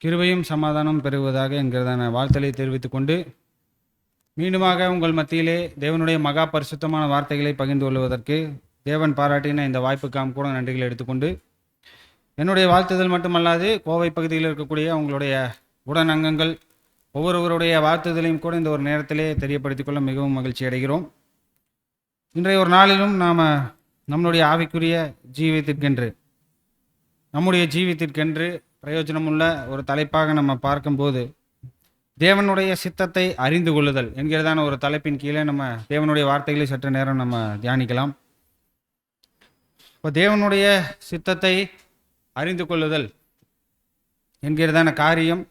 கிருபையும் சமாதானம் பெறுவதாக என்கிறதான வாழ்த்தலை தெரிவித்துக் கொண்டு மீண்டுமாக உங்கள் மத்தியிலே தேவனுடைய மகா பரிசுத்தமான வார்த்தைகளை பகிர்ந்து கொள்வதற்கு தேவன் பாராட்டின இந்த வாய்ப்புக்காம் கூட நன்றிகளை எடுத்துக்கொண்டு என்னுடைய வாழ்த்துதல் மட்டுமல்லாது கோவை பகுதியில் இருக்கக்கூடிய உங்களுடைய உடன் அங்கங்கள் ஒவ்வொருவருடைய வாழ்த்துதலையும் கூட இந்த ஒரு நேரத்திலே தெரியப்படுத்திக் கொள்ள மிகவும் மகிழ்ச்சி அடைகிறோம். இன்றைய ஒரு நாளிலும் நாம் நம்முடைய ஆவிக்குரிய ஜீவித்திற்கென்று பிரயோஜனமுள்ள ஒரு தலைப்பாக நம்ம பார்க்கும்போது தேவனுடைய சித்தத்தை அறிந்து கொள்ளுதல் என்கிறதான ஒரு தலைப்பின் கீழே நம்ம தேவனுடைய வார்த்தைகளை சற்று நேரம் நம்ம தியானிக்கலாம். இப்போ தேவனுடைய சித்தத்தை அறிந்து கொள்ளுதல் என்கிறதான காரியம்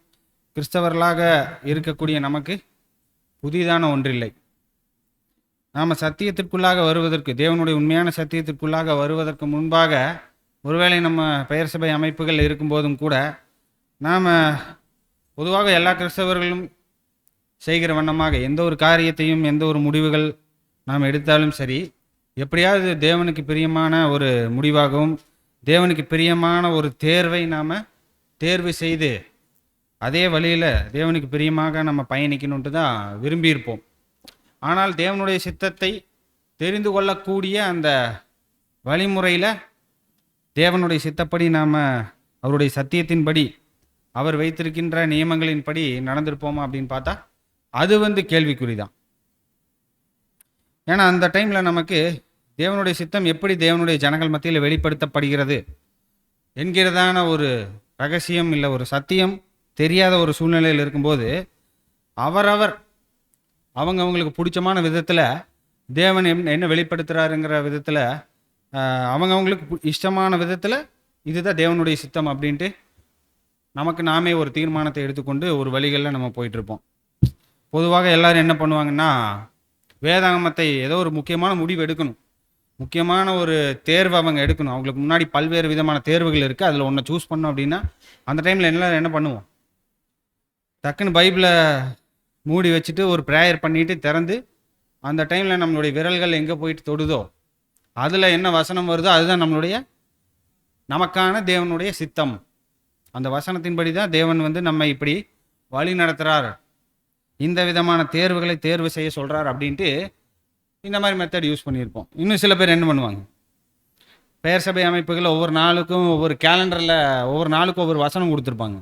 கிறிஸ்தவர்களாக இருக்கக்கூடிய நமக்கு புதிதான ஒன்றில்லை. நாம் சத்தியத்திற்குள்ளாக வருவதற்கு, தேவனுடைய உண்மையான சத்தியத்திற்குள்ளாக வருவதற்கு முன்பாக ஒருவேளை நம்ம பெயர் சபை அமைப்புகள் இருக்கும்போதும் கூட நாம் பொதுவாக எல்லா கிறிஸ்தவர்களும் செய்கிற வண்ணமாக எந்த ஒரு காரியத்தையும் எந்த ஒரு முடிவுகள் நாம் எடுத்தாலும் சரி, எப்படியாவது தேவனுக்கு பிரியமான ஒரு முடிவாகவும் தேவனுக்கு பிரியமான ஒரு தேர்வை நாம் தேர்வு செய்து அதே வழியில் தேவனுக்கு பிரியமாக நம்ம பயணிக்கணுன்ட்டு தான் விரும்பியிருப்போம். ஆனால் தேவனுடைய சித்தத்தை தெரிந்து கொள்ளக்கூடிய அந்த வழிமுறையில் தேவனுடைய சித்தப்படி நாம் அவருடைய சத்தியத்தின்படி அவர் வைத்திருக்கின்ற நியமங்களின்படி நடந்திருப்போமா அப்படின்னு பார்த்தா அது கேள்விக்குறிதான். ஏன்னா அந்த டைமில் நமக்கு தேவனுடைய சித்தம் எப்படி தேவனுடைய ஜனங்கள் மத்தியில் வெளிப்படுத்தப்படுகிறது என்கிறதான ஒரு ரகசியம் இல்லை ஒரு சத்தியம் தெரியாத ஒரு சூழ்நிலையில் இருக்கும்போது அவங்களுக்கு பிடிச்சமான விதத்தில் தேவன் என்ன வெளிப்படுத்துகிறாருங்கிற விதத்தில் அவங்களுக்கு இஷ்டமான விதத்தில் இதுதான் தேவனுடைய சித்தம் அப்படின்ட்டு நமக்கு நாமே ஒரு தீர்மானத்தை எடுத்துக்கொண்டு ஒரு வழிகளில் நம்ம போயிட்டுருப்போம். பொதுவாக எல்லோரும் என்ன பண்ணுவாங்கன்னா, வேதாகமத்தை ஏதோ ஒரு முக்கியமான முடிவு எடுக்கணும், முக்கியமான ஒரு தேர்வு அவங்க எடுக்கணும், அவங்களுக்கு முன்னாடி பல்வேறு விதமான தேர்வுகள் இருக்குது, அதில் ஒன்றை சூஸ் பண்ணோம் அப்படின்னா அந்த டைமில் என்ன பண்ணுவோம், டக்குன்னு பைபிளை மூடி வச்சுட்டு ஒரு ப்ரேயர் பண்ணிட்டு திறந்து அந்த டைமில் நம்மளுடைய விரல்கள் எங்கே போயிட்டு தொடுதோ அதில் என்ன வசனம் வருதோ அதுதான் நமக்கான தேவனுடைய சித்தம். அந்த வசனத்தின்படி தான் தேவன் நம்ம இப்படி வழி நடத்துகிறார், இந்த விதமான தேர்வுகளை தேர்வு செய்ய சொல்கிறார் அப்படின்ட்டு இந்த மாதிரி மெத்தட் யூஸ் பண்ணியிருப்போம். இன்னும் சில பேர் என்ன பண்ணுவாங்க, பெயர் சபை அமைப்புகளில் ஒவ்வொரு நாளுக்கும் ஒவ்வொரு கேலண்டரில் ஒவ்வொரு நாளுக்கும் ஒவ்வொரு வசனம் கொடுத்துருப்பாங்க.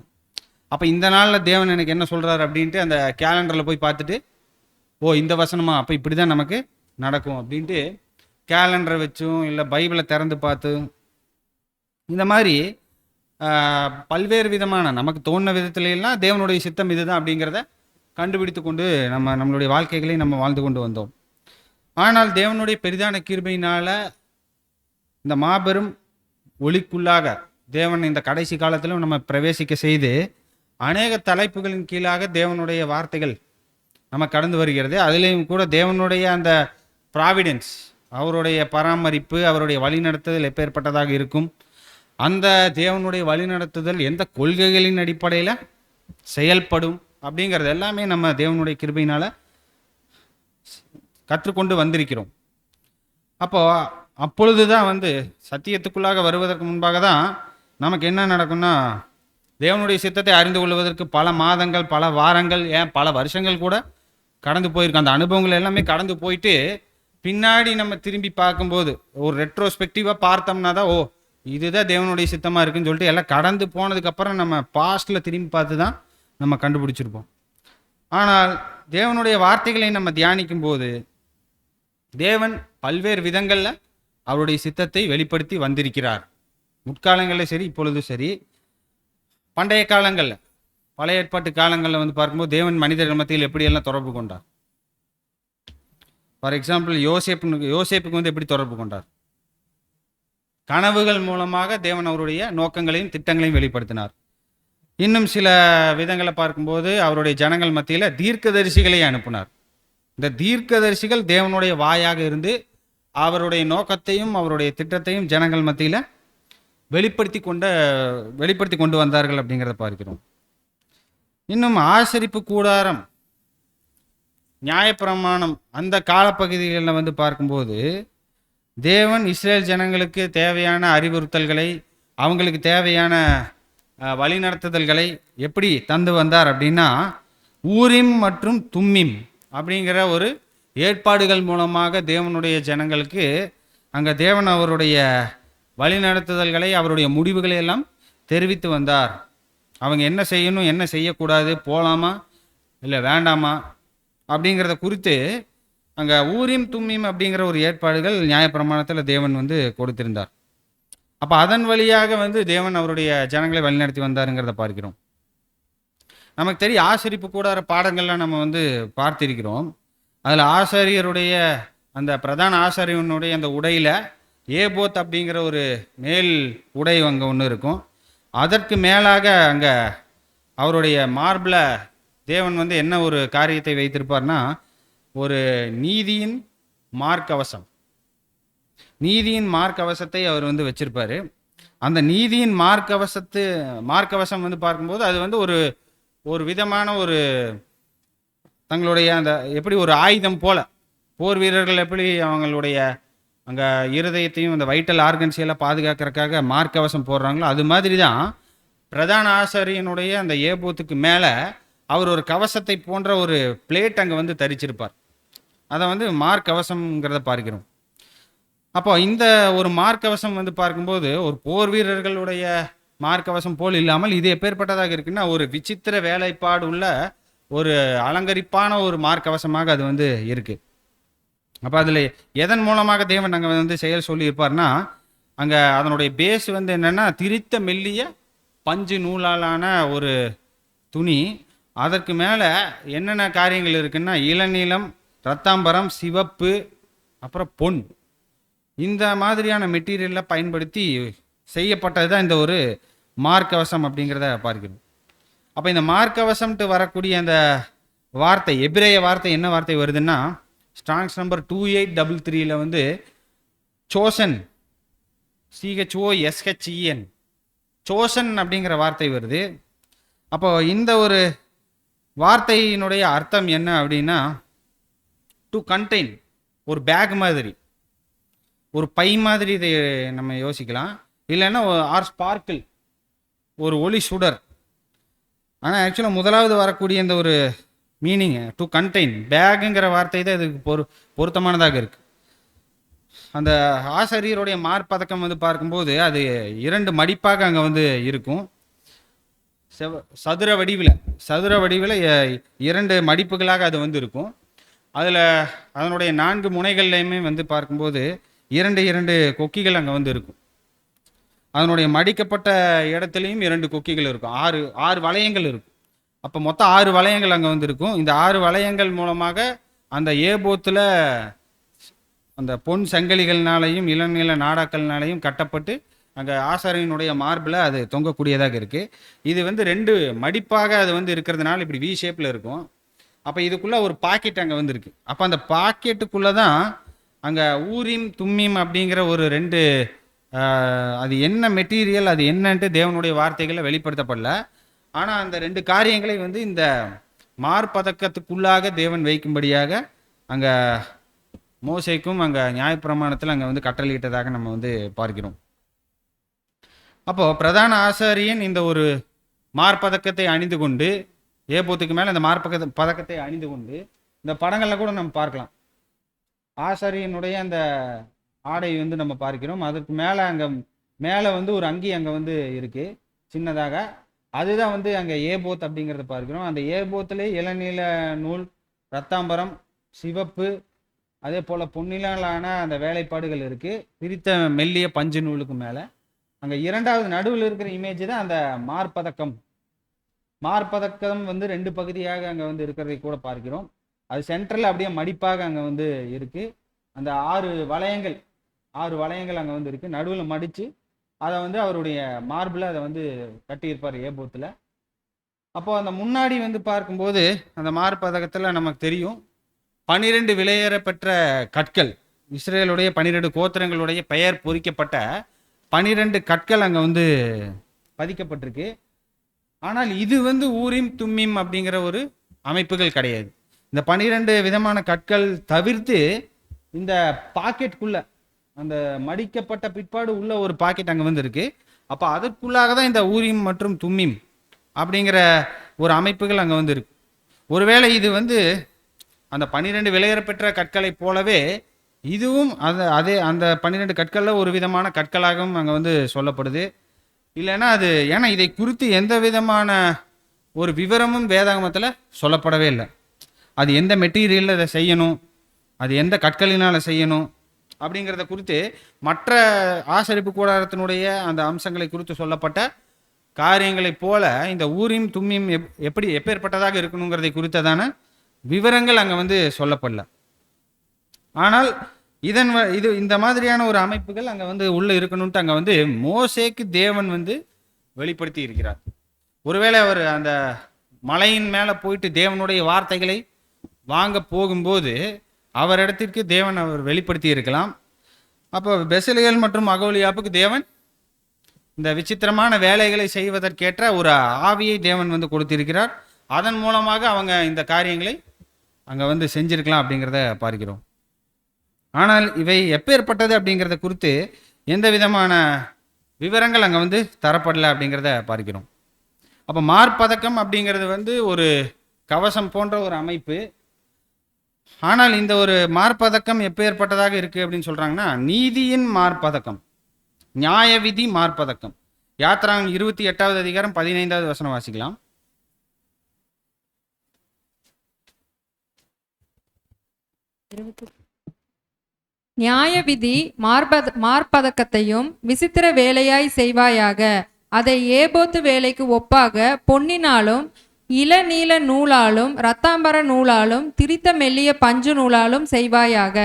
அப்போ இந்த நாளில் தேவன் எனக்கு என்ன சொல்கிறார் அப்படின்ட்டு அந்த கேலண்டரில் போய் பார்த்துட்டு, ஓ இந்த வசனமா, அப்போ இப்படி தான் நமக்கு நடக்கும் அப்படின்ட்டு கேலண்டரை வச்சும் இல்லை பைபிளை திறந்து பார்த்து இந்த மாதிரி பல்வேறு விதமான நமக்கு தோணுன விதத்துலாம் தேவனுடைய சித்தம் இதுதான் அப்படிங்கிறத கண்டுபிடித்து கொண்டு நம்மளுடைய வாழ்க்கைகளை நம்ம வாழ்ந்து கொண்டு வந்தோம். ஆனால் தேவனுடைய பெரிதான கிருபையினால் இந்த மாபெரும் ஒளிக்குள்ளாக தேவன் இந்த கடைசி காலத்திலும் நம்ம பிரவேசிக்க செய்து அநேக தலைப்புகளின் கீழாக தேவனுடைய வார்த்தைகள் நம்ம கடந்து வருகிறது. அதிலையும் கூட தேவனுடைய அந்த ப்ராவிடன்ஸ், அவருடைய பராமரிப்பு, அவருடைய வழிநடத்துதல் எப்பேற்பட்டதாக இருக்கும், அந்த தேவனுடைய வழிநடத்துதல் எந்த கொள்கைகளின் அடிப்படையில் செயல்படும் அப்படிங்கிறது எல்லாமே நம்ம தேவனுடைய கிருபையினால் கற்றுக்கொண்டு வந்திருக்கிறோம். அப்பொழுது தான் சத்தியத்துக்குள்ளாக வருவதற்கு முன்பாக தான் நமக்கு என்ன நடக்கும்னா, தேவனுடைய சித்தத்தை அறிந்து கொள்வதற்கு பல மாதங்கள், பல வாரங்கள், ஏன் பல வருஷங்கள் கூட கடந்து போயிருக்கு. அந்த அனுபவங்கள் எல்லாமே கடந்து போயிட்டு பின்னாடி நம்ம திரும்பி பார்க்கும்போது ஒரு ரெட்ரோஸ்பெக்டிவாக பார்த்தோம்னா தான், ஓ இதுதான் தேவனுடைய சித்தமாக இருக்குன்னு சொல்லிட்டு எல்லாம் கடந்து போனதுக்கப்புறம் நம்ம பாஸ்டில் திரும்பி பார்த்து தான் நம்ம கண்டுபிடிச்சிருப்போம். ஆனால் தேவனுடைய வார்த்தைகளை நம்ம தியானிக்கும் போது தேவன் பல்வேறு விதங்களில் அவருடைய சித்தத்தை வெளிப்படுத்தி வந்திருக்கிறார். முற்காலங்களில் சரி, இப்பொழுது சரி, பண்டைய காலங்களில், பழைய ஏற்பாட்டு காலங்களில் பார்க்கும்போது தேவன் மனிதர்கள் மத்தியில் எப்படியெல்லாம் தொடர்பு கொண்டார். ஃபார் எக்ஸாம்பிள் யோசேப்புக்கு எப்படி தொடர்பு கொண்டார், கனவுகள் மூலமாக தேவன் அவருடைய நோக்கங்களையும் திட்டங்களையும் வெளிப்படுத்தினார். இன்னும் சில விதங்களை பார்க்கும்போது அவருடைய ஜனங்கள் மத்தியில் தீர்க்கதரிசிகளை அனுப்பினார். இந்த தீர்க்கதரிசிகள் தேவனுடைய வாயாக இருந்து அவருடைய நோக்கத்தையும் அவருடைய திட்டத்தையும் ஜனங்கள் மத்தியில் வெளிப்படுத்தி கொண்டு வந்தார்கள் அப்படிங்கிறத பார்க்கிறோம். இன்னும் ஆசரிப்பு கூடாரம், நியாயப்பிரமாணம், அந்த காலப்பகுதிகளில் பார்க்கும்போது தேவன் இஸ்ரேல் ஜனங்களுக்கு தேவையான அறிவுறுத்தல்களை, அவங்களுக்கு தேவையான வழிநடத்துதல்களை எப்படி தந்து வந்தார் அப்படின்னா, ஊரிம் மற்றும் தும்மிம் அப்படிங்கிற ஒரு ஏற்பாடுகள் மூலமாக தேவனுடைய ஜனங்களுக்கு அங்கே தேவன் அவருடைய வழிநடத்துதல்களை, அவருடைய முடிவுகளை எல்லாம் தெரிவித்து வந்தார். அவங்க என்ன செய்யணும், என்ன செய்யக்கூடாது, போகலாமா இல்லை வேண்டாமா அப்படிங்கிறத குறித்து அங்கே ஊரிம் தும்மிம் அப்படிங்கிற ஒரு ஏற்பாடுகள் நியாயப்பிரமாணத்தில் தேவன் கொடுத்திருந்தார். அப்போ அதன் வழியாக தேவன் அவருடைய ஜனங்களை வழிநடத்தி வந்தாருங்கிறத பார்க்கிறோம். நமக்கு தெரியும், ஆசரிப்பு கூடார பாடங்கள்லாம் நம்ம பார்த்திருக்கிறோம். அதில் ஆசாரியருடைய அந்த பிரதான ஆசாரியனுடைய அந்த உடையில் ஏபோத் அப்படிங்கிற ஒரு மேல் உடை அங்கே ஒன்று இருக்கும். அதற்கு மேலாக அங்கே அவருடைய மார்பில் தேவன் என்ன ஒரு காரியத்தை வைத்திருப்பார்னா, ஒரு நீதியின் மார்க்கவசம், நீதியின் மார்க்கவசத்தை அவர் வச்சிருப்பாரு. அந்த நீதியின் மார்க்கவசம் பார்க்கும்போது அது ஒரு ஒரு விதமான ஒரு தங்களுடைய அந்த எப்படி ஒரு ஆயுதம் போல, போர் வீரர்கள் எப்படி அவங்களுடைய அங்கே இருதயத்தையும் அந்த வைட்டல் ஆர்கன்ஸ் எல்லாம் பாதுகாக்கிறதுக்காக மார்க்கவசம் போடுறாங்களோ, அது மாதிரி தான் பிரதான ஆசாரியனுடைய அந்த ஏபோத்துக்கு மேலே அவர் ஒரு கவசத்தை போன்ற ஒரு பிளேட் அங்கே தரிச்சிருப்பார். அதை மார்க்கவசம்ங்கிறத பார்க்கிறோம். அப்போ இந்த ஒரு மார்க்கவசம் பார்க்கும்போது ஒரு போர் வீரர்களுடைய மார்க்கவசம் போல் இல்லாமல் இது எப்பேற்பட்டதாக இருக்குன்னா, ஒரு விசித்திர வேலைப்பாடு உள்ள ஒரு அலங்கரிப்பான ஒரு மார்க்கவசமாக அது இருக்கு. அப்போ அதில் எதன் மூலமாக தேவன் அங்கே செயல் சொல்லியிருப்பார்னா, அங்கே அதனுடைய பேஸ் என்னென்னா திரித்த மெல்லிய பஞ்சு நூலாலான ஒரு துணி. அதற்கு மேலே என்னென்ன காரியங்கள் இருக்குன்னா, இளநீலம், இரத்தாம்பரம், சிவப்பு, அப்புறம் பொன், இந்த மாதிரியான மெட்டீரியலை பயன்படுத்தி செய்யப்பட்டது தான் இந்த ஒரு மார்க்கவசம் அப்படிங்கிறத பார்க்கிறோம். அப்போ இந்த மார்க்கவசம்ட்டு வரக்கூடிய அந்த வார்த்தை, எபிரேய வார்த்தை என்ன வார்த்தை வருதுன்னா, ஸ்ட்ராங்ஸ் நம்பர் 2833 சோசன், CHOSHEN, சோசன் அப்படிங்கிற வார்த்தை வருது. அப்போ இந்த ஒரு வார்த்தையினுடைய அர்த்தம் என்ன அப்படின்னா, டு கண்டெயின், ஒரு பேக் மாதிரி, ஒரு பை மாதிரி இதை நம்ம யோசிக்கலாம். இல்லைன்னா ஆர் ஸ்பார்க்கிள், ஒரு ஒளி சுடர். ஆனால் ஆக்சுவலாக முதலாவது வரக்கூடிய இந்த ஒரு மீனிங் டு கண்டெயின், பேக்குங்கிற வார்த்தை தான் இதுக்கு பொருத்தமானதாக இருக்குது. அந்த ஆசாரியருடைய மார்பதக்கம் பார்க்கும்போது அது 2 மடிப்பாக அங்கே இருக்கும். சதுர வடிவில் 2 மடிப்புகளாக அது இருக்கும். அதில் அதனுடைய 4 முனைகள்லையுமே பார்க்கும்போது 2 கொக்கிகள் அங்கே இருக்கும். அதனுடைய மடிக்கப்பட்ட இடத்துலையும் 2 கொக்கிகள் இருக்கும். 6 வளையங்கள் இருக்கும். அப்போ மொத்தம் 6 வளையங்கள் அங்கே இருக்கும். இந்த 6 வளையங்கள் மூலமாக அந்த ஏபோத்தில் அந்த பொன் சங்கிலிகள்னாலையும் இளநீல நாடாக்கள்னாலையும் கட்டப்பட்டு அங்கே ஆசாரியனுடைய மார்பில் அது தொங்கக்கூடியதாக இருக்குது. இது 2 மடிப்பாக அது இருக்கிறதுனால இப்படி வி ஷேப்பில் இருக்கும். அப்போ இதுக்குள்ளே ஒரு பாக்கெட் அங்கே இருக்குது. அப்போ அந்த பாக்கெட்டுக்குள்ளே தான் அங்கே ஊரிம் தும்மிம் அப்படிங்கிற ஒரு 2 அது என்ன மெட்டீரியல், அது என்னன்ட்டு தேவனுடைய வார்த்தைகளை வெளிப்படுத்தப்படல. ஆனால் அந்த 2 காரியங்களை இந்த மார்பதக்கத்துக்குள்ளாக தேவன் வைக்கும்படியாக அங்கே மோசேக்கும் அங்கே நியாயப்பிரமாணத்தில் அங்கே கட்டளையிட்டதாக நம்ம பார்க்கிறோம். அப்போது பிரதான ஆசாரியன் இந்த ஒரு மார்பதக்கத்தை அணிந்து கொண்டு, ஏபோத்துக்கு மேலே இந்த பதக்கத்தை அணிந்து கொண்டு, இந்த படங்களில் கூட நம்ம பார்க்கலாம். ஆசாரியனுடைய அந்த ஆடை நம்ம பார்க்கிறோம். அதுக்கு மேலே அங்கே மேலே ஒரு அங்கி அங்கே இருக்குது சின்னதாக. அதுதான் அங்கே ஏபோத் அப்படிங்கிறத பார்க்கிறோம். அந்த ஏபோத்திலே இளநீல நூல், இரத்தாம்பரம், சிவப்பு, அதே போல் பொன்னிலான அந்த வேலைப்பாடுகள் இருக்குது. பிரித்த மெல்லிய பஞ்சு நூலுக்கு மேலே அங்கே 2வது நடுவில் இருக்கிற இமேஜ் தான் அந்த மார்பதக்கம். மார்பதக்கம் 2 பகுதியாக அங்கே இருக்கிறதை கூட பார்க்கிறோம். அது சென்ட்ரலில் அப்படியே மடிப்பாக அங்கே இருக்குது. அந்த 6 வளையங்கள் அங்கே இருக்குது. நடுவில் மடித்து அதை அவருடைய மார்பில் அதை கட்டியிருப்பார் ஏபோத்தில். அப்போ அந்த முன்னாடி பார்க்கும்போது அந்த மார்பதக்கத்தில் நமக்கு தெரியும் 12 விலையேற பெற்ற கற்கள், இஸ்ரேலுடைய 12 கோத்திரங்களுடைய பெயர் பொறிக்கப்பட்ட 12 கற்கள் அங்கே பதிக்கப்பட்டிருக்கு. ஆனால் இது ஊரிம் தும்மிம் அப்படிங்கிற ஒரு அமைப்புகள் கிடையாது. இந்த 12 விதமான கற்கள் தவிர்த்து இந்த பாக்கெட்டுக்குள்ள, அந்த மடிக்கப்பட்ட பிற்பாடு உள்ள ஒரு பாக்கெட் அங்கே இருக்கு. அப்போ அதற்குள்ளாக தான் இந்த ஊரீம் மற்றும் தும்மீம் அப்படிங்கிற ஒரு அமைப்புகள் அங்கே வந்து இருக்கு. ஒருவேளை இது வந்து அந்த 12 விலையேறப்பெற்ற கற்களை போலவே இதுவும் அதே அந்த 12 கற்களில் ஒரு விதமான கற்களாகவும் அங்கே வந்து சொல்லப்படுது. இல்லைன்னா அது ஏன்னா இதை குறித்து எந்த விதமான ஒரு விவரமும் வேதாகமத்தில் சொல்லப்படவே இல்லை. அது எந்த மெட்டீரியலில் அதை செய்யணும், அது எந்த கற்களினால் செய்யணும் அப்படிங்கிறத குறித்து மற்ற ஆசரிப்பு கூடாரத்தினுடைய அந்த அம்சங்களை குறித்து சொல்லப்பட்ட காரியங்களைப் போல இந்த ஊரீம் தும்மீம் எப்படி எப்பேற்பட்டதாக இருக்கணுங்கிறதை குறித்ததான விவரங்கள் அங்கே வந்து சொல்லப்படல. ஆனால் இது இந்த மாதிரியான ஒரு அமைப்புகள் அங்கே வந்து உள்ள இருக்கணும்ட்டு அங்கே வந்து மோசேக்கு தேவன் வந்து வெளிப்படுத்தி இருக்கிறார். ஒருவேளை அவர் அந்த மலையின் மேலே போயிட்டு தேவனுடைய வார்த்தைகளை வாங்க போகும்போது அவரிடத்திற்கு தேவன் அவர் வெளிப்படுத்தி இருக்கலாம். அப்போ பெசலியேல் மற்றும் அகோலியாப்புக்கு தேவன் இந்த விசித்திரமான வேலைகளை செய்வதற்கேற்ற ஒரு ஆவியை தேவன் வந்து கொடுத்திருக்கிறார். அதன் மூலமாக அவங்க இந்த காரியங்களை அங்கே வந்து செஞ்சிருக்கலாம் அப்படிங்கிறத பார்க்கிறோம். ஆனால் இவை எப்பேற்பட்டது அப்படிங்கிறத குறித்து எந்த விதமான விவரங்கள் அங்கே வந்து தரப்படலை அப்படிங்கிறத பார்க்கிறோம். அப்போ மார்பதக்கம் அப்படிங்கிறது வந்து ஒரு கவசம் போன்ற ஒரு அமைப்பு. ஆனால் இந்த ஒரு மார்பதக்கம் எப்பேற்பட்டதாக இருக்குது அப்படின்னு சொல்கிறாங்கன்னா, நீதியின் மார்பதக்கம், நியாய விதி மார்பதக்கம். யாத்ராகமம் 28வது அதிகாரம் 15வது வசனம் வாசிக்கலாம். நியாய விதி மார்பதக்கத்தையும் விசித்திர வேலையாய் செய்வாயாக. அதை ஏபோத்து வேலைக்கு ஒப்பாக பொன்னினாலும் இளநீல நூலாலும் இரத்தாம்பர நூலாலும் திரித்த மெல்லிய பஞ்சு நூலாலும் செய்வாயாக.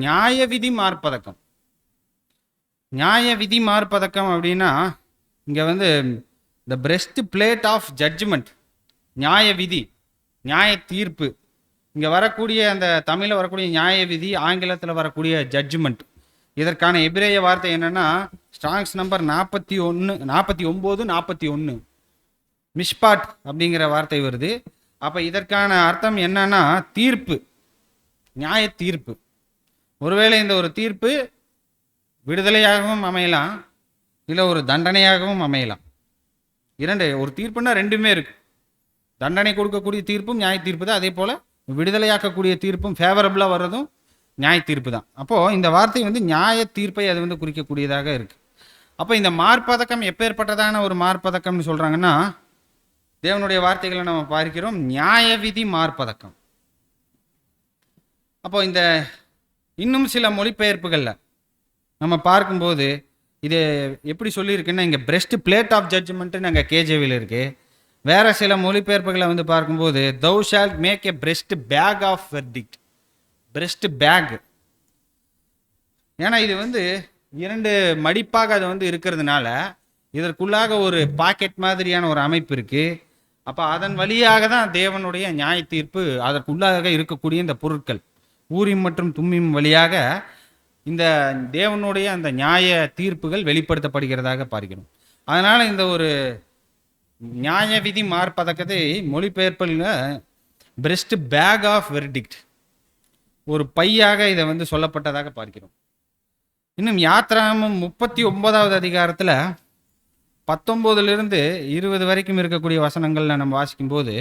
நியாய விதி மார்பதக்கம், நியாய விதி மார்பதக்கம் அப்படின்னா இங்கே வந்து the breast plate of judgment, நியாய விதி, நியாய தீர்ப்பு. இங்கே வரக்கூடிய அந்த தமிழில் வரக்கூடிய நியாய விதி, ஆங்கிலத்தில் வரக்கூடிய ஜட்ஜ்மெண்ட். இதற்கான எபிரேய வார்த்தை என்னென்னா ஸ்ட்ராங்ஸ் நம்பர் 4941 மிஷ்பாட் அப்படிங்கிற வார்த்தை வருது. அப்போ இதற்கான அர்த்தம் என்னன்னா தீர்ப்பு, நியாய தீர்ப்பு. ஒருவேளை இந்த ஒரு தீர்ப்பு விடுதலையாகவும் அமையலாம், இல்லை ஒரு தண்டனையாகவும் அமையலாம். ஒரு தீர்ப்புன்னா ரெண்டுமே இருக்கு. தண்டனை கொடுக்கக்கூடிய தீர்ப்பும் நியாய தீர்ப்பு தான், அதே போல் விடுதலையாக்கக்கூடிய தீர்ப்பும் ஃபேவரபுளாக வர்றதும் நியாய தீர்ப்பு தான். அப்போது இந்த வார்த்தை வந்து நியாய தீர்ப்பை அது வந்து குறிக்கக்கூடியதாக இருக்குது. அப்போ இந்த மார்பதக்கம் எப்பேற்பட்டதான ஒரு மார்பதக்கம்னு சொல்கிறாங்கன்னா, தேவனுடைய வார்த்தைகளை நம்ம பார்க்கிறோம், நியாய விதி மார்பதக்கம். அப்போ இந்த இன்னும் சில மொழிபெயர்ப்புகளில் நம்ம பார்க்கும்போது இது எப்படி சொல்லியிருக்குன்னா, இங்கே பிரெஸ்ட் பிளேட் ஆஃப் ஜட்ஜ்மெண்ட்டுன்னு அங்கே கேஜேவியில் இருக்குது. வேறு சில மொழிபெயர்ப்புகளை வந்து பார்க்கும்போது thou shalt make a breast bag of verdict, breast bag. ஏன்னா இது வந்து 2 மடிப்பாக அது வந்து இருக்கிறதுனால இதற்குள்ளாக ஒரு பாக்கெட் மாதிரியான ஒரு அமைப்பு இருக்குது. அப்போ அதன் வழியாக தான் தேவனுடைய நியாய தீர்ப்பு, அதற்குள்ளாக இருக்கக்கூடிய இந்த பொருட்கள் ஊரீம் மற்றும் தும்மீம் வழியாக இந்த தேவனுடைய அந்த நியாய தீர்ப்புகள் வெளிப்படுத்தப்படுகிறதாக பார்க்கிறோம். அதனால் இந்த ஒரு நியாய விதி மார்பதக்கத்தை மொழிபெயர்ப்பில் பிரெஸ்ட் பேக் ஆஃப் வெர்டிக்ட், ஒரு பையாக இதை வந்து சொல்லப்பட்டதாக பார்க்கிறோம். இன்னும் யாத்ராகமம் 39வது அதிகாரத்தில் 19 20 வரைக்கும் இருக்கக்கூடிய வசனங்கள்ல நம்ம வாசிக்கும் போது,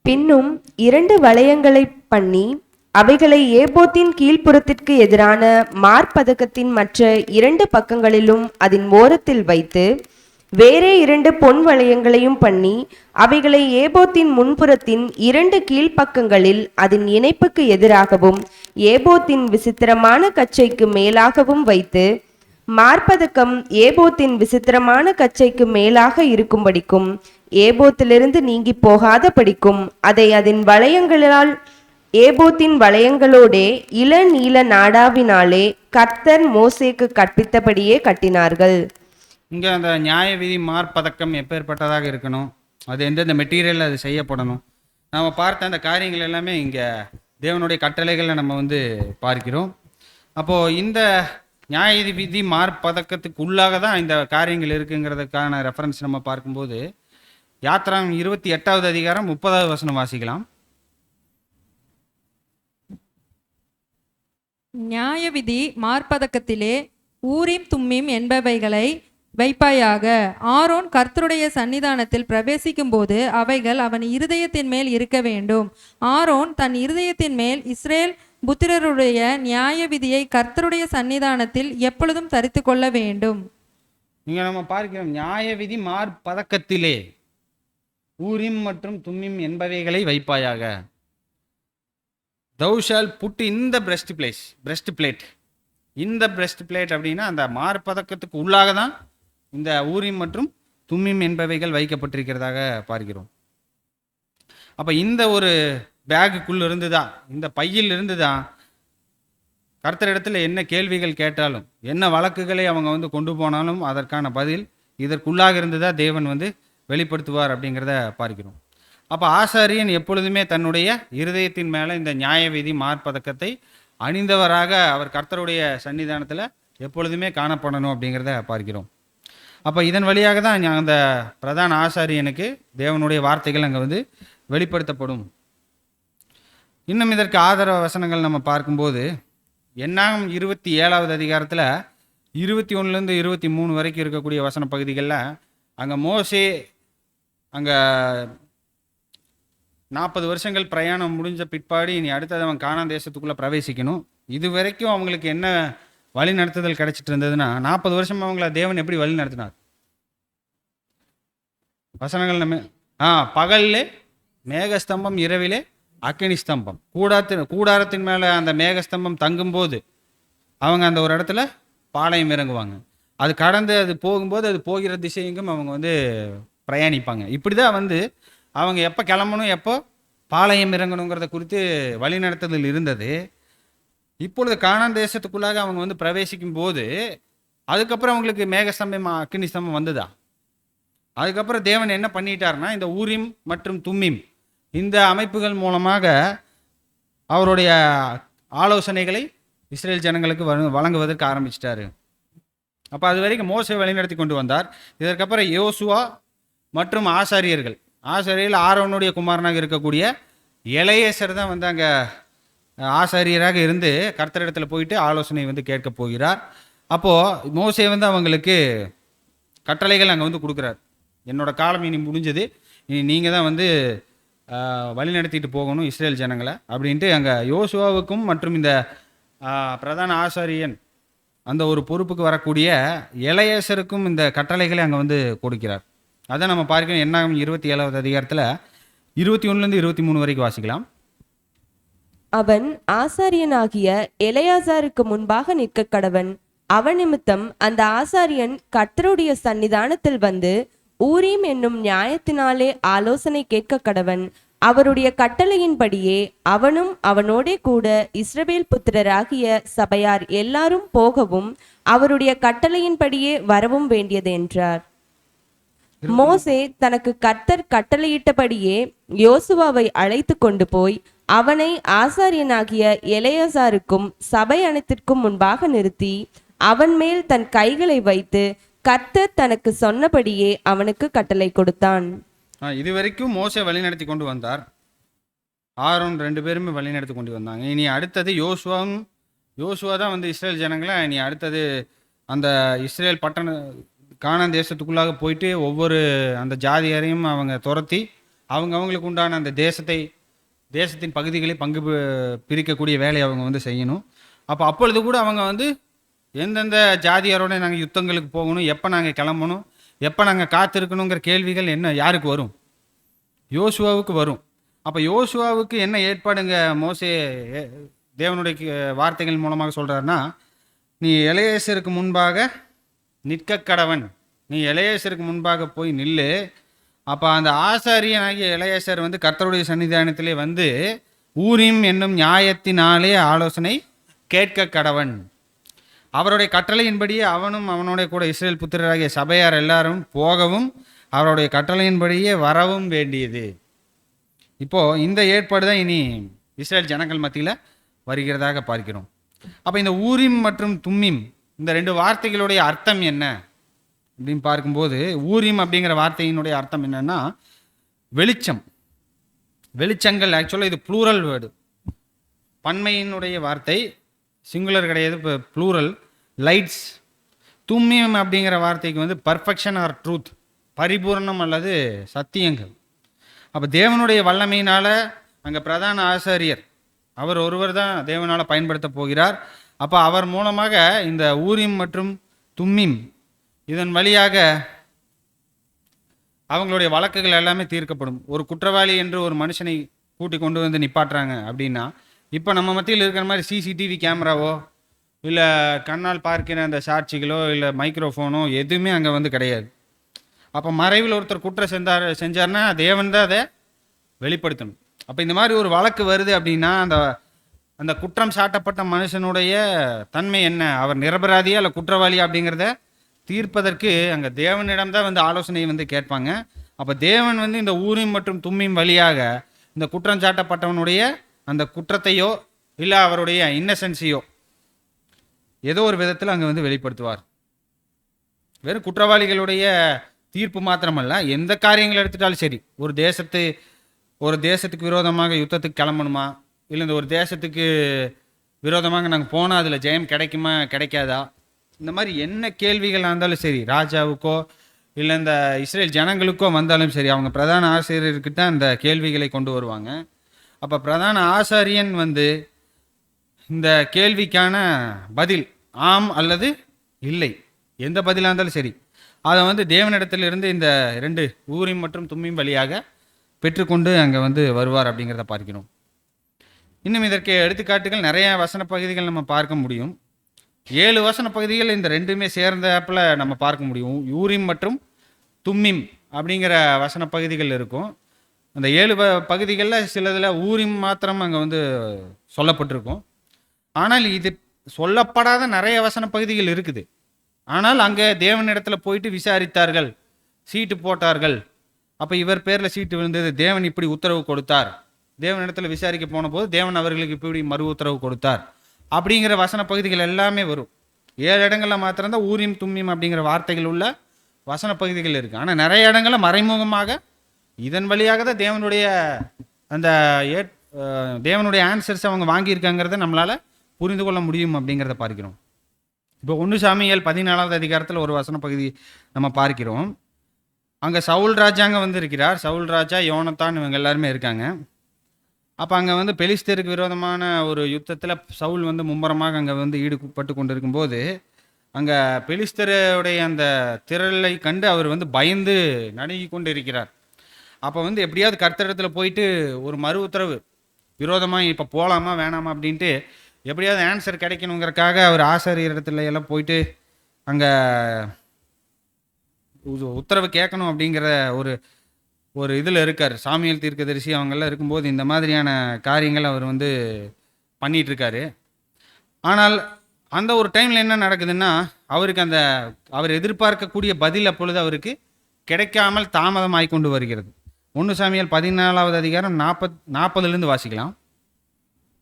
பின்னும் 2 வளையங்களை பண்ணி அவைகளை ஏபோத்தின் கீழ்ப்புறத்திற்கு எதிரான மார்பதக்கத்தின் மற்ற 2 பக்கங்களிலும் அதன் ஓரத்தில் வைத்து வேறே 2 பொன் வளையங்களையும் பண்ணி அவைகளை ஏபோத்தின் முன்புறத்தின் 2 கீழ்ப்பக்கங்களில் அதன் இணைப்புக்கு எதிராகவும் ஏபோத்தின் விசித்திரமான கச்சைக்கு மேலாகவும் வைத்து மார்பதக்கம் ஏபோத்தின் விசித்திரமான கச்சைக்கு மேலாக இருக்கும்படிக்கும் ஏபோத்திலிருந்து நீங்கி போகாத படிக்கும் அதை அதன் வளையங்களால் ஏபோத்தின் வளையங்களோடே இளநீல நாடாவினாலே கர்த்தர் மோசேக்கு கற்பித்தபடியே கட்டினார்கள். இங்கே அந்த நியாய விதி மார்பதக்கம் எப்பேற்பட்டதாக இருக்கணும், அது எந்தெந்த மெட்டீரியல் அது செய்யப்படணும், நாம் பார்த்த அந்த காரியங்கள் எல்லாமே இங்கே தேவனுடைய கட்டளைகளை நம்ம வந்து பார்க்கிறோம். அப்போது இந்த நியாய விதி மார்பதக்கத்துக்கு உள்ளாக தான் இந்த காரியங்கள் இருக்குங்கிறதுக்கான ரெஃபரன்ஸ் நம்ம பார்க்கும்போது யாத்ராகமம் 28வது அதிகாரம் 30வது வசனம் வாசிக்கலாம். நியாயவிதி மார்பதக்கத்திலே ஊரீம் தும்மீம் என்பவைகளை வைப்பாயாக. ஆரோன் கர்த்தருடைய சன்னிதானத்தில் பிரவேசிக்கும் போது அவைகள் அவன் இருதயத்தின் மேல் இருக்க வேண்டும். ஆரோன் தன் இருதயத்தின் மேல் இஸ்ரேல் புத்திரருடைய நியாய விதியை கர்த்தருடைய சன்னிதானத்தில் எப்பொழுதும் தரித்து கொள்ள வேண்டும். இங்க நம்ம பார்க்கிறோம், நியாய விதி மார்பதக்கத்திலே ஊரிம் மற்றும் தும்மிம் என்பவைகளை வைப்பாயாக. thou shall put in the breastplate. இந்த breast plate அப்படின்னா அந்த மார்பதக்கத்துக்கு உள்ளாக தான் இந்த ஊரிம் மற்றும் தும்மிம் என்பவைகள் வைக்கப்பட்டிருக்கிறதாக பார்க்கிறோம். அப்ப இந்த ஒரு பேக்குக்குள்ள இருந்துதான், இந்த பையில் இருந்துதான் கர்த்தரிடத்தில் என்ன கேள்விகள் கேட்டாலும், என்ன வழக்குகளை அவங்க கொண்டு போனாலும் அதற்கான பதில் இதற்குள்ளாக இருந்துதான் தேவன் வெளிப்படுத்துவார் அப்படிங்கிறத பார்க்கிறோம். அப்போ ஆசாரியன் எப்பொழுதுமே தன்னுடைய இருதயத்தின் மேலே இந்த நியாயவிதி மார்பதக்கத்தை அணிந்தவராக அவர் கர்த்தருடைய சன்னிதானத்தில் எப்பொழுதுமே காணப்படணும் அப்படிங்கிறத பார்க்கிறோம். அப்போ இதன் வழியாக தான் அந்த பிரதான ஆசாரியனுக்கு தேவனுடைய வார்த்தைகள் அங்கே வெளிப்படுத்தப்படும். இன்னும் இதற்கு ஆதரவு வசனங்கள் நம்ம பார்க்கும்போது என்னாகும் 27வது அதிகாரத்தில் 21லேருந்து 23 வரைக்கும் இருக்கக்கூடிய வசன பகுதிகளில் அங்கே மோசே அங்கே 40 வருஷங்கள் பிரயாணம் முடிஞ்ச பிற்பாடு இனி அடுத்தது அவன் கானான் தேசத்துக்குள்ளே பிரவேசிக்கணும். இது வரைக்கும் அவங்களுக்கு என்ன வழி நடத்துதல் கிடைச்சிட்டு இருந்ததுன்னா, 40 வருஷம் அவங்கள தேவன் எப்படி வழி நடத்தினார்? வசனங்கள் நம்ம பகல்லே மேகஸ்தம்பம், இரவிலே அக்கினி ஸ்தம்பம். கூடாரத்தின் மேலே அந்த மேகஸ்தம்பம் தங்கும்போது அவங்க அந்த ஒரு இடத்துல பாளையம் இறங்குவாங்க. அது கடந்து அது போகும்போது அது போகிற திசையெங்கும் அவங்க பிரயாணிப்பாங்க. இப்படி தான் அவங்க எப்போ கிளம்பணும், எப்போ பாளையம் இறங்கணுங்கிறத குறித்து வழிநடத்துதல் இருந்தது. இப்பொழுது கானான் தேசத்துக்குள்ளாக அவங்க பிரவேசிக்கும் போது அதுக்கப்புறம் அவங்களுக்கு மேகஸ்தம்பம் அக்கினி ஸ்தம்பம் வந்ததா? அதுக்கப்புறம் தேவன் என்ன பண்ணிட்டார்னா, இந்த ஊரிம் மற்றும் தும்மிம் இந்த அமைப்புகள் மூலமாக அவருடைய ஆலோசனைகளை இஸ்ரேல் ஜனங்களுக்கு வழங்குவதற்கு ஆரம்பிச்சிட்டாரு. அப்போ அது வரைக்கும் மோசே வழிநடத்தி கொண்டு வந்தார். இதற்கப்புறம் யோசுவா மற்றும் ஆசாரியர்கள் ஆரோனுடைய குமாரனாக இருக்கக்கூடிய எலையேசர் தான் அங்கே ஆசாரியராக இருந்து கர்த்தரிடத்தில் போயிட்டு ஆலோசனை கேட்க போகிறார். அப்போது மோசே அவங்களுக்கு கட்டளைகள் அங்கே கொடுக்குறார். என்னோட காலம் இனி முடிஞ்சது, இனி நீங்கள் தான் வழி நடத்திட்டு போகணும் இஸ்ரேல் ஜனங்களை அப்படின்ட்டு அங்கே யோசுவாவுக்கும் மற்றும் இந்த பிரதான ஆசாரியன் அந்த ஒரு பொறுப்புக்கு வரக்கூடிய எலையேசருக்கும் இந்த கட்டளைகளை அங்கே கொடுக்கிறார். அதை நம்ம பார்க்கணும். என்னாகும் 27வது அதிகாரத்தில் 21லேருந்து 23 வரைக்கும் வாசிக்கலாம். அவன் ஆசாரியனாகிய எலெயாசாருக்கு முன்பாக நிற்க கடவன். அவன் நிமித்தம் அந்த ஆசாரியன் கர்த்தருடைய சன்னிதானத்தில் ஊரீம் என்னும் நியாயத்தினாலே ஆலோசனை கேட்க கடவன். அவருடைய கட்டளையின்படியே அவனும் அவனோடே கூட இஸ்ரவேல் புத்திரராகிய சபையார் எல்லாரும் போகவும் அவருடைய கட்டளையின்படியே வரவும் வேண்டியது என்றார். மோசே தனக்கு கர்த்தர் கட்டளையிட்டபடியே யோசுவாவை அழைத்து கொண்டு போய் அவனை ஆசாரியனாகிய எலெயாசாருக்கும் சபை அனைத்திற்கும் முன்பாக நிறுத்தி அவன் மேல் தன் கைகளை வைத்து கர்த்தர் தனக்கு சொன்னபடியே அவனுக்கு கட்டளை கொடுத்தான். இதுவரைக்கும் மோசே வழிநடத்தி கொண்டு வந்தார். ஆரோன் 2 பேருமே வழிநடத்தி கொண்டு வந்தாங்க. இனி அடுத்தது யோசுவா தான் இஸ்ரேல் ஜனங்களை இனி அடுத்தது அந்த இஸ்ரேல் கானான் தேசத்துக்குள்ளாக போயிட்டு ஒவ்வொரு அந்த ஜாதியாரையும் அவங்க துரத்தி அவங்களுக்கு உண்டான அந்த தேசத்தின் பகுதிகளை பங்கு பிரிக்கக்கூடிய வேலையை அவங்க செய்யணும். அப்பொழுது கூட அவங்க எந்தெந்த ஜாதியாரோட நாங்கள் யுத்தங்களுக்கு போகணும், எப்போ நாங்கள் கிளம்பணும், எப்போ நாங்கள் காத்திருக்கணுங்கிற கேள்விகள் யாருக்கு வரும்? யோசுவாவுக்கு வரும். அப்போ யோசுவாவுக்கு என்ன ஏற்பாடுங்க மோசே தேவனுடைய வார்த்தைகள் மூலமாக சொல்கிறாருன்னா, நீ எலெயாசாருக்கு முன்பாக நிற்க கடவன், நீ எலெயாசாருக்கு முன்பாக போய் நில்லு. அப்போ அந்த ஆசாரியனாகிய எலெயாசார் கர்த்தருடைய சன்னிதானத்திலே ஊரீம் என்னும் நியாயத்தினாலே ஆலோசனை கேட்க கடவன். அவருடைய கட்டளையின்படியே அவனும் அவனுடைய கூட இஸ்ரேல் புத்திரராகிய சபையார் எல்லாரும் போகவும் அவருடைய கட்டளையின்படியே வரவும் வேண்டியது. இப்போது இந்த ஏற்பாடு தான் இனி இஸ்ரேல் ஜனங்கள் மத்தியில் வருகிறதாக பார்க்கிறோம். அப்போ இந்த ஊரிம் மற்றும் தும்மிம் இந்த 2 வார்த்தைகளுடைய அர்த்தம் என்ன அப்படின்னு பார்க்கும்போது, ஊரிம் அப்படிங்கிற வார்த்தையினுடைய அர்த்தம் என்னன்னா வெளிச்சங்கள். ஆக்சுவலாக இது ப்ளூரல் வேர்டு, பன்மையினுடைய வார்த்தை. சிங்குலர் கிடையாது, இப்போ ப்ளூரல். லைட்ஸ். தும்மியம் அப்படிங்கிற வார்த்தைக்கு வந்து பர்ஃபெக்ஷன் ஆர் ட்ரூத், பரிபூர்ணம் அல்லது சத்தியங்கள். அப்போ தேவனுடைய வல்லமையினால் அங்கே பிரதான ஆசாரியர் அவர் ஒருவர் தான் தேவனால் பயன்படுத்த போகிறார். அப்போ அவர் மூலமாக இந்த ஊரிம் மற்றும் தும்மிம் இதன் வழியாக அவங்களுடைய வழக்குகள் எல்லாமே தீர்க்கப்படும். ஒரு குற்றவாளி என்று ஒரு மனுஷனை கூட்டி கொண்டு வந்து நிப்பாட்டுறாங்க அப்படின்னா, இப்போ நம்ம மத்தியில் இருக்கிற மாதிரி சிசிடிவி கேமராவோ இல்லை கண்ணால் பார்க்கிற அந்த சாட்சிகளோ இல்லை மைக்ரோஃபோனோ எதுவுமே அங்கே வந்து கிடையாது. அப்போ மறைவில் ஒருத்தர் குற்றம் செஞ்சார்னா தேவன் தான் அதை வெளிப்படுத்தணும். அப்போ இந்த மாதிரி ஒரு வழக்கு வருது அப்படின்னா அந்த குற்றம் சாட்டப்பட்ட மனுஷனுடைய தன்மை என்ன, அவர் நிரபராதியா இல்லை குற்றவாளியா அப்படிங்கிறத தீர்ப்பதற்கு அங்கே தேவனிடம் தான் வந்து ஆலோசனை வந்து கேட்பாங்க. அப்போ தேவன் வந்து இந்த ஊரிம் மற்றும் தும்மிம் வழியாக இந்த குற்றம் சாட்டப்பட்டவனுடைய அந்த குற்றத்தையோ இல்லை அவருடைய இன்னசென்ஸையோ ஏதோ ஒரு விதத்தில் அங்கே வந்து வெளிப்படுத்துவார். வெறும் குற்றவாளிகளுடைய தீர்ப்பு மாத்திரமல்ல, எந்த காரியங்கள் எடுத்துட்டாலும் சரி, ஒரு தேசத்துக்கு விரோதமாக யுத்தத்துக்கு கிளம்பணுமா, இல்லை இந்த ஒரு தேசத்துக்கு விரோதமாக நாங்கள் போனால் அதில் ஜெயம் கிடைக்குமா கிடைக்காதா, இந்த மாதிரி என்ன கேள்விகளாக இருந்தாலும் சரி, ராஜாவுக்கோ இல்லை இந்த இஸ்ரேல் ஜனங்களுக்கோ வந்தாலும் சரி, அவங்க பிரதான ஆசிரியர்கிட்ட அந்த கேள்விகளை கொண்டு வருவாங்க. அப்போ பிரதான ஆசாரியன் வந்து இந்த கேள்விக்கான பதில் ஆம் அல்லது இல்லை, எந்த பதிலாக இருந்தாலும் சரி, அதை வந்து தேவனிடத்திலிருந்து இந்த 2 ஊரிம் மற்றும் தும்மிம் வழியாக பெற்றுக்கொண்டு அங்கே வந்து வருவார் அப்படிங்கிறத பார்க்கிறோம். இன்னும் இதற்கு எடுத்துக்காட்டுகள் நிறைய வசன பகுதிகள் நம்ம பார்க்க முடியும். 7 வசன பகுதிகள் இந்த ரெண்டுமே சேர்ந்தாப்பில் நம்ம பார்க்க முடியும். ஊரிம் மற்றும் தும்மிம் அப்படிங்கிற வசன பகுதிகள் இருக்கும். அந்த 7 பகுதிகளில் சிலதில் ஊரிம் மாத்திரம் அங்கே வந்து சொல்லப்பட்டிருக்கும். ஆனால் இது சொல்லப்படாத நிறைய வசன பகுதிகள் இருக்குது. ஆனால் அங்கே தேவனிடத்தில் போயிட்டு விசாரித்தார்கள், சீட்டு போட்டார்கள். அப்போ இவர் பேரில் சீட்டு விழுந்தது, தேவன் இப்படி உத்தரவு கொடுத்தார், தேவனிடத்தில் விசாரிக்க போன போது தேவன் அவர்களுக்கு இப்படி மறு உத்தரவு கொடுத்தார் அப்படிங்கிற வசன பகுதிகள் எல்லாமே வரும். 7 இடங்களில் மாத்திரம்தான் ஊரிம் தும்மிம் அப்படிங்கிற வார்த்தைகள் உள்ள வசன பகுதிகள் இருக்குது. ஆனால் நிறைய இடங்களில் மறைமுகமாக இதன் வழியாக தான் தேவனுடைய ஆன்சர்ஸ் அவங்க வாங்கியிருக்காங்கிறத நம்மளால் புரிந்து கொள்ள முடியும் அப்படிங்கிறத பார்க்கிறோம். இப்போ 1 சாமுவேல் 14வது அதிகாரத்தில் ஒரு வசன பகுதி நம்ம பார்க்கிறோம். அங்கே சவுல் ராஜாங்க வந்து இருக்கிறார். சவுல் ராஜா, யோனத்தான், இவங்க எல்லாருமே இருக்காங்க. அப்போ அங்கே வந்து பெலிஸ்தருக்கு விரோதமான ஒரு யுத்தத்தில் சவுல் வந்து மும்முரமாக அங்கே வந்து ஈடுபட்டு கொண்டு இருக்கும்போது அங்கே பெலிஸ்தருடைய அந்த திரளை கண்டு அவர் வந்து பயந்து நடுங்கி கொண்டு இருக்கிறார். அப்போ வந்து எப்படியாவது கர்த்தரிடத்தில் போயிட்டு ஒரு மறு உத்தரவு, விரோதமாக இப்போ போகலாமா வேணாமா அப்படின்ட்டு எப்படியாவது ஆன்சர் கிடைக்கணுங்கிறக்காக அவர் ஆசாரியர் இடத்துல எல்லாம் போயிட்டு அங்கே உத்தரவு கேட்கணும் அப்படிங்கிற ஒரு இதில் இருக்கார். சாமுவேல் தீர்க்கதரிசி அவங்கெல்லாம் இருக்கும்போது இந்த மாதிரியான காரியங்கள் அவர் வந்து பண்ணிட்டு இருக்காரு. ஆனால் அந்த ஒரு டைமில் என்ன நடக்குதுன்னா, அவருக்கு அவர் எதிர்பார்க்கக்கூடிய பதில் அப்பொழுது அவருக்கு கிடைக்காமல் தாமதமாகி கொண்டு வருகிறது. 1 சாமுவேல் 14வது அதிகாரம் 40 வாசிக்கலாம்.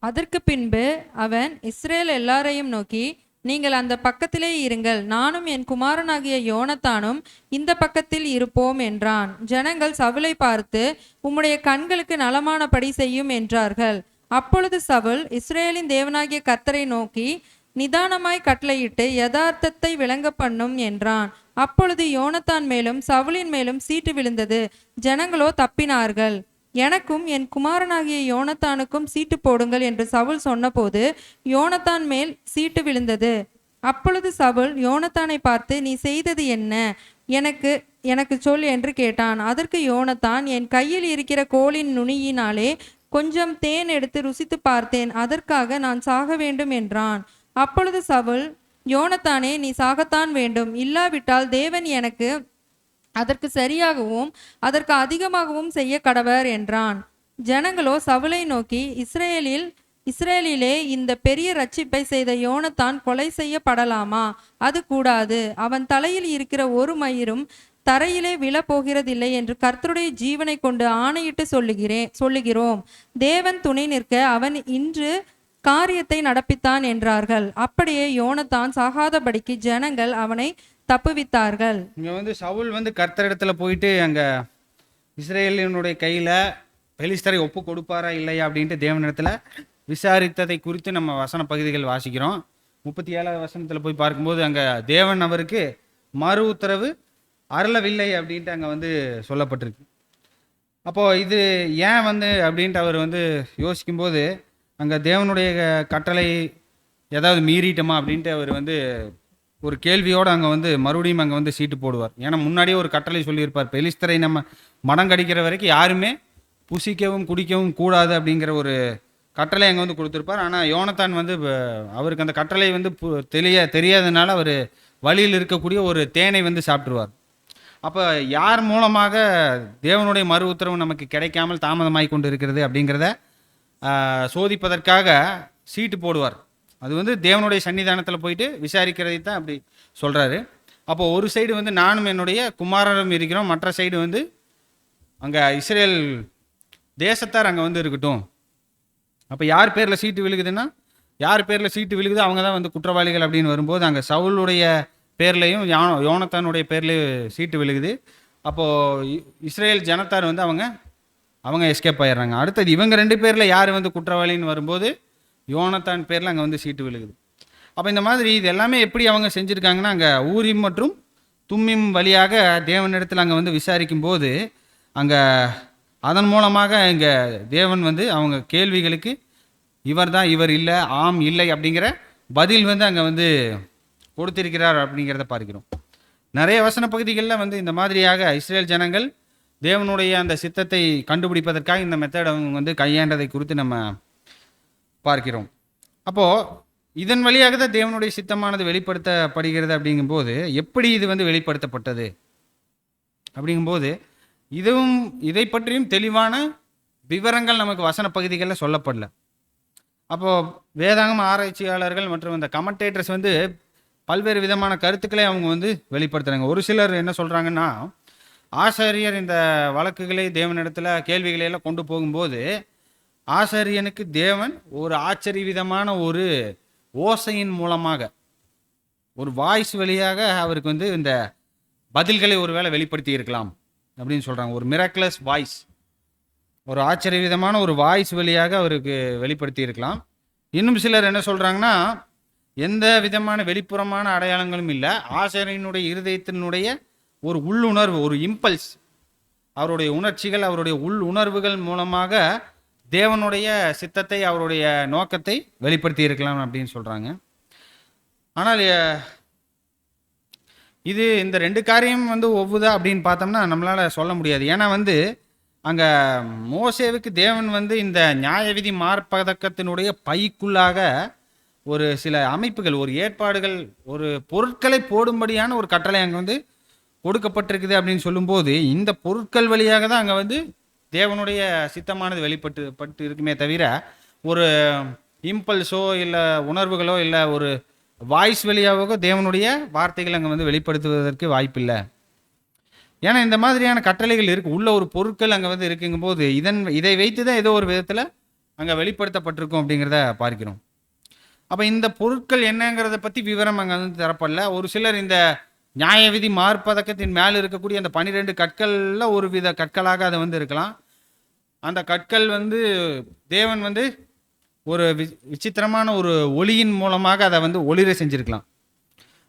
அதற்கு பின்பு அவன் இஸ்ரேல் எல்லாரையும் நோக்கி, நீங்கள் அந்த பக்கத்திலே இருங்கள், நானும் என் குமாரனாகிய யோனத்தானும் இந்த பக்கத்தில் இருப்போம் என்றான். ஜனங்கள் சவுலை பார்த்து, உம்முடைய கண்களுக்கு நலமானபடி செய்யும் என்றார்கள். அப்பொழுது சவுல் இஸ்ரேலின் தேவனாகிய கர்த்தரை நோக்கி, நிதானமாய் கட்டளையிட்டு யதார்த்தத்தை விளங்க பண்ணும் என்றான். அப்பொழுது யோனத்தான் மேலும் சவுலின் மேலும் சீட்டு விழுந்தது, ஜனங்களோ தப்பினார்கள். எனக்கும் என் குமாரனாகிய யோனத்தானுக்கும் சீட்டு போடுங்கள் என்று சவுல் சொன்னபோது யோனத்தான் மேல் சீட்டு விழுந்தது. அப்பொழுது சவுல் யோனத்தானை பார்த்து, நீ செய்தது என்ன, எனக்கு சொல் என்று கேட்டான். அதற்கு யோனத்தான், என் கையில் இருக்கிற கோலின் நுனியினாலே கொஞ்சம் தேன் எடுத்து ருசித்து பார்த்தேன், அதற்காக நான் சாக வேண்டும் என்றான். அப்பொழுது சவுல், யோனத்தானே, நீ சாகத்தான் வேண்டும், இல்லாவிட்டால் தேவன் எனக்கு அதற்கு சரியாகவும் அதற்கு அதிகமாகவும் செய்ய கடவர் என்றான். ஜனங்களோ சவுலை நோக்கி, இஸ்ரேலிலே இந்த பெரிய ரட்சிப்பை செய்த யோனத்தான் கொலை செய்யப்படலாமா? அது கூடாது. அவன் தலையில் இருக்கிற ஒரு மயிரும் தரையிலே விழப்போகிறதில்லை என்று கர்த்தருடைய ஜீவனை கொண்டு ஆணையிட்டு சொல்லுகிறோம். தேவன் துணை நிற்க அவன் இன்று காரியத்தை நடப்பித்தான் என்றார்கள். அப்படியே யோனத்தான் சாகாதபடிக்கு ஜனங்கள் அவனை தப்புவித்தார்கள். இங்கே வந்து சவுல் வந்து கர்த்தரிடத்துல போயிட்டு அங்கே இஸ்ரேலினுடைய கையில் பெலிஸ்தரை ஒப்பு கொடுப்பாரா இல்லையா அப்படின்ட்டு தேவனிடத்தில் விசாரித்ததை குறித்து நம்ம வசன பகுதிகள் வாசிக்கிறோம். 37வது வசனத்தில் போய் பார்க்கும்போது அங்கே தேவன் அவருக்கு மறு உத்தரவு அருளவில்லை அப்படின்ட்டு அங்கே வந்து சொல்லப்பட்டிருக்கு. அப்போது இது ஏன் வந்து அப்படின்ட்டு அவர் வந்து யோசிக்கும்போது அங்கே தேவனுடைய கட்டளை ஏதாவது மீறிட்டோமா அப்படின்ட்டு அவர் வந்து ஒரு கேள்வியோடு அங்கே வந்து மறுபடியும் அங்கே வந்து சீட்டு போடுவார். ஏன்னா முன்னாடியே ஒரு கட்டளை சொல்லியிருப்பார், பெலிஸ்தரை நம்ம மடங்கடிக்கிற வரைக்கும் யாருமே புசிக்கவும் குடிக்கவும் கூடாது அப்படிங்கிற ஒரு கட்டளை அங்கே வந்து கொடுத்துருப்பார். ஆனால் யோனத்தான் வந்து அவருக்கு அந்த கட்டளை வந்து தெரியாததுனால அவர் வழியில் இருக்கக்கூடிய ஒரு தேனை வந்து சாப்பிட்ருவார். அப்போ யார் மூலமாக தேவனுடைய மறு உத்தரவு நமக்கு கிடைக்காமல் தாமதமாகி கொண்டு இருக்கிறது அப்படிங்கிறத சோதிப்பதற்காக சீட்டு போடுவார். அது வந்து தேவனுடைய சன்னிதானத்தில் போயிட்டு விசாரிக்கிறதை தான் அப்படி சொல்கிறாரு. அப்போ ஒரு சைடு வந்து நானும் என்னுடைய குமாரரும் இருக்கிறோம், மற்ற சைடு வந்து அங்கே இஸ்ரேல் தேசத்தார் அங்கே வந்து இருக்கட்டும். அப்போ யார் பேரில் சீட்டு விழுகுதுன்னா, யார் பேரில் சீட்டு விழுகுதோ அவங்க தான் வந்து குற்றவாளிகள் அப்படின்னு வரும்போது அங்கே சவுலுடைய பேர்லையும் யோனத்தானுடைய பேர்லேயும் சீட்டு விழுகுது. அப்போது இஸ்ரேல் ஜனத்தார் வந்து அவங்க எஸ்கேப் ஆயிடுறாங்க. அடுத்தது இவங்க 2 பேரில் யார் வந்து குற்றவாளின்னு வரும்போது யோனத்தான் பேரில் அங்கே வந்து சீட்டு விழுகுது. அப்போ இந்த மாதிரி இது எல்லாமே எப்படி அவங்க செஞ்சுருக்காங்கன்னா, அங்கே ஊரிம் மற்றும் தும்மிம் வழியாக தேவனிடத்தில் அங்கே வந்து விசாரிக்கும் போது அங்கே அதன் மூலமாக இங்கே தேவன் வந்து அவங்க கேள்விகளுக்கு இவர் தான் இவர் இல்லை ஆம் இல்லை அப்படிங்கிற பதில் வந்து அங்கே வந்து கொடுத்திருக்கிறார் அப்படிங்கிறத பார்க்கிறோம். நிறைய வசன பகுதிகளில் வந்து இந்த மாதிரியாக இஸ்ரேல் ஜனங்கள் தேவனுடைய அந்த சித்தத்தை கண்டுபிடிப்பதற்காக இந்த மெத்தட் அவங்க வந்து கையாண்டதை குறித்து நம்ம பார்க்கிறோம். அப்போது இதன் வழியாக தான் தேவனுடைய சித்தமானது வெளிப்படுத்தப்படுகிறது. அப்படிங்கும்போது எப்படி இது வந்து வெளிப்படுத்தப்பட்டது அப்படிங்கும்போது இதை பற்றியும் தெளிவான விவரங்கள் நமக்கு வசன பகுதிகளில் சொல்லப்படல. அப்போது வேதாகம ஆராய்ச்சியாளர்கள் மற்றும் இந்த கமெண்டேட்டர்ஸ் வந்து பல்வேறு விதமான கருத்துக்களை அவங்க வந்து வெளிப்படுத்துகிறாங்க. ஒரு சிலர் என்ன சொல்கிறாங்கன்னா, ஆசாரியர் இந்த வழக்குகளை தேவனிடத்தில் கேள்விகளை எல்லாம் கொண்டு போகும்போது ஆசாரியனுக்கு தேவன் ஒரு ஆச்சரிய விதமான ஒரு ஓசையின் மூலமாக ஒரு வாய்ஸ் வழியாக அவருக்கு வந்து இந்த பதில்களை ஒருவேளை வெளிப்படுத்தி இருக்கலாம் அப்படின்னு சொல்கிறாங்க. ஒரு மிராக்குலஸ் வாய்ஸ், ஒரு ஆச்சரிய விதமான ஒரு வாய்ஸ் வழியாக அவருக்கு வெளிப்படுத்தி இருக்கலாம். இன்னும் சிலர் என்ன சொல்கிறாங்கன்னா, எந்த விதமான வெளிப்புறமான அடையாளங்களும் இல்லை, ஆசாரியனுடைய இருதயத்தினுடைய ஒரு உள்ளுணர்வு, ஒரு இம்பல்ஸ், அவருடைய உணர்ச்சிகள், அவருடைய உள் உணர்வுகள் மூலமாக தேவனுடைய சித்தத்தை அவருடைய நோக்கத்தை வெளிப்படுத்தி இருக்கலாம் அப்படின்னு சொல்கிறாங்க. ஆனால் இது இந்த 2 காரியம் வந்து ஒவ்வுதா அப்படின்னு பார்த்தோம்னா நம்மளால் சொல்ல முடியாது. ஏன்னா வந்து அங்கே மோசேவுக்கு தேவன் வந்து இந்த நியாயவிதி மார்பதக்கத்தினுடைய பைக்குள்ளாக ஒரு சில அமைப்புகள், ஒரு ஏற்பாடுகள், ஒரு பொருட்களை போடும்படியான ஒரு கட்டளை அங்கே வந்து கொடுக்கப்பட்டிருக்குது அப்படின்னு சொல்லும்போது இந்த பொருட்கள் வழியாக தான் அங்கே வந்து தேவனுடைய சித்தமானது வெளிப்பட்டு இருக்குமே தவிர ஒரு இம்பல்ஸோ இல்லை உணர்வுகளோ இல்லை ஒரு வாய்ஸ் வழியாகவோ தேவனுடைய வார்த்தைகள் அங்கே வந்து வெளிப்படுத்துவதற்கு வாய்ப்பில்லை. ஏன்னா இந்த மாதிரியான கட்டளைகள் இருக்குது, உள்ள ஒரு பொருட்கள் அங்கே வந்து இருக்குங்கும்போது இதை வைத்து தான் ஏதோ ஒரு விதத்தில் அங்கே வெளிப்படுத்தப்பட்டிருக்கும் அப்படிங்கிறத பார்க்கிறோம். அப்போ இந்த பொருட்கள் என்னங்கிறத பற்றி விவரம் அங்கே வந்து தரப்படல. ஒரு சிலர் இந்த நியாயவிதி மார்பதக்கத்தின் மேலே இருக்கக்கூடிய அந்த 12 கற்களில் ஒரு வித கற்களாக அதை வந்து இருக்கலாம். அந்த கற்கள் வந்து தேவன் வந்து ஒரு விசித்திரமான ஒரு ஒளியின் மூலமாக அதை வந்து ஒளிர செஞ்சுருக்கலாம்.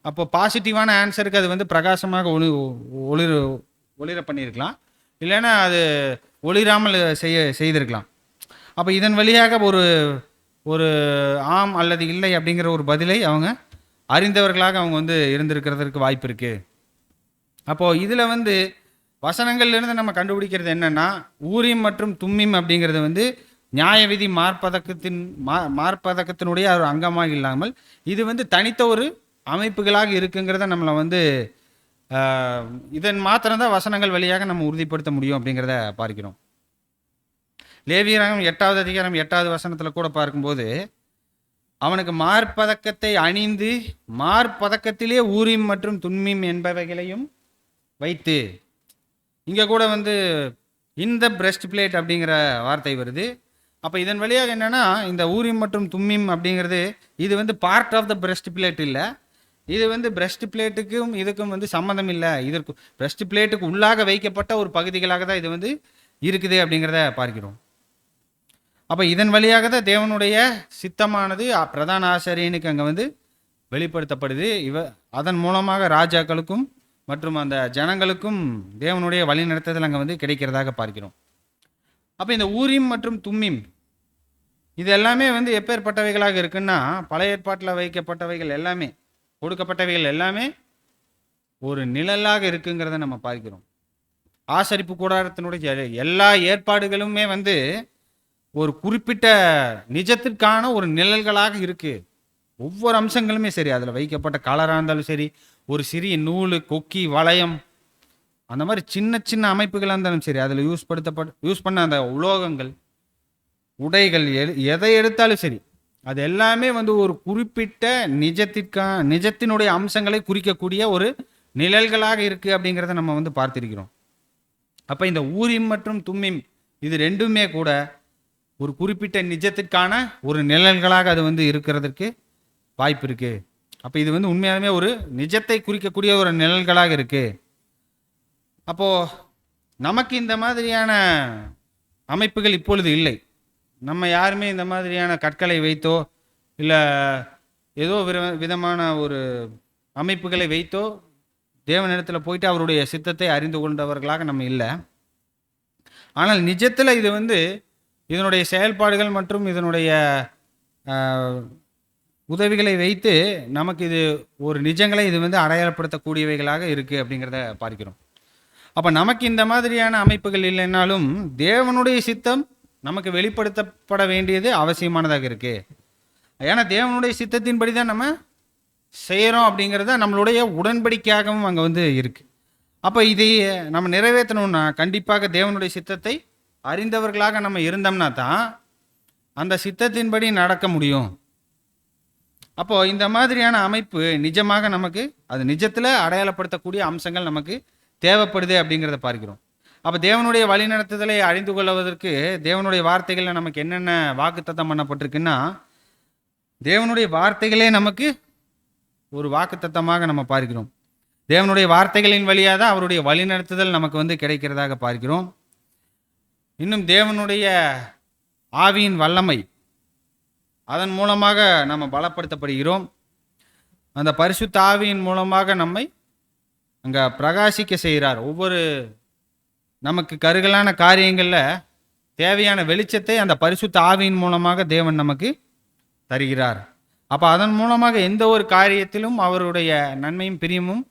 அப்போ பாசிட்டிவான ஆன்சருக்கு அது வந்து பிரகாசமாக ஒளிர பண்ணியிருக்கலாம், இல்லைன்னா அது ஒளிராமல் செய்திருக்கலாம். அப்போ இதன் வழியாக ஒரு ஆம் அல்லது இல்லை அப்படிங்கிற ஒரு பதிலை அவங்க அறிந்தவர்களாக அவங்க வந்து இருந்திருக்கிறதுக்கு வாய்ப்பு இருக்குது. அப்போது இதில் வந்து வசனங்கள்லேருந்து நம்ம கண்டுபிடிக்கிறது என்னென்னா, ஊரிம் மற்றும் தும்மிம் அப்படிங்கிறது வந்து நியாயவிதி மார்பதக்கத்தினுடைய ஒரு அங்கமாக இல்லாமல் இது வந்து தனித்த ஒரு அமைப்புகளாக இருக்குங்கிறத நம்மளை வந்து இதன் மாத்திரம்தான் வசனங்கள் வழியாக நம்ம உறுதிப்படுத்த முடியும் அப்படிங்கிறத பார்க்கிறோம். லேவியராகமம் 8வது அதிகாரம் 8வது வசனத்தில் கூட பார்க்கும்போது அவனுக்கு மார்பதக்கத்தை அணிந்து மார்பதக்கத்திலே ஊரிம் மற்றும் துன்மீம் என்பவைகளையும் வைத்து, இங்கே கூட வந்து இந்த பிரஸ்ட் பிளேட் அப்படிங்கிற வார்த்தை வருது. அப்போ இதன் வழியாக என்னென்னா, இந்த ஊரிம் மற்றும் தும்மிம் அப்படிங்கிறது இது வந்து part of the breast plate இல்லை, இது வந்து பிரஸ்ட் பிளேட்டுக்கும் இதுக்கும் வந்து சம்மந்தம் இல்லை, இதற்கு பிரஸ்ட் பிளேட்டுக்கு உள்ளாக வைக்கப்பட்ட ஒரு பகுதிகளாக தான் இது வந்து இருக்குது அப்படிங்கிறத பார்க்கிறோம். அப்போ இதன் வழியாக தான் தேவனுடைய சித்தமானது பிரதான ஆசாரியனுக்கு அங்கே வந்து வெளிப்படுத்தப்படுது. அதன் மூலமாக ராஜாக்களுக்கும் மற்றும் அந்த ஜனங்களுக்கும் தேவனுடைய வழிநடத்துதல் அங்கே வந்து கிடைக்கிறதாக பார்க்கிறோம். அப்போ இந்த ஊரீம் மற்றும் தும்மீம் இது எல்லாமே வந்து எப்பேற்பட்டவைகளாக இருக்குன்னா, பழைய ஏற்பாட்டில் வைக்கப்பட்டவைகள் எல்லாமே, கொடுக்கப்பட்டவைகள் எல்லாமே ஒரு நிழலாக இருக்குங்கிறத நம்ம பார்க்கிறோம். ஆசரிப்பு கூடாரத்தினுடைய எல்லா ஏற்பாடுகளுமே வந்து ஒரு குறிப்பிட்ட நிஜத்திற்கான ஒரு நிழல்களாக இருக்கு. ஒவ்வொரு அம்சங்களுமே சரி, அதில் வைக்கப்பட்ட கலராக இருந்தாலும் சரி, ஒரு சிறிய நூல், கொக்கி, வளையம், அந்த மாதிரி சின்ன சின்ன அமைப்புகளாக இருந்தாலும் சரி, அதில் யூஸ் பண்ண அந்த உலோகங்கள், உடைகள், எதை எடுத்தாலும் சரி, அது எல்லாமே வந்து ஒரு குறிப்பிட்ட நிஜத்தினுடைய அம்சங்களை குறிக்கக்கூடிய ஒரு நிழல்களாக இருக்கு அப்படிங்கிறத நம்ம வந்து பார்த்திருக்கிறோம். அப்போ இந்த ஊரீம் மற்றும் தும்மீம் இது ரெண்டுமே கூட ஒரு குறிப்பிட்ட நிஜத்திற்கான ஒரு நிழல்களாக அது வந்து இருக்கிறதுக்கு வாய்ப்பு இருக்கு. அப்போ இது வந்து உண்மையாலுமே ஒரு நிஜத்தை குறிக்கக்கூடிய ஒரு நிழல்களாக இருக்கு. அப்போ நமக்கு இந்த மாதிரியான அமைப்புகள் இப்பொழுது இல்லை. நம்ம யாருமே இந்த மாதிரியான கற்களை வைத்தோ இல்லை ஏதோ விதமான ஒரு அமைப்புகளை வைத்தோ தேவனிடத்தில் போயிட்டு அவருடைய சித்தத்தை அறிந்து கொண்டவர்களாக நம்ம இல்லை. ஆனால் நிஜத்தில் இது வந்து இதனுடைய செயல்பாடுகள் மற்றும் இதனுடைய உதவிகளை வைத்து நமக்கு இது ஒரு நிஜங்களை இது வந்து அடையாளப்படுத்தக்கூடியவைகளாக இருக்குது அப்படிங்கிறத பார்க்கிறோம். அப்போ நமக்கு இந்த மாதிரியான அமைப்புகள் இல்லைன்னாலும் தேவனுடைய சித்தம் நமக்கு வெளிப்படுத்தப்பட வேண்டியது அவசியமானதாக இருக்குது. ஏன்னா தேவனுடைய சித்தத்தின்படி தான் நம்ம செய்கிறோம் அப்படிங்கிறத நம்மளுடைய உடன்படிக்கையாகவும் அங்கே வந்து இருக்குது. அப்போ இதை நம்ம நிறைவேற்றணும்னா கண்டிப்பாக தேவனுடைய சித்தத்தை அறிந்தவர்களாக நம்ம இருந்தோம்னா தான் அந்த சித்தத்தின்படி நடக்க முடியும். அப்போது இந்த மாதிரியான அமைப்பு நிஜமாக நமக்கு அது நிஜத்தில் அடையாளப்படுத்தக்கூடிய அம்சங்கள் நமக்கு தேவைப்படுது அப்படிங்கிறத பார்க்கிறோம். அப்போ தேவனுடைய வழிநடத்துதலை அறிந்து கொள்வதற்கு தேவனுடைய வார்த்தைகளில் நமக்கு என்னென்ன வாக்குத்தத்தம் பண்ணப்பட்டிருக்குன்னா, தேவனுடைய வார்த்தைகளே நமக்கு ஒரு வாக்குத்தத்தமாக நம்ம பார்க்கிறோம். தேவனுடைய வார்த்தைகளின் வழியாக தான் அவருடைய வழிநடத்துதல் நமக்கு வந்து கிடைக்கிறதாக பார்க்கிறோம். இன்னும் தேவனுடைய ஆவியின் வல்லமை, அதன் மூலமாக நம்ம பலப்படுத்தப்படுகிறோம். அந்த பரிசுத்த ஆவியின் மூலமாக நம்மை அங்கே பிரகாசிக்க செய்கிறார். ஒவ்வொரு நமக்கு கருகலான காரியங்களில் தேவையான வெளிச்சத்தை அந்த பரிசுத்த ஆவியின் மூலமாக தேவன் நமக்கு தருகிறார். அப்போ அதன் மூலமாக எந்த ஒரு காரியத்திலும் அவருடைய நன்மையும் பிரியமும்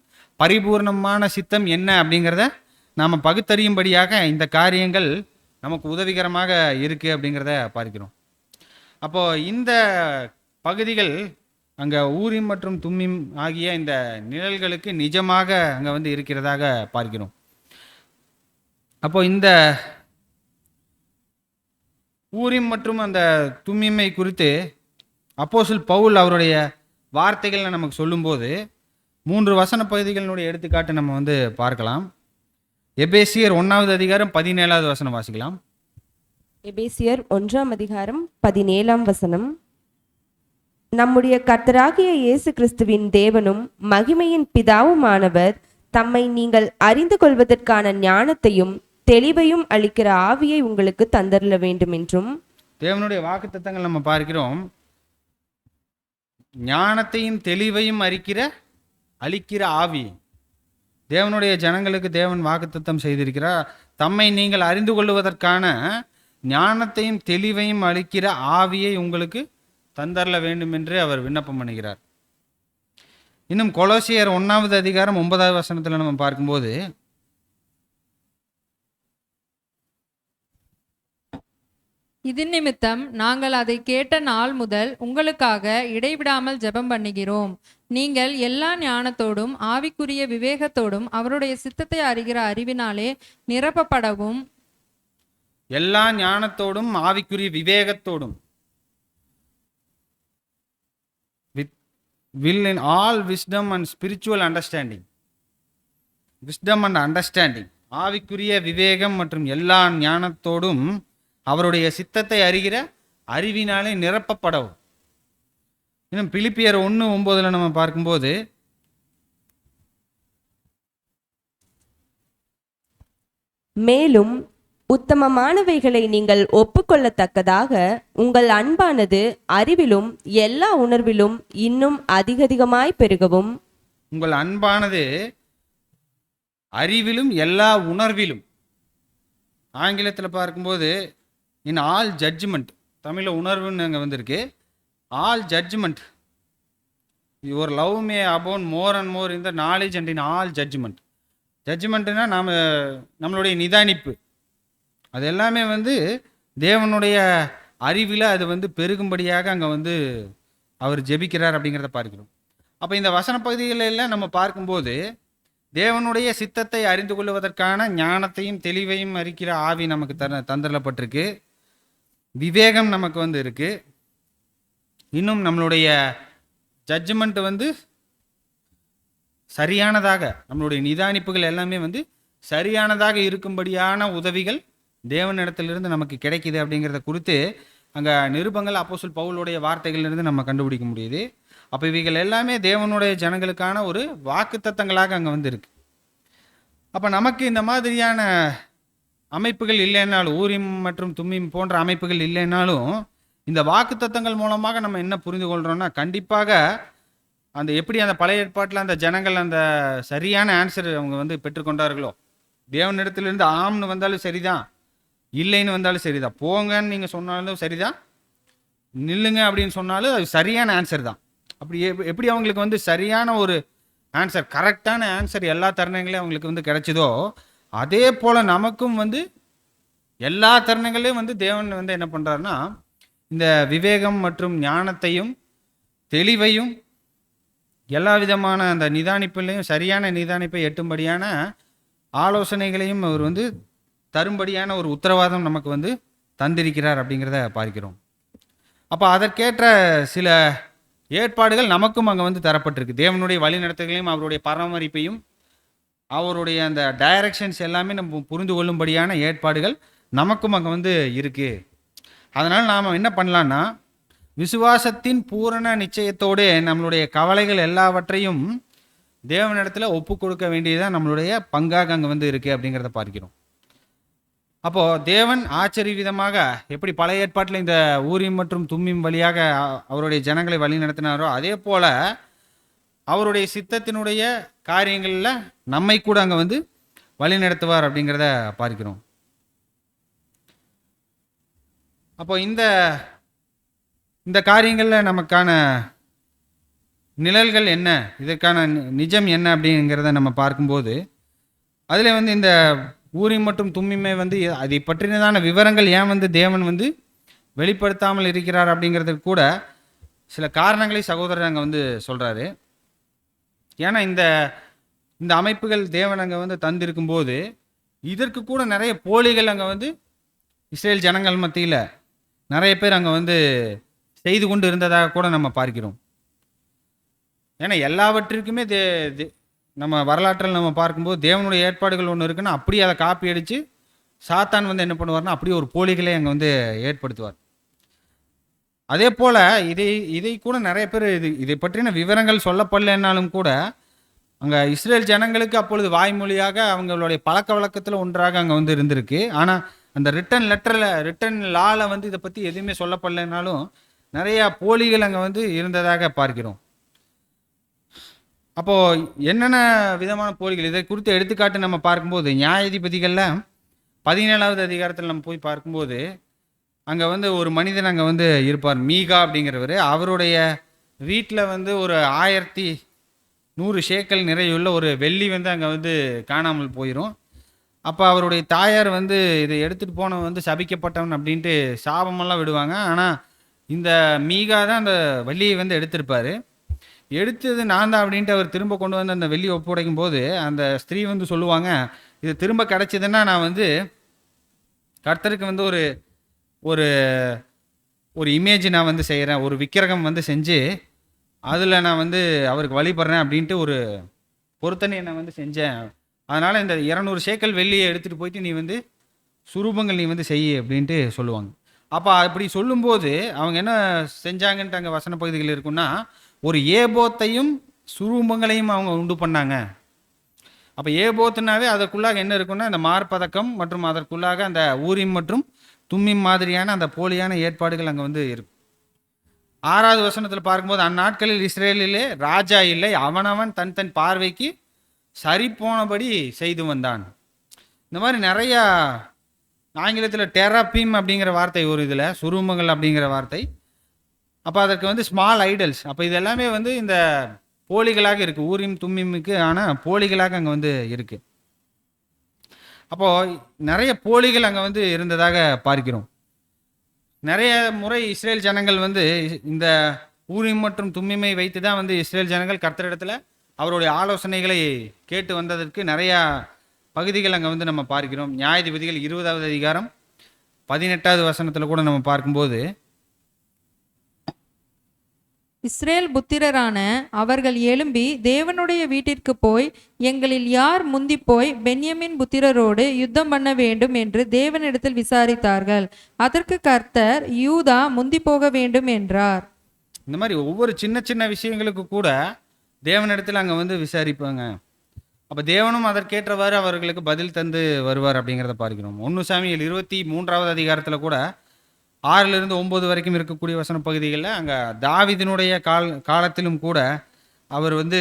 பரிபூர்ணமான சித்தம் என்ன அப்படிங்கிறத நாம் பகுத்தறியும்படியாக இந்த காரியங்கள் நமக்கு உதவிகரமாக இருக்குது அப்படிங்கிறத பார்க்கிறோம். அப்போது இந்த பகுதிகள் அங்கே ஊரீம் மற்றும் தும்மீம் ஆகிய இந்த நிழல்களுக்கு நிஜமாக அங்கே வந்து இருக்கிறதாக பார்க்கிறோம். அப்போ இந்த ஊரீம் மற்றும் அந்த தும்மீமை குறித்து அப்போஸ்தலன் பவுல் அவருடைய வார்த்தைகளை நமக்கு சொல்லும்போது 3 வசன பகுதிகளினுடைய எடுத்துக்காட்டு நம்ம வந்து பார்க்கலாம். எபேசியர் 1வது அதிகாரம் 17வது வசனம் வாசிக்கலாம். எபேசியர் 1ஆம் அதிகாரம் 17ஆம் வசனம். நம்முடைய கர்த்தராகிய இயேசு கிறிஸ்துவின் தேவனும் மகிமையின் பிதாவுமானவர் தம்மை நீங்கள் அறிந்து கொள்வதற்கான ஞானத்தையும் தெளிவையும் அளிக்கிற ஆவியை உங்களுக்கு தந்தருள வேண்டும் என்றும். தேவனுடைய வாக்குத்தத்தங்கள் நம்ம பார்க்கிறோம். ஞானத்தையும் தெளிவையும் அளிக்கிற ஆவி. தேவனுடைய ஜனங்களுக்கு தேவன் வாக்குத்தத்தம் செய்திருக்கிறார். தம்மை நீங்கள் அறிந்து கொள்வதற்கான ஞானத்தையும் தெளிவையும் அளிக்கிற ஆவியை உங்களுக்கு தந்தரல வேண்டும் என்று அவர் விண்ணப்பம் பண்ணுகிறார். இன்னும் கொலோசியர் 1வது அதிகாரம் 9வது வசனத்தில் நம்ம பார்க்கும்போது, இது நிமித்தம் நாங்கள் அதை கேட்ட நாள் முதல் உங்களுக்காக இடைவிடாமல் ஜெபம் பண்ணுகிறோம். நீங்கள் எல்லா ஞானத்தோடும் ஆவிக்குரிய விவேகத்தோடும் அவருடைய சித்தத்தை அறிகிற அறிவினாலே நிரப்பப்படவும். எல்லா ஞானத்தோடும் ஆவிக்குரிய விவேகத்தோடும், will in all wisdom and spiritual understanding. wisdom and understanding, ஆவிக்குரிய விவேகம் மற்றும் எல்லா ஞானத்தோடும் அவருடைய சித்தத்தை அறிகிற அறிவினாலே நிரப்பப்படவும். இன்னும் பிலிப்பியர் 1:9 நம்ம பார்க்கும்போது, மேலும் உத்தமமானவைகளை நீங்கள் ஒப்புக்கொள்ளத்தக்கதாக உங்கள் அன்பானது அறிவிலும் எல்லா உணர்விலும் இன்னும் அதிகமாய் பெருகவும். உங்கள் அன்பானது அறிவிலும் எல்லா உணர்விலும். ஆங்கிலத்தில் பார்க்கும்போது இன் ஆல் ஜட்ஜ்மெண்ட், தமிழில் உணர்வுன்னு அங்கே வந்திருக்கு. All judgment your love may abound more and more in the knowledge and in all judgment. ஜட்ஜ்மெண்ட்டுனா நம்மளுடைய நிதானிப்பு, அது எல்லாமே வந்து தேவனுடைய அறிவில் அது வந்து பெருகும்படியாக அங்கே வந்து அவர் ஜெபிக்கிறார் அப்படிங்கிறத பார்க்கிறோம். அப்போ இந்த வசன பகுதிகளெல்லாம் நம்ம பார்க்கும்போது தேவனுடைய சித்தத்தை அறிந்து கொள்வதற்கான ஞானத்தையும் தெளிவையும் அறிக்கிற ஆவி நமக்கு தந்தரப்பட்டிருக்கு. விவேகம் நமக்கு வந்து இருக்கு. இன்னும் நம்மளுடைய ஜட்ஜ்மெண்ட் வந்து சரியானதாக, நம்மளுடைய நிதானிப்புகள் எல்லாமே வந்து சரியானதாக இருக்கும்படியான உதவிகள் தேவனிடத்திலிருந்து நமக்கு கிடைக்குது அப்படிங்கிறத குறித்து அங்கே நிருபங்கள் அப்போஸ்தலன் பவுலுடைய வார்த்தைகளிலிருந்து நம்ம கண்டுபிடிக்க முடியுது. அப்போ இவைகள் எல்லாமே தேவனுடைய ஜனங்களுக்கான ஒரு வாக்குத்தத்தங்களாக அங்கே வந்து இருக்கு. அப்போ நமக்கு இந்த மாதிரியான அமைப்புகள் இல்லைன்னாலும், ஊரிம் மற்றும் தும்மிம் போன்ற அமைப்புகள் இல்லைன்னாலும், இந்த வாக்குத்தத்தங்கள் மூலமாக நம்ம என்ன புரிந்து கொள்கிறோம்னா, கண்டிப்பாக அந்த எப்படி அந்த பழைய ஏற்பாட்டில் அந்த ஜனங்கள் அந்த சரியான ஆன்சர் அவங்க வந்து பெற்றுக்கொண்டார்களோ, தேவனிடத்திலிருந்து ஆம்னு வந்தாலும் சரிதான், இல்லைன்னு வந்தாலும் சரிதான், போங்கன்னு நீங்கள் சொன்னாலும் சரிதான், நில்லுங்க அப்படின்னு சொன்னாலும் அது சரியான ஆன்சர் தான். அப்படி எப்படி அவங்களுக்கு வந்து சரியான ஒரு ஆன்சர், கரெக்டான ஆன்சர் எல்லா தருணங்களையும் அவங்களுக்கு வந்து கிடைச்சதோ, அதே போல் நமக்கும் வந்து எல்லா தருணங்களையும் வந்து தேவன் வந்து என்ன பண்ணுறாருன்னா, இந்த விவேகம் மற்றும் ஞானத்தையும் தெளிவையும் எல்லா விதமான அந்த நிதானிப்புலையும் சரியான நிதானிப்பை எட்டும்படியான ஆலோசனைகளையும் அவர் வந்து தரும்படியான ஒரு உத்தரவாதம் நமக்கு வந்து தந்திருக்கிறார் அப்படிங்கிறத பார்க்கிறோம். அப்போ அதற்கேற்ற சில ஏற்பாடுகள் நமக்கும் அங்கே வந்து தரப்பட்டிருக்கு. தேவனுடைய வழிநடத்துகளையும் அவருடைய பராமரிப்பையும் அவருடைய அந்த டைரக்ஷன்ஸ் எல்லாமே நம்ம புரிந்து கொள்ளும்படியான ஏற்பாடுகள் நமக்கும் அங்கே வந்து இருக்குது. அதனால் நாம் என்ன பண்ணலான்னா, விசுவாசத்தின் பூரண நிச்சயத்தோடு நம்மளுடைய கவலைகள் எல்லாவற்றையும் தேவனிடத்தில் ஒப்பு கொடுக்க வேண்டியதான் நம்மளுடைய பங்காக அங்கே வந்து இருக்குது அப்படிங்கிறத பார்க்கிறோம். அப்போது தேவன் ஆச்சரியவிதமாக எப்படி பழைய ஏற்பாட்டில் இந்த ஊரிம் மற்றும் தும்மிம் வழியாக அவருடைய ஜனங்களை வழி நடத்தினாரோ, அதே போல் அவருடைய சித்தத்தினுடைய காரியங்களில் நம்மை கூட அங்கே வந்து வழி நடத்துவார் அப்படிங்கிறத பார்க்கிறோம். அப்போ இந்த காரியங்களில் நமக்கான நிழல்கள் என்ன, இதற்கான நிஜம் என்ன அப்படிங்கிறத நம்ம பார்க்கும்போது, அதில் வந்து இந்த ஊரிம் மற்றும் தும்மிமை வந்து அதை பற்றினதான விவரங்கள் ஏன் வந்து தேவன் வந்து வெளிப்படுத்தாமல் இருக்கிறார் அப்படிங்கிறதுக்கு கூட சில காரணங்களை சகோதரர் அங்கே வந்து சொல்கிறாரு. ஏன்னா இந்த அமைப்புகள் தேவன் அங்கே வந்து தந்திருக்கும்போது இதற்கு கூட நிறைய போலிகள் அங்கே வந்து இஸ்ரேல் ஜனங்கள் மத்தியில் நிறைய பேர் அங்கே வந்து செய்து கொண்டு இருந்ததாக கூட நம்ம பார்க்கிறோம். ஏன்னா எல்லாவற்றிற்குமே நம்ம வரலாற்றில் நம்ம பார்க்கும்போது தேவனுடைய ஏற்பாடுகள் ஒன்று இருக்குன்னா அப்படியே அதை காப்பி அடித்து சாத்தான் வந்து என்ன பண்ணுவார்னா அப்படியே ஒரு போலிகளை அங்கே வந்து ஏற்படுத்துவார். அதே போல் இதை கூட நிறைய பேர் இதை பற்றின விவரங்கள் சொல்லப்படலைன்னாலும் கூட அங்கே இஸ்ரேல் ஜனங்களுக்கு அப்பொழுது வாய்மொழியாக அவங்களுடைய பழக்க வழக்கத்தில் ஒன்றாக அங்கே வந்து இருந்திருக்கு. ஆனால் அந்த ரிட்டன் லாவில் வந்து இதை பற்றி எதுவுமே சொல்லப்படலைன்னாலும் நிறையா போலிகள் அங்கே வந்து இருந்ததாக பார்க்கிறோம். அப்போது என்னென்ன விதமான போலிகள், இதை குறித்து எடுத்துக்காட்டு நம்ம பார்க்கும்போது நியாயாதிபதிகளில் 17வது அதிகாரத்தில் நம்ம போய் பார்க்கும்போது அங்கே வந்து ஒரு மனிதன் அங்கே வந்து இருப்பார், மீகா அப்படிங்கிறவர். அவருடைய வீட்டில் வந்து ஒரு 1100 ஷேக்கல் நிறையுள்ள ஒரு வெள்ளி வந்து அங்கே வந்து காணாமல் போயிடும். அப்போ அவருடைய தாயார் வந்து இதை எடுத்துகிட்டு போனவன் வந்து சபிக்கப்பட்டவன் அப்படின்ட்டு சாபமெல்லாம் விடுவாங்க. ஆனால் இந்த மீகா தான் அந்த வெள்ளியை வந்து எடுத்திருப்பார். எடுத்தது நான் தான் அப்படின்ட்டு அவர் திரும்ப கொண்டு வந்து அந்த வெள்ளியை ஒப்படைக்கும் போது அந்த ஸ்திரீ வந்து சொல்லுவாங்க, இது திரும்ப கிடச்சிதுன்னா நான் வந்து கர்த்தருக்கு வந்து ஒரு ஒரு இமேஜ் நான் வந்து செய்கிறேன், ஒரு விக்கிரகம் வந்து செஞ்சு அதில் நான் வந்து அவருக்கு வழிபடுறேன் அப்படின்ட்டு ஒரு பொருத்தனை நான் வந்து செஞ்சேன். அதனால் இந்த 200 ஷேக்கல் வெள்ளியை எடுத்துகிட்டு போயிட்டு நீ வந்து சுரூபங்கள் நீ வந்து செய் அப்படின்ட்டு சொல்லுவாங்க. அப்போ அப்படி சொல்லும்போது அவங்க என்ன செஞ்சாங்கன்ட்டு அங்கே வசன பகுதிகள் இருக்குன்னா, ஒரு ஏபோத்தையும் சுரூபங்களையும் அவங்க உண்டு பண்ணாங்க. அப்போ ஏபோத்துனாவே அதற்குள்ளாக என்ன இருக்குன்னா இந்த மார்பதக்கம் மற்றும் அதற்குள்ளாக அந்த ஊரிம் மற்றும் தும்மிம் மாதிரியான அந்த போலியான ஏற்பாடுகள் அங்கே வந்து இருக்கும். 6வது வசனத்தில் பார்க்கும்போது, அந்நாட்களில் இஸ்ரேலிலே ராஜா இல்லை, அவனவன் தன் தன் பார்வைக்கு சரி போனபடி செய்து வந்தான். இந்த மாதிரி நிறையா ஆங்கிலத்தில் டெராபீம் அப்படிங்கிற வார்த்தை ஒரு இதில் சுரூபங்கள் அப்படிங்கிற வார்த்தை. அப்போ அதற்கு வந்து ஸ்மால் ஐடல்ஸ். அப்போ இது எல்லாமே வந்து இந்த போலிகளாக இருக்குது. ஊரிம் தும்மிமுக்கு ஆனால் போலிகளாக அங்கே வந்து இருக்குது. அப்போது நிறைய போலிகள் அங்கே வந்து இருந்ததாக பார்க்கிறோம். நிறைய முறை இஸ்ரேல் ஜனங்கள் வந்து இந்த ஊரிம் மற்றும் தும்மிமை வைத்து தான் வந்து இஸ்ரேல் ஜனங்கள் கர்த்தரிடத்தில் அவருடைய ஆலோசனைகளை கேட்டு வந்ததற்கு நிறையா பகுதிகள் அங்கே வந்து நம்ம பார்க்கிறோம். நியாயாதிபதிகள் 20வது அதிகாரம் 18வது வசனத்தில் கூட நம்ம பார்க்கும்போது, இஸ்ரேல் புத்திரரான அவர்கள் எழும்பி தேவனுடைய வீட்டிற்கு போய், எங்களில் யார் முந்தி போய் பென்யமின் புத்திரரோடு யுத்தம் பண்ண வேண்டும் என்று தேவனிடத்தில் விசாரித்தார்கள். அதற்கு கர்த்தர், யூதா முந்தி போக வேண்டும் என்றார். இந்த மாதிரி ஒவ்வொரு சின்ன சின்ன விஷயங்களுக்கு கூட தேவனிடத்தில் அங்கே வந்து விசாரிப்பாங்க. அப்போ தேவனும் அதற்கேற்றவாறு அவர்களுக்கு பதில் தந்து வருவார் அப்படிங்கிறத பார்க்கிறோம். 1 சாமுவேல் 23வது அதிகாரத்தில் கூட 6லிருந்து 9 வரைக்கும் இருக்கக்கூடிய வசன பகுதிகளில் அங்கே தாவீதினுடைய காலத்திலும் கூட அவர் வந்து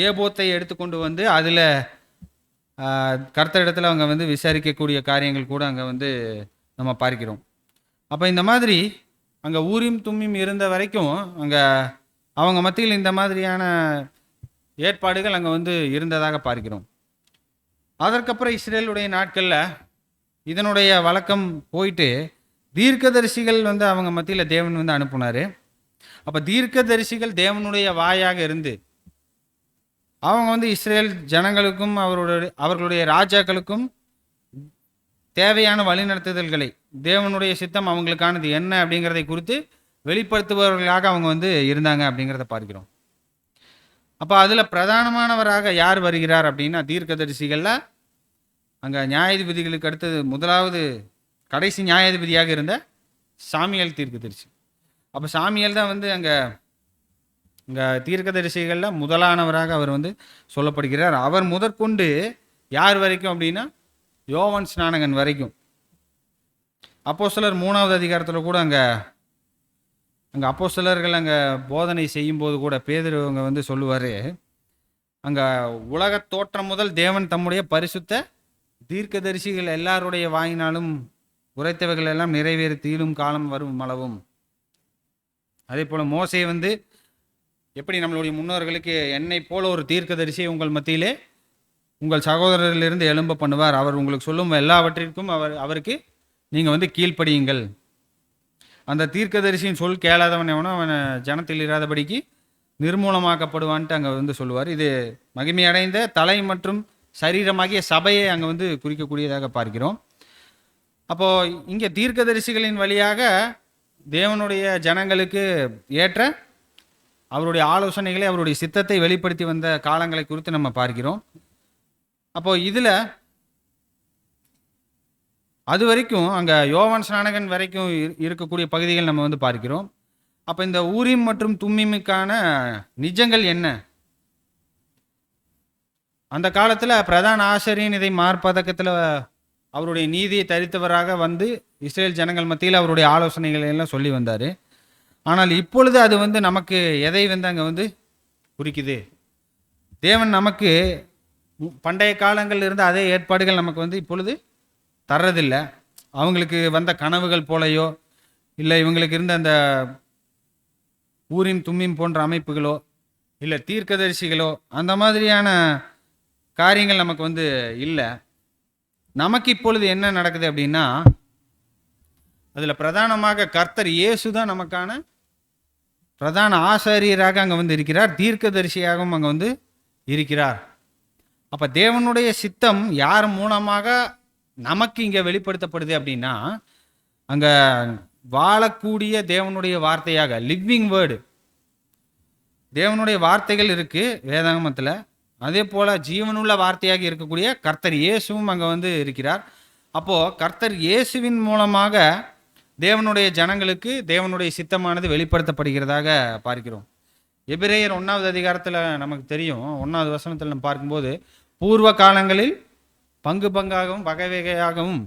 ஏபோத்தை எடுத்துக்கொண்டு வந்து அதில் கர்த்தரிடத்தில் அவங்க வந்து விசாரிக்கக்கூடிய காரியங்கள் கூட அங்கே வந்து நம்ம பார்க்கிறோம். அப்போ இந்த மாதிரி அங்கே ஊரிம் தும்மிம் இருந்த வரைக்கும் அங்கே அவங்க மத்தியில் இந்த மாதிரியான ஏற்பாடுகள் அங்கே வந்து இருந்ததாக பார்க்கிறோம். அதற்கப்புறம் இஸ்ரேலுடைய நாட்களில் இதனுடைய வழக்கம் போயிட்டு தீர்க்கதரிசிகள் வந்து அவங்க மத்தியில் தேவன் வந்து அனுப்புனார். அப்போ தீர்க்கதரிசிகள் தேவனுடைய வாயாக இருந்து அவங்க வந்து இஸ்ரேல் ஜனங்களுக்கும் அவர்களுடைய ராஜாக்களுக்கும் தேவையான வழிநடத்துதல்களை, தேவனுடைய சித்தம் அவங்களுக்கானது என்ன அப்படிங்கிறதை குறித்து வெளிப்படுத்துபவர்களாக அவங்க வந்து இருந்தாங்க அப்படிங்கிறத பார்க்கிறோம். அப்போ அதில் பிரதானமானவராக யார் வருகிறார் அப்படின்னா, தீர்க்கதரிசிகளில் அங்கே நியாயாதிபதிகளுக்கு அடுத்தது முதலாவது கடைசி நியாயாதிபதியாக இருந்த சாமியல் தீர்க்கதரிசி. அப்போ சாமியல் தான் வந்து அங்கே தீர்க்கதரிசிகளில் முதலானவராக அவர் வந்து சொல்லப்படுகிறார். அவர் முதற்கொண்டு யார் வரைக்கும் அப்படின்னா, யோவான் ஸ்நானகன் வரைக்கும். அப்போஸ்தலர் 3வது அதிகாரத்தில் கூட அங்கே அப்போஸ்தலர்கள் அங்கே போதனை செய்யும்போது கூட பேதுரு அவங்க வந்து சொல்லுவார், அங்கே உலக தோற்றம் முதல் தேவன் தம்முடைய பரிசுத்த தீர்க்கதரிசிகள் எல்லாருடைய வாயினாலும் உரைத்தவைகள் எல்லாம் நிறைவேறி தீரும் காலம் வரும் அளவும். அதே போல் மோசே வந்து எப்படி நம்மளுடைய முன்னோர்களுக்கு என்னை போல ஒரு தீர்க்கதரிசியை உங்கள் மத்தியிலே உங்கள் சகோதரரிலிருந்து எழும்ப பண்ணுவார், அவர் உங்களுக்கு சொல்லும் எல்லாவற்றிற்கும் அவருக்கு நீங்கள் வந்து கீழ்ப்படியுங்கள், அந்த தீர்க்கதரிசியின் சொல் கேளாதவன் எவனோ அவன் ஜனத்தில் இராதபடிக்கு நிர்மூலமாக்கப்படுவான்ட்டு அங்கே வந்து சொல்லுவார். இது மகிமையடைந்த தலை மற்றும் சரீரமாகிய சபையை அங்கே வந்து குறிக்கக்கூடியதாக பார்க்கிறோம். அப்போது இங்கே தீர்க்கதரிசிகளின் வழியாக தேவனுடைய ஜனங்களுக்கு ஏற்ற அவருடைய ஆலோசனைகளை, அவருடைய சித்தத்தை வெளிப்படுத்தி வந்த காலங்களை குறித்து நம்ம பார்க்கிறோம். அப்போது இதில் அது வரைக்கும் அங்கே யோவான் ஸ்நானகன் வரைக்கும் இருக்கக்கூடிய பகுதிகள் நம்ம வந்து பார்க்கிறோம். அப்போ இந்த ஊரிம் மற்றும் தும்மிமுக்கான நிஜங்கள் என்ன? அந்த காலத்தில் பிரதான ஆசாரியன் இதை மார்பதக்கத்தில் அவருடைய நீதியை தரித்தவராக வந்து இஸ்ரேல் ஜனங்கள் மத்தியில் அவருடைய ஆலோசனைகளை எல்லாம் சொல்லி வந்தார். ஆனால் இப்பொழுது அது வந்து நமக்கு எதை வந்து அங்கே வந்து குறிக்குது? தேவன் நமக்கு பண்டைய காலங்களில் இருந்த அதே ஏற்பாடுகள் நமக்கு வந்து இப்பொழுது தர்றதில்லை. அவங்களுக்கு வந்த கனவுகள் போலையோ இல்லை இவங்களுக்கு இருந்த அந்த ஊரிம் தும்மிம் போன்ற அமைப்புகளோ இல்லை தீர்க்கதரிசிகளோ அந்த மாதிரியான காரியங்கள் நமக்கு வந்து இல்லை. நமக்கு இப்பொழுது என்ன நடக்குது அப்படின்னா, அதில் பிரதானமாக கர்த்தர் இயேசு தான் நமக்கான பிரதான ஆசாரியராக அங்கே வந்து இருக்கிறார், தீர்க்கதரிசியாகவும் அங்கே வந்து இருக்கிறார். அப்போ தேவனுடைய சித்தம் யார் மூலமாக நமக்கு இங்கே வெளிப்படுத்தப்படுது அப்படின்னா, அங்கே வாழக்கூடிய தேவனுடைய வார்த்தையாக லிவிங் வேர்டு, தேவனுடைய வார்த்தைகள் இருக்குது வேதாகமத்தில். அதே போல் ஜீவனுள்ள வார்த்தையாக இருக்கக்கூடிய கர்த்தர் இயேசுவும் அங்கே வந்து இருக்கிறார். அப்போது கர்த்தர் இயேசுவின் மூலமாக தேவனுடைய ஜனங்களுக்கு தேவனுடைய சித்தமானது வெளிப்படுத்தப்படுகிறதாக பார்க்கிறோம். எபிரேயர் 1வது அதிகாரத்தில் நமக்கு தெரியும், 1வது வசனத்தில் நம்ம பார்க்கும்போது, பூர்வ காலங்களில் பங்கு பங்காகவும் வகை வகையாகவும்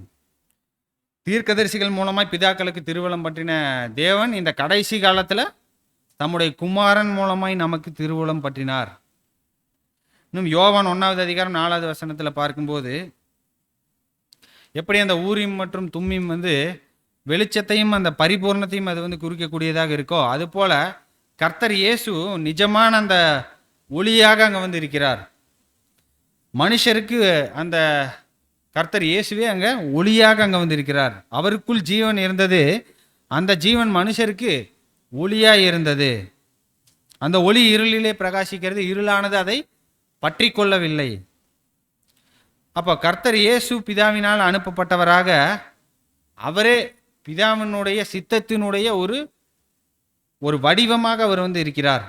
தீர்க்கதரிசிகள் மூலமாய் பிதாக்களுக்கு திருவுளம் பற்றின தேவன் இந்த கடைசி காலத்தில் தம்முடைய குமாரன் மூலமாய் நமக்கு திருவுளம் பற்றினார். இன்னும் யோவான் 1வது அதிகாரம் 4வது வசனத்தில் பார்க்கும்போது எப்படி அந்த ஊரீம் மற்றும் தும்மீம் வெளிச்சத்தையும் அந்த பரிபூர்ணத்தையும் அது குறிக்கக்கூடியதாக இருக்கோ, அதுபோல கர்த்தர் இயேசு நிஜமான அந்த ஒளியாக அங்கே இருக்கிறார். மனுஷருக்கு அந்த கர்த்தர் இயேசுவே அங்கே ஒளியாக அங்கே இருக்கிறார். அவருக்குள் ஜீவன் இருந்தது, அந்த ஜீவன் மனுஷருக்கு ஒளியாக இருந்தது. அந்த ஒளி இருளிலே பிரகாசிக்கிறது, இருளானது அதை பற்றி கொள்ளவில்லை. அப்போ கர்த்தர் இயேசு பிதாவினால் அனுப்பப்பட்டவராக அவரே பிதாவினுடைய சித்தத்தினுடைய ஒரு வடிவமாக அவர் இருக்கிறார்.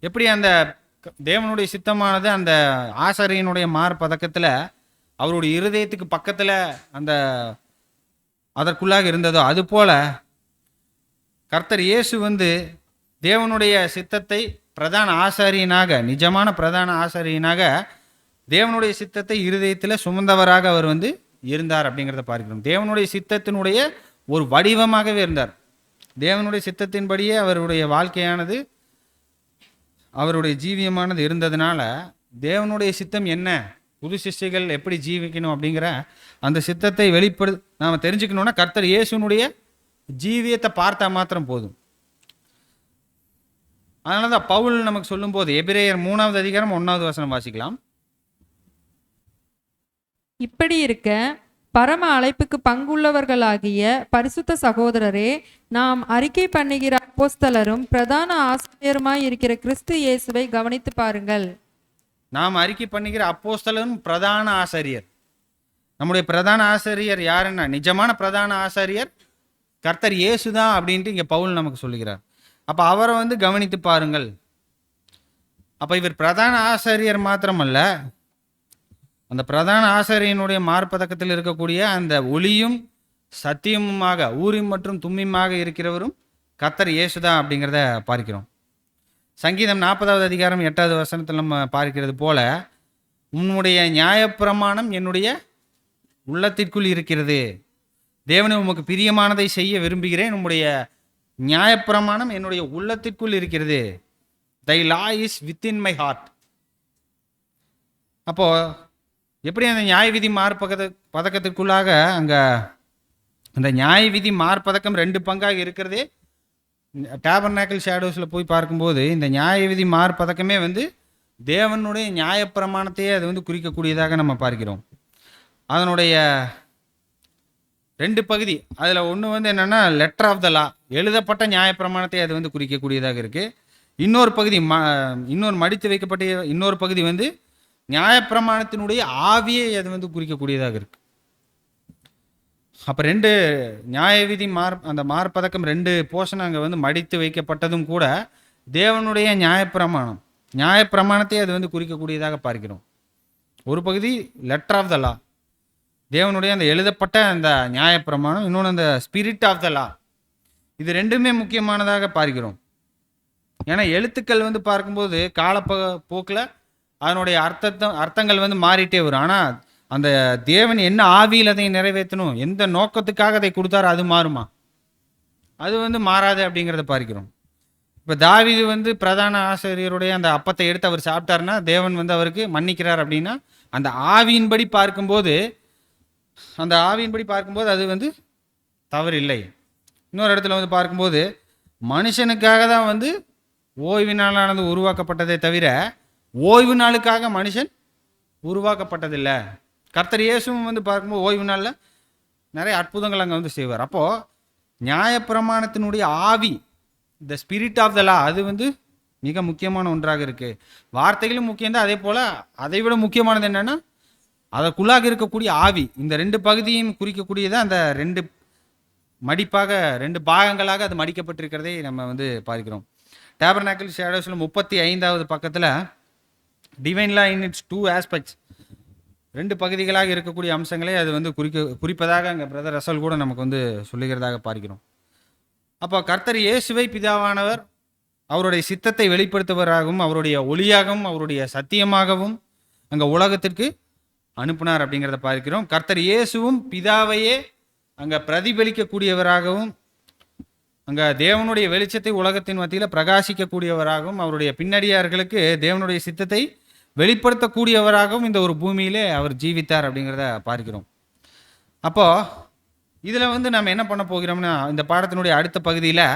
எப்படி அந்த தேவனுடைய சித்தமானது அந்த ஆசாரியனுடைய மார்பதக்கத்தில் அவருடைய இருதயத்துக்கு பக்கத்தில் அந்த அதற்குள்ளாக இருந்ததோ, அதுபோல கர்த்தர் இயேசு தேவனுடைய சித்தத்தை பிரதான ஆசாரியனாக, நிஜமான பிரதான ஆசாரியனாக தேவனுடைய சித்தத்தை இருதயத்தில் சுமந்தவராக அவர் இருந்தார் அப்படிங்கிறத பார்க்கிறோம். தேவனுடைய சித்தத்தினுடைய ஒரு வடிவமாகவே இருந்தார். தேவனுடைய சித்தத்தின்படியே அவருடைய வாழ்க்கையானது, அவருடைய ஜீவியமானது இருந்ததுனால தேவனுடைய சித்தம் என்ன, புது சிஷ்டிகள் எப்படி ஜீவிக்கணும் அப்படிங்கிற அந்த சித்தத்தை நாம் தெரிஞ்சுக்கணும்னா கர்த்தர் இயேசுனுடைய ஜீவியத்தை பார்த்தா மாத்திரம் போதும். அதனால தான் பவுல் நமக்கு சொல்லும்போது எபிரேயர் 3வது அதிகாரம் 1வது வசனம் வாசிக்கலாம். இப்படி இருக்க பரம அழைப்புக்கு பங்குள்ளவர்களாகிய பரிசுத்த சகோதரரே, நாம் அறிக்கை பண்ணுகிற அப்போஸ்தலரும் பிரதான ஆசிரியருமாய் இருக்கிற கிறிஸ்து இயேசுவை கவனித்து பாருங்கள். நாம் அறிக்கை பண்ணுகிற அப்போஸ்தலரும் பிரதான ஆசாரியர். நம்முடைய பிரதான ஆசாரியர் யாருன்னா நிஜமான பிரதான ஆசாரியர் கர்த்தர் இயேசு தான் அப்படின்ட்டு இங்கே பவுல் நமக்கு சொல்லுகிறார். அப்போ அவரை கவனித்து பாருங்கள். அப்போ இவர் பிரதான ஆசாரியர் மாத்திரமல்ல, அந்த பிரதான ஆசாரியனுடைய மார்பதக்கத்தில் இருக்கக்கூடிய அந்த ஒளியும் சத்தியமுமாக ஊரிம் மற்றும் தும்மியுமாக இருக்கிறவரும் கர்த்தர் இயேசுதான் அப்படிங்கிறத பார்க்கிறோம். சங்கீதம் 40வது அதிகாரம் 8வது வசனத்தில் நம்ம பார்க்கிறது போல, உன்னுடைய நியாயப்பிரமாணம் என்னுடைய உள்ளத்திற்குள் இருக்கிறது. தேவனை உமக்கு பிரியமானதை செய்ய விரும்புகிறேன், உம்முடைய நியாயப்பிரமாணம் என்னுடைய உள்ளத்திற்குள் இருக்கிறது. Thy law is within my heart. அப்போ எப்படி அந்த நியாய விதி பதக்கத்திற்குள்ளாக அங்கே அந்த நியாய விதி மார்பதக்கம் 2 பங்காக இருக்கிறதே, டேபர்நாக்கிள் ஷேடோஸில் போய் பார்க்கும்போது இந்த நியாய விதி மார்பதக்கமே தேவனுடைய நியாயப்பிரமாணத்தையே அது குறிக்கக்கூடியதாக நம்ம பார்க்கிறோம். அதனுடைய 2 பகுதி, அதில் ஒன்று என்னென்னா லெட்டர் ஆஃப் த லா, எழுதப்பட்ட நியாயப்பிரமாணத்தை அது குறிக்கக்கூடியதாக இருக்குது. இன்னொரு பகுதி இன்னொரு மடித்து வைக்கப்பட்ட இன்னொரு பகுதி நியாயப்பிரமாணத்தினுடைய ஆவியை அது குறிக்கக்கூடியதாக இருக்கு. அப்போ 2 நியாய விதி அந்த மார்பதக்கம் 2 போர்ஷன் அங்கே மடித்து வைக்கப்பட்டதும் கூட தேவனுடைய நியாயப்பிரமாணத்தை அது குறிக்கக்கூடியதாக பார்க்கிறோம். ஒரு பகுதி லெட்டர் ஆஃப் த லா, தேவனுடைய அந்த எழுதப்பட்ட அந்த நியாயப்பிரமாணம், இன்னொன்று அந்த ஸ்பிரிட் ஆஃப் த லா. இது 2மே முக்கியமானதாக பார்க்கிறோம். ஏன்னா எழுத்துக்கள் பார்க்கும்போது காலப்போக்கில் அதனுடைய அர்த்தங்கள் மாறிட்டே வரும். ஆனால் அந்த தேவன் என்ன ஆவியில் அதை நிறைவேற்றணும், எந்த நோக்கத்துக்காக அதை கொடுத்தாரோ அது மாறுமா? அது மாறாது அப்படிங்கிறத பார்க்கிறோம். இப்போ தாவீது பிரதான ஆசிரியருடைய அந்த அப்பத்தை எடுத்து அவர் சாப்பிட்டாருன்னா தேவன் அவருக்கு மன்னிக்கிறார் அப்படின்னா, அந்த ஆவியின்படி பார்க்கும்போது அது தவறு இல்லை. இன்னொரு இடத்துல பார்க்கும்போது மனுஷனுக்காக தான் ஓய்வு நாளானது உருவாக்கப்பட்டதே தவிர ஓய்வு நாளுக்காக மனுஷன் உருவாக்கப்பட்டதில்லை. கர்த்தர் இயேசுவும் பார்க்கும்போது ஓய்வு நாளில் நிறைய அற்புதங்கள் அங்கே செய்வார். அப்போது நியாயப்பிரமாணத்தினுடைய ஆவி, த ஸ்பிரிட் ஆஃப் த லா, அது மிக முக்கியமான ஒன்றாக இருக்குது. வார்த்தைகளும் முக்கியம்தான், அதே போல் அதை விட முக்கியமானது என்னென்னா அதற்குள்ளாக இருக்கக்கூடிய ஆவி. இந்த 2 பகுதியும் குறிக்கக்கூடியதான் அந்த 2 மடிப்பாக 2 பாகங்களாக அது மடிக்கப்பட்டிருக்கிறதை நம்ம பார்க்கிறோம். டேபர்நாக்கிள் ஷேடோஸில் 35வது பக்கத்தில் divine law in it's 2 aspects, 2 பகுதிகளாக இருக்கக்கூடிய அம்சங்களை அது குறிப்பதாக அங்கே பிரதர் ரசல் கூட நமக்கு சொல்லுகிறதாக பார்க்கிறோம். அப்போ கர்த்தர் இயேசுவை பிதாவானவர் அவருடைய சித்தத்தை வெளிப்படுத்துவராகவும் அவருடைய ஒளியாகவும் அவருடைய சத்தியமாகவும் அங்கே உலகத்திற்கு அனுப்பினார் அப்படிங்கிறத பார்க்கிறோம். கர்த்தர் இயேசுவும் பிதாவையே அங்கே பிரதிபலிக்கக்கூடியவராகவும் அங்கே தேவனுடைய வெளிச்சத்தை உலகத்தின் மத்தியில் பிரகாசிக்கக்கூடியவராகவும் அவருடைய பின்னடியார்களுக்கு தேவனுடைய சித்தத்தை வெளிப்படுத்தக்கூடியவராகவும் இந்த ஒரு பூமியிலே அவர் ஜீவித்தார் அப்படிங்கிறத பார்க்கிறோம். அப்போது இதில் நம்ம என்ன பண்ண போகிறோம்னா, இந்த பாடத்தினுடைய அடுத்த பகுதியில்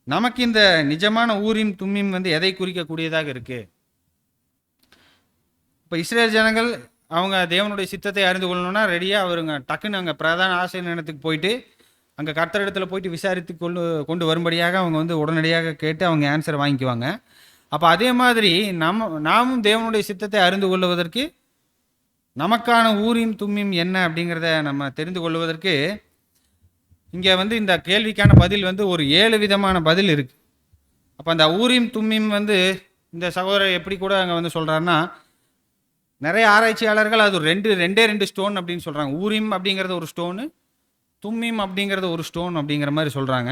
நமக்கு இந்த நிஜமான ஊரிம் தும்மிம் எதை குறிக்கக்கூடியதாக இருக்குது. இப்போ இஸ்ரேல் ஜனங்கள் அவங்க தேவனுடைய சித்தத்தை அறிந்து கொள்ளணும்னா ரெடியாக அவருங்க டக்குன்னு அங்கே பிரதான ஆசீர்வாதத்துக்கு போயிட்டு அங்கே கர்த்தரிடத்தில் போயிட்டு விசாரித்து கொண்டு வரும்படியாக அவங்க உடனடியாக கேட்டு அவங்க ஆன்சரை வாங்கிக்குவாங்க. அப்போ அதே மாதிரி நாமும் தேவனுடைய சித்தத்தை அறிந்து கொள்வதற்கு நமக்கான ஊரின் தும்மியும் என்ன அப்படிங்கிறத நம்ம தெரிந்து கொள்வதற்கு இங்கே இந்த கேள்விக்கான பதில் ஒரு 7 விதமான பதில் இருக்குது. அப்போ அந்த ஊரின் தும்மியும் இந்த சகோதரர் எப்படி கூட அங்கே சொல்கிறாருன்னா, நிறைய ஆராய்ச்சியாளர்கள் அது ரெண்டே ஸ்டோன் அப்படின்னு சொல்கிறாங்க. ஊரிம் அப்படிங்கிறது ஒரு ஸ்டோனு, தும்மிம் அப்படிங்கிறது ஒரு ஸ்டோன் அப்படிங்கிற மாதிரி சொல்கிறாங்க.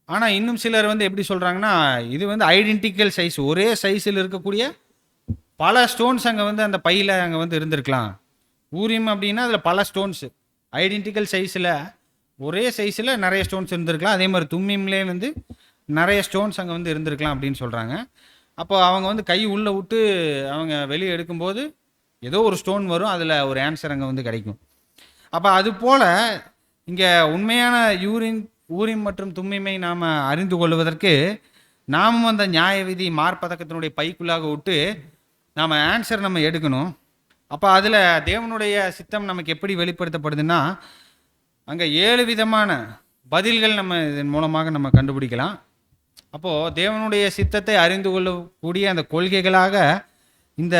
ஆனால் இன்னும் சிலர் எப்படி சொல்கிறாங்கன்னா, இது ஐடென்டிக்கல் சைஸ், ஒரே சைஸில் இருக்கக்கூடிய பல ஸ்டோன்ஸ் அங்கே அந்த பையில் அங்கே இருந்திருக்கலாம். ஊரிம் அப்படின்னா அதில் பல ஸ்டோன்ஸு ஐடென்டிக்கல் சைஸில் ஒரே சைஸில் நிறைய ஸ்டோன்ஸ் இருந்திருக்கலாம். அதே மாதிரி தும்மிம்லேயே நிறைய ஸ்டோன்ஸ் அங்கே இருந்திருக்கலாம் அப்படின்னு சொல்கிறாங்க. அப்போ அவங்க கை உள்ளே விட்டு அவங்க வெளியே எடுக்கும்போது ஏதோ ஒரு ஸ்டோன் வரும், அதில் ஒரு ஆன்சர் அங்கே கிடைக்கும். அப்போ அது போல் இங்கே உண்மையான ஊரிம் மற்றும் தும்மிமை நாம் அறிந்து கொள்வதற்கு நாமும் அந்த நியாய விதி மார்பதக்கத்தினுடைய பைக்குள்ளாக விட்டு நாம் ஆன்சர் நம்ம எடுக்கணும். அப்போ அதில் தேவனுடைய சித்தம் நமக்கு எப்படி வெளிப்படுத்தப்படுதுன்னா, அங்கே 7 விதமான பதில்கள் நம்ம இதன் மூலமாக நம்ம கண்டுபிடிக்கலாம். அப்போது தேவனுடைய சித்தத்தை அறிந்து கொள்ளக்கூடிய அந்த கொள்கைகளாக இந்த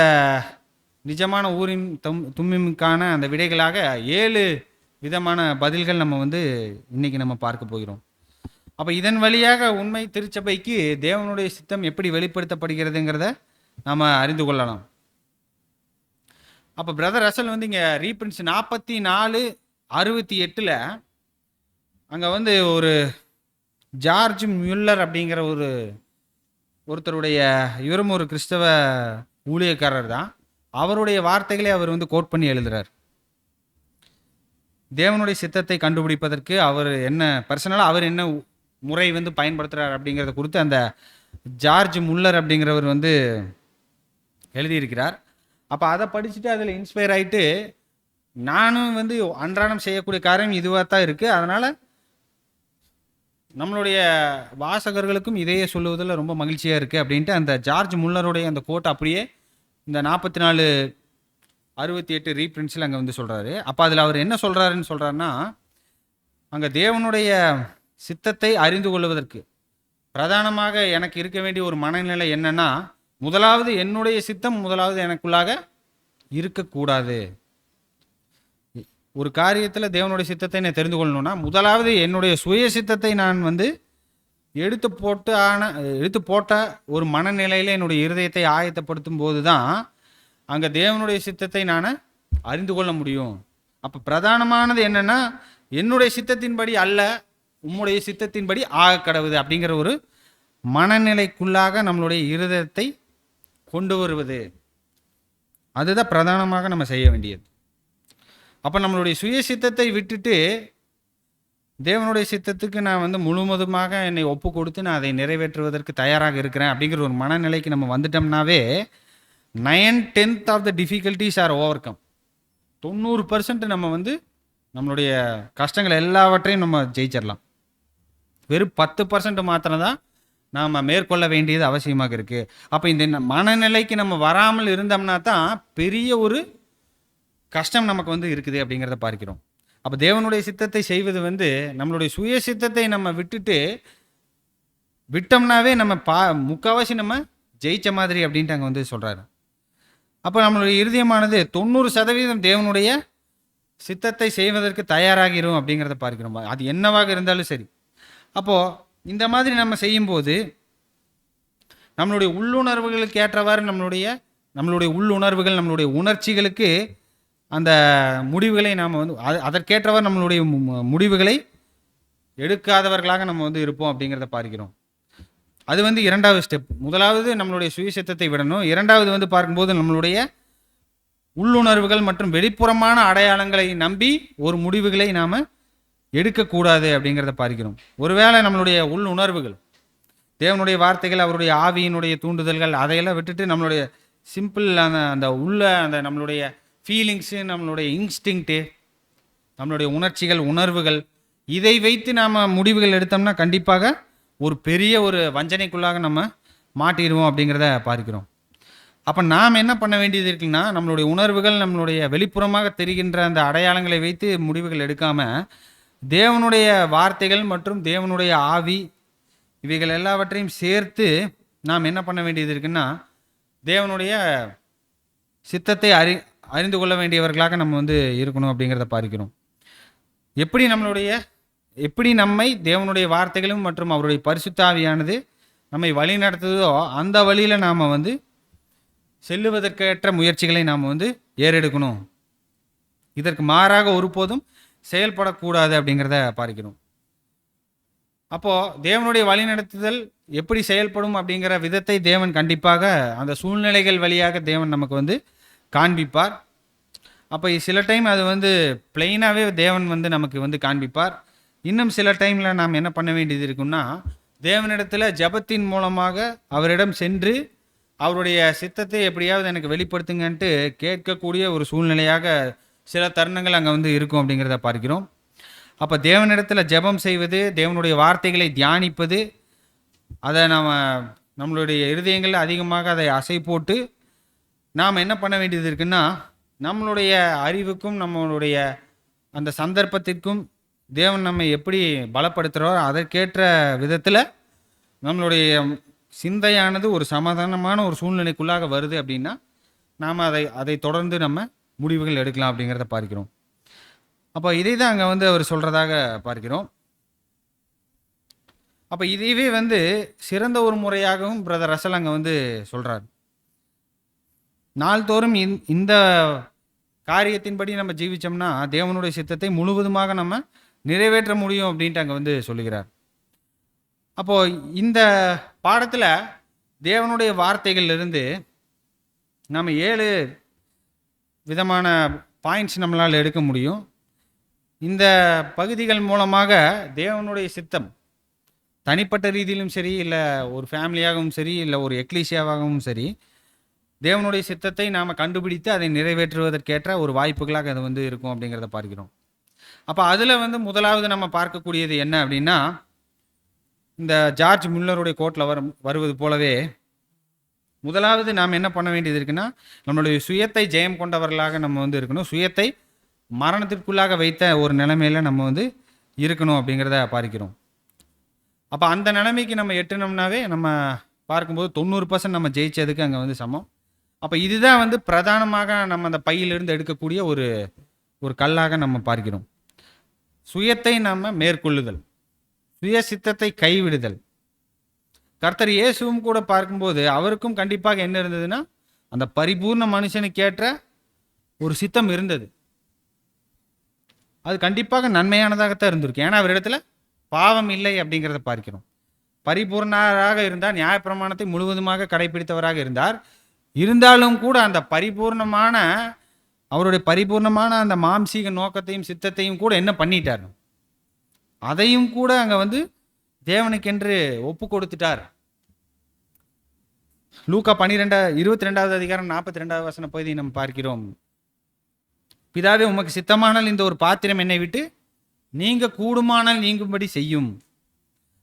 நிஜமான ஊரின் தும்மிமுக்கான அந்த விடைகளாக 7 விதமான பதில்கள் நம்ம இன்றைக்கி நம்ம பார்க்க போகிறோம். அப்போ இதன் வழியாக உண்மை திருச்சபைக்கு தேவனுடைய சித்தம் எப்படி வெளிப்படுத்தப்படுகிறதுங்கிறத நாம் அறிந்து கொள்ளலாம். அப்போ பிரதர் ரசல் இங்கே ரீப்ரின்ஸ் 44:68 அங்கே ஒரு ஜார்ஜ் மில்லர் அப்படிங்கிற ஒருத்தருடைய இவரும் ஒரு கிறிஸ்தவ ஊழியக்காரர் தான். அவருடைய வார்த்தைகளை அவர் கோட் பண்ணி எழுதுகிறார். தேவனுடைய சித்தத்தை கண்டுபிடிப்பதற்கு அவர் என்ன பர்சனலாக அவர் என்ன முறை பயன்படுத்துகிறார் அப்படிங்கிறத குறித்து அந்த ஜார்ஜ் முல்லர் அப்படிங்கிறவர் எழுதியிருக்கிறார். அப்போ அதை படிச்சுட்டு அதில் இன்ஸ்பயர் ஆகிட்டு நானும் அன்றாடம் செய்யக்கூடிய காரியம் இதுவாக தான் இருக்குது, அதனால் நம்மளுடைய வாசகர்களுக்கும் இதையே சொல்லுவதில் ரொம்ப மகிழ்ச்சியாக இருக்குது அப்படின்ட்டு அந்த ஜார்ஜ் முல்லருடைய அந்த கோட் அப்படியே இந்த 44:68 ரீப்ரின்ஸில் அங்கே சொல்கிறாரு. அப்போ அதில் அவர் என்ன சொல்கிறாருன்னா, அங்கே தேவனுடைய சித்தத்தை அறிந்து கொள்வதற்கு பிரதானமாக எனக்கு இருக்க வேண்டிய ஒரு மனநிலை என்னன்னா, முதலாவது என்னுடைய சித்தம் எனக்குள்ளாக இருக்கக்கூடாது. ஒரு காரியத்தில் தேவனுடைய சித்தத்தை நான் தெரிந்து கொள்ளணும்னா முதலாவது என்னுடைய சுய சித்தத்தை நான் எடுத்து போட்ட ஒரு மனநிலையில் என்னுடைய இருதயத்தை ஆயத்தப்படுத்தும் போது தான் அங்கே தேவனுடைய சித்தத்தை நான் அறிந்து கொள்ள முடியும். அப்போ பிரதானமானது என்னென்னா, என்னுடைய சித்தத்தின்படி அல்ல உம்முடைய சித்தத்தின்படி ஆக கடவுது அப்படிங்கிற ஒரு மனநிலைக்குள்ளாக நம்மளுடைய இருதயத்தை கொண்டு வருவது, அதுதான் பிரதானமாக நம்ம செய்ய வேண்டியது. அப்போ நம்மளுடைய சுய சித்தத்தை விட்டுட்டு தேவனுடைய சித்தத்துக்கு நான் முழுவதுமாக என்னை ஒப்பு கொடுத்து நான் அதை நிறைவேற்றுவதற்கு தயாராக இருக்கிறேன் அப்படிங்கிற ஒரு மனநிலைக்கு நம்ம வந்துட்டோம்னாவே 9/10 of the difficulties are overcome. 90% நம்ம நம்மளுடைய கஷ்டங்கள் எல்லாவற்றையும் நம்ம ஜெயிச்சிடலாம். வெறும் 10% மாத்திரம் தான் நாம் மேற்கொள்ள வேண்டியது அவசியமாக இருக்குது. அப்போ இந்த மனநிலைக்கு நம்ம வராமல் இருந்தோம்னா தான் பெரிய ஒரு கஷ்டம் நமக்கு இருக்குது அப்படிங்கிறத பார்க்கிறோம். அப்போ தேவனுடைய சித்தத்தை செய்வது நம்மளுடைய சுய சித்தத்தை நம்ம விட்டோம்னாவே நம்ம முக்கால்வாசி நம்ம ஜெயிச்ச மாதிரி அப்படின்ட்டு அங்கே சொல்கிறாரு. அப்போ நம்மளுடைய இருதயமானது 90% தேவனுடைய சித்தத்தை செய்வதற்கு தயாராகிறோம் அப்படிங்கிறத பார்க்கிறோம். அது என்னவாக இருந்தாலும் சரி. அப்போது இந்த மாதிரி நம்ம செய்யும்போது நம்மளுடைய உள்ளுணர்வுகளுக்கு ஏற்றவாறு நம்மளுடைய உள்ளுணர்வுகள் நம்மளுடைய உணர்ச்சிகளுக்கு அந்த முடிவுகளை நாம் அதற்கேற்றவாறு நம்மளுடைய முடிவுகளை எடுக்காதவர்களாக நம்ம இருப்போம் அப்படிங்கிறத பார்க்கிறோம். அது வந்து இரண்டாவது ஸ்டெப். முதலாவது நம்மளுடைய சுயசித்தத்தை விடணும். இரண்டாவது வந்து பார்க்கும்போது நம்மளுடைய உள்ளுணர்வுகள் மற்றும் வெளிப்புறமான அடையாளங்களை நம்பி ஒரு முடிவுகளை நாம் எடுக்கக்கூடாது அப்படிங்கிறத பார்க்கிறோம். ஒருவேளை நம்மளுடைய உள்ளுணர்வுகள், தேவனுடைய வார்த்தைகள், அவருடைய ஆவியினுடைய தூண்டுதல்கள், அதையெல்லாம் விட்டுட்டு நம்மளுடைய சிம்பிள் அந்த உள்ள அந்த நம்மளுடைய ஃபீலிங்ஸு, நம்மளுடைய இன்ஸ்டிங்க்ட்டு, நம்மளுடைய உணர்ச்சிகள், உணர்வுகள், இதை வைத்து நாம் முடிவுகள் எடுத்தோம்னா கண்டிப்பாக ஒரு பெரிய ஒரு வஞ்சனைக்குள்ளாக நம்ம மாட்டிடுவோம் அப்படிங்கிறத பார்க்கிறோம். அப்போ நாம் என்ன பண்ண வேண்டியது இருக்குன்னா, நம்மளுடைய உணர்வுகள், நம்மளுடைய வெளிப்புறமாக தெரிகின்ற அந்த அடையாளங்களை வைத்து முடிவுகள் எடுக்காமல், தேவனுடைய வார்த்தைகள் மற்றும் தேவனுடைய ஆவி, இவைகள் எல்லாவற்றையும் சேர்த்து நாம் என்ன பண்ண வேண்டியது இருக்குன்னா, தேவனுடைய சித்தத்தை அறிந்து கொள்ள வேண்டியவர்களாக நம்ம வந்து இருக்கணும் அப்படிங்கிறத பார்க்கிறோம். எப்படி நம்மை தேவனுடைய வார்த்தைகளும் மற்றும் அவருடைய பரிசுத்த ஆவியானது நம்மை வழி நடத்துதோ அந்த வழியில் நாம் வந்து செல்லுவதற்கேற்ற முயற்சிகளை நாம் வந்து ஏறெடுக்கணும். இதற்கு மாறாக ஒருபோதும் செயல்படக்கூடாது அப்படிங்கிறத பார்க்கிறோம். அப்போது தேவனுடைய வழிநடத்துதல் எப்படி செயல்படும் அப்படிங்கிற விதத்தை தேவன் கண்டிப்பாக அந்த சூழ்நிலைகள் வழியாக தேவன் நமக்கு வந்து காண்பிப்பார். அப்போ சில டைம் அது வந்து பிளெயினாகவே தேவன் வந்து நமக்கு வந்து காண்பிப்பார். இன்னும் சில டைமில் நாம் என்ன பண்ண வேண்டியது இருக்குன்னா, தேவனிடத்தில் ஜெபத்தின் மூலமாக அவரிடம் சென்று அவருடைய சித்தத்தை எப்படியாவது எனக்கு வெளிப்படுத்துங்கன்ட்டு கேட்கக்கூடிய ஒரு சூழ்நிலையாக சில தருணங்கள் அங்கே வந்து இருக்கும் அப்படிங்கிறத பார்க்கிறோம். அப்போ தேவனிடத்தில் ஜெபம் செய்வது, தேவனுடைய வார்த்தைகளை தியானிப்பது, அதை நம்மளுடைய இருதயங்களில் அதிகமாக அதை அசை போட்டு நாம் என்ன பண்ண வேண்டியது இருக்குன்னா, நம்மளுடைய அறிவுக்கும் நம்மளுடைய அந்த சந்தர்ப்பத்திற்கும் தேவன் நம்மை எப்படி பலப்படுத்துகிறாரோ அதற்கேற்ற விதத்தில் நம்மளுடைய சிந்தையானது ஒரு சமாதானமான ஒரு சூழ்நிலைக்குள்ளாக வருது அப்படின்னா நாம் அதை தொடர்ந்து நம்ம முடிவுகள் எடுக்கலாம் அப்படிங்கிறத பார்க்கிறோம். அப்போ இதை தான் அங்கே வந்து அவர் சொல்கிறதாக பார்க்கிறோம். அப்போ இதையவே வந்து சிறந்த ஒரு முறையாகவும் பிரதர் ரசல் அங்கே வந்து சொல்கிறார். நாள்தோறும் இந்த காரியத்தின்படி நம்ம ஜீவிச்சோம்னா தேவனுடைய சித்தத்தை முழுவதுமாக நம்ம நிறைவேற்ற முடியும் அப்படின்ட்டு அங்கே வந்து சொல்லுகிறார். அப்போது இந்த பாடத்தில் தேவனுடைய வார்த்தைகளிலிருந்து நம்ம 7 விதமான பாயிண்ட்ஸ் நம்மளால் எடுக்க முடியும். இந்த பகுதிகள் மூலமாக தேவனுடைய சித்தம் தனிப்பட்ட ரீதியிலும் சரி, இல்லை ஒரு ஃபேமிலியாகவும் சரி, இல்லை ஒரு எக்லீசியாவாகவும் சரி, தேவனுடைய சித்தத்தை நாம் கண்டுபிடித்து அதை நிறைவேற்றுவதற்கேற்ற ஒரு வாய்ப்புகளாக அது வந்து இருக்கும் அப்படிங்கிறத பார்க்கிறோம். அப்போ அதில் வந்து முதலாவது நம்ம பார்க்கக்கூடியது என்ன அப்படின்னா, இந்த ஜார்ஜ் முல்லருடைய கோட்டில் வருவது போலவே முதலாவது நாம் என்ன பண்ண வேண்டியது இருக்குன்னா, நம்மளுடைய சுயத்தை ஜெயம் கொண்டவர்களாக நம்ம வந்து இருக்கணும். சுயத்தை மரணத்திற்குள்ளாக வைத்த ஒரு நிலைமையில் நம்ம வந்து இருக்கணும் அப்படிங்கிறத பார்க்கிறோம். அப்போ அந்த நிலைமைக்கு நம்ம எட்டுனோம்னாவே நம்ம பார்க்கும்போது 90% நம்ம ஜெயிச்சதுக்கு அங்கே வந்து சமம். அப்போ இதுதான் வந்து பிரதானமாக நம்ம அந்த பையிலிருந்து எடுக்கக்கூடிய ஒரு கல்லாக நம்ம பார்க்கிறோம். சுயத்தை நம்ம மேற்கொள்ளுதல், சுய சித்தத்தை கைவிடுதல். கர்த்தர் இயேசுவும் கூட பார்க்கும்போது அவருக்கும் கண்டிப்பாக என்ன இருந்ததுன்னா, அந்த பரிபூர்ண மனுஷனுக்கேற்ற ஒரு சித்தம் இருந்தது. அது கண்டிப்பாக நன்மையானதாகத்தான் இருந்திருக்கு. ஏன்னா அவரிடத்துல பாவம் இல்லை அப்படிங்கிறத பார்க்கிறோம். பரிபூர்ணராக இருந்தார், நியாயப்பிரமாணத்தை முழுவதுமாக கடைபிடித்தவராக இருந்தார். இருந்தாலும் கூட அந்த அவருடைய பரிபூர்ணமான அந்த மாம்சீக நோக்கத்தையும் சித்தத்தையும் கூட என்ன பண்ணிட்டார், அதையும் கூட அங்கே வந்து தேவனுக்கென்று ஒப்பு கொடுத்துட்டார். லூக்கா 22வது அதிகாரம் 42வது வசன பகுதியை நம்ம பார்க்கிறோம். பிதாவே, உமக்கு சித்தமானால் இந்த ஒரு பாத்திரம் என்னை விட்டு நீங்க கூடுமானால் நீங்கும்படி செய்யும்.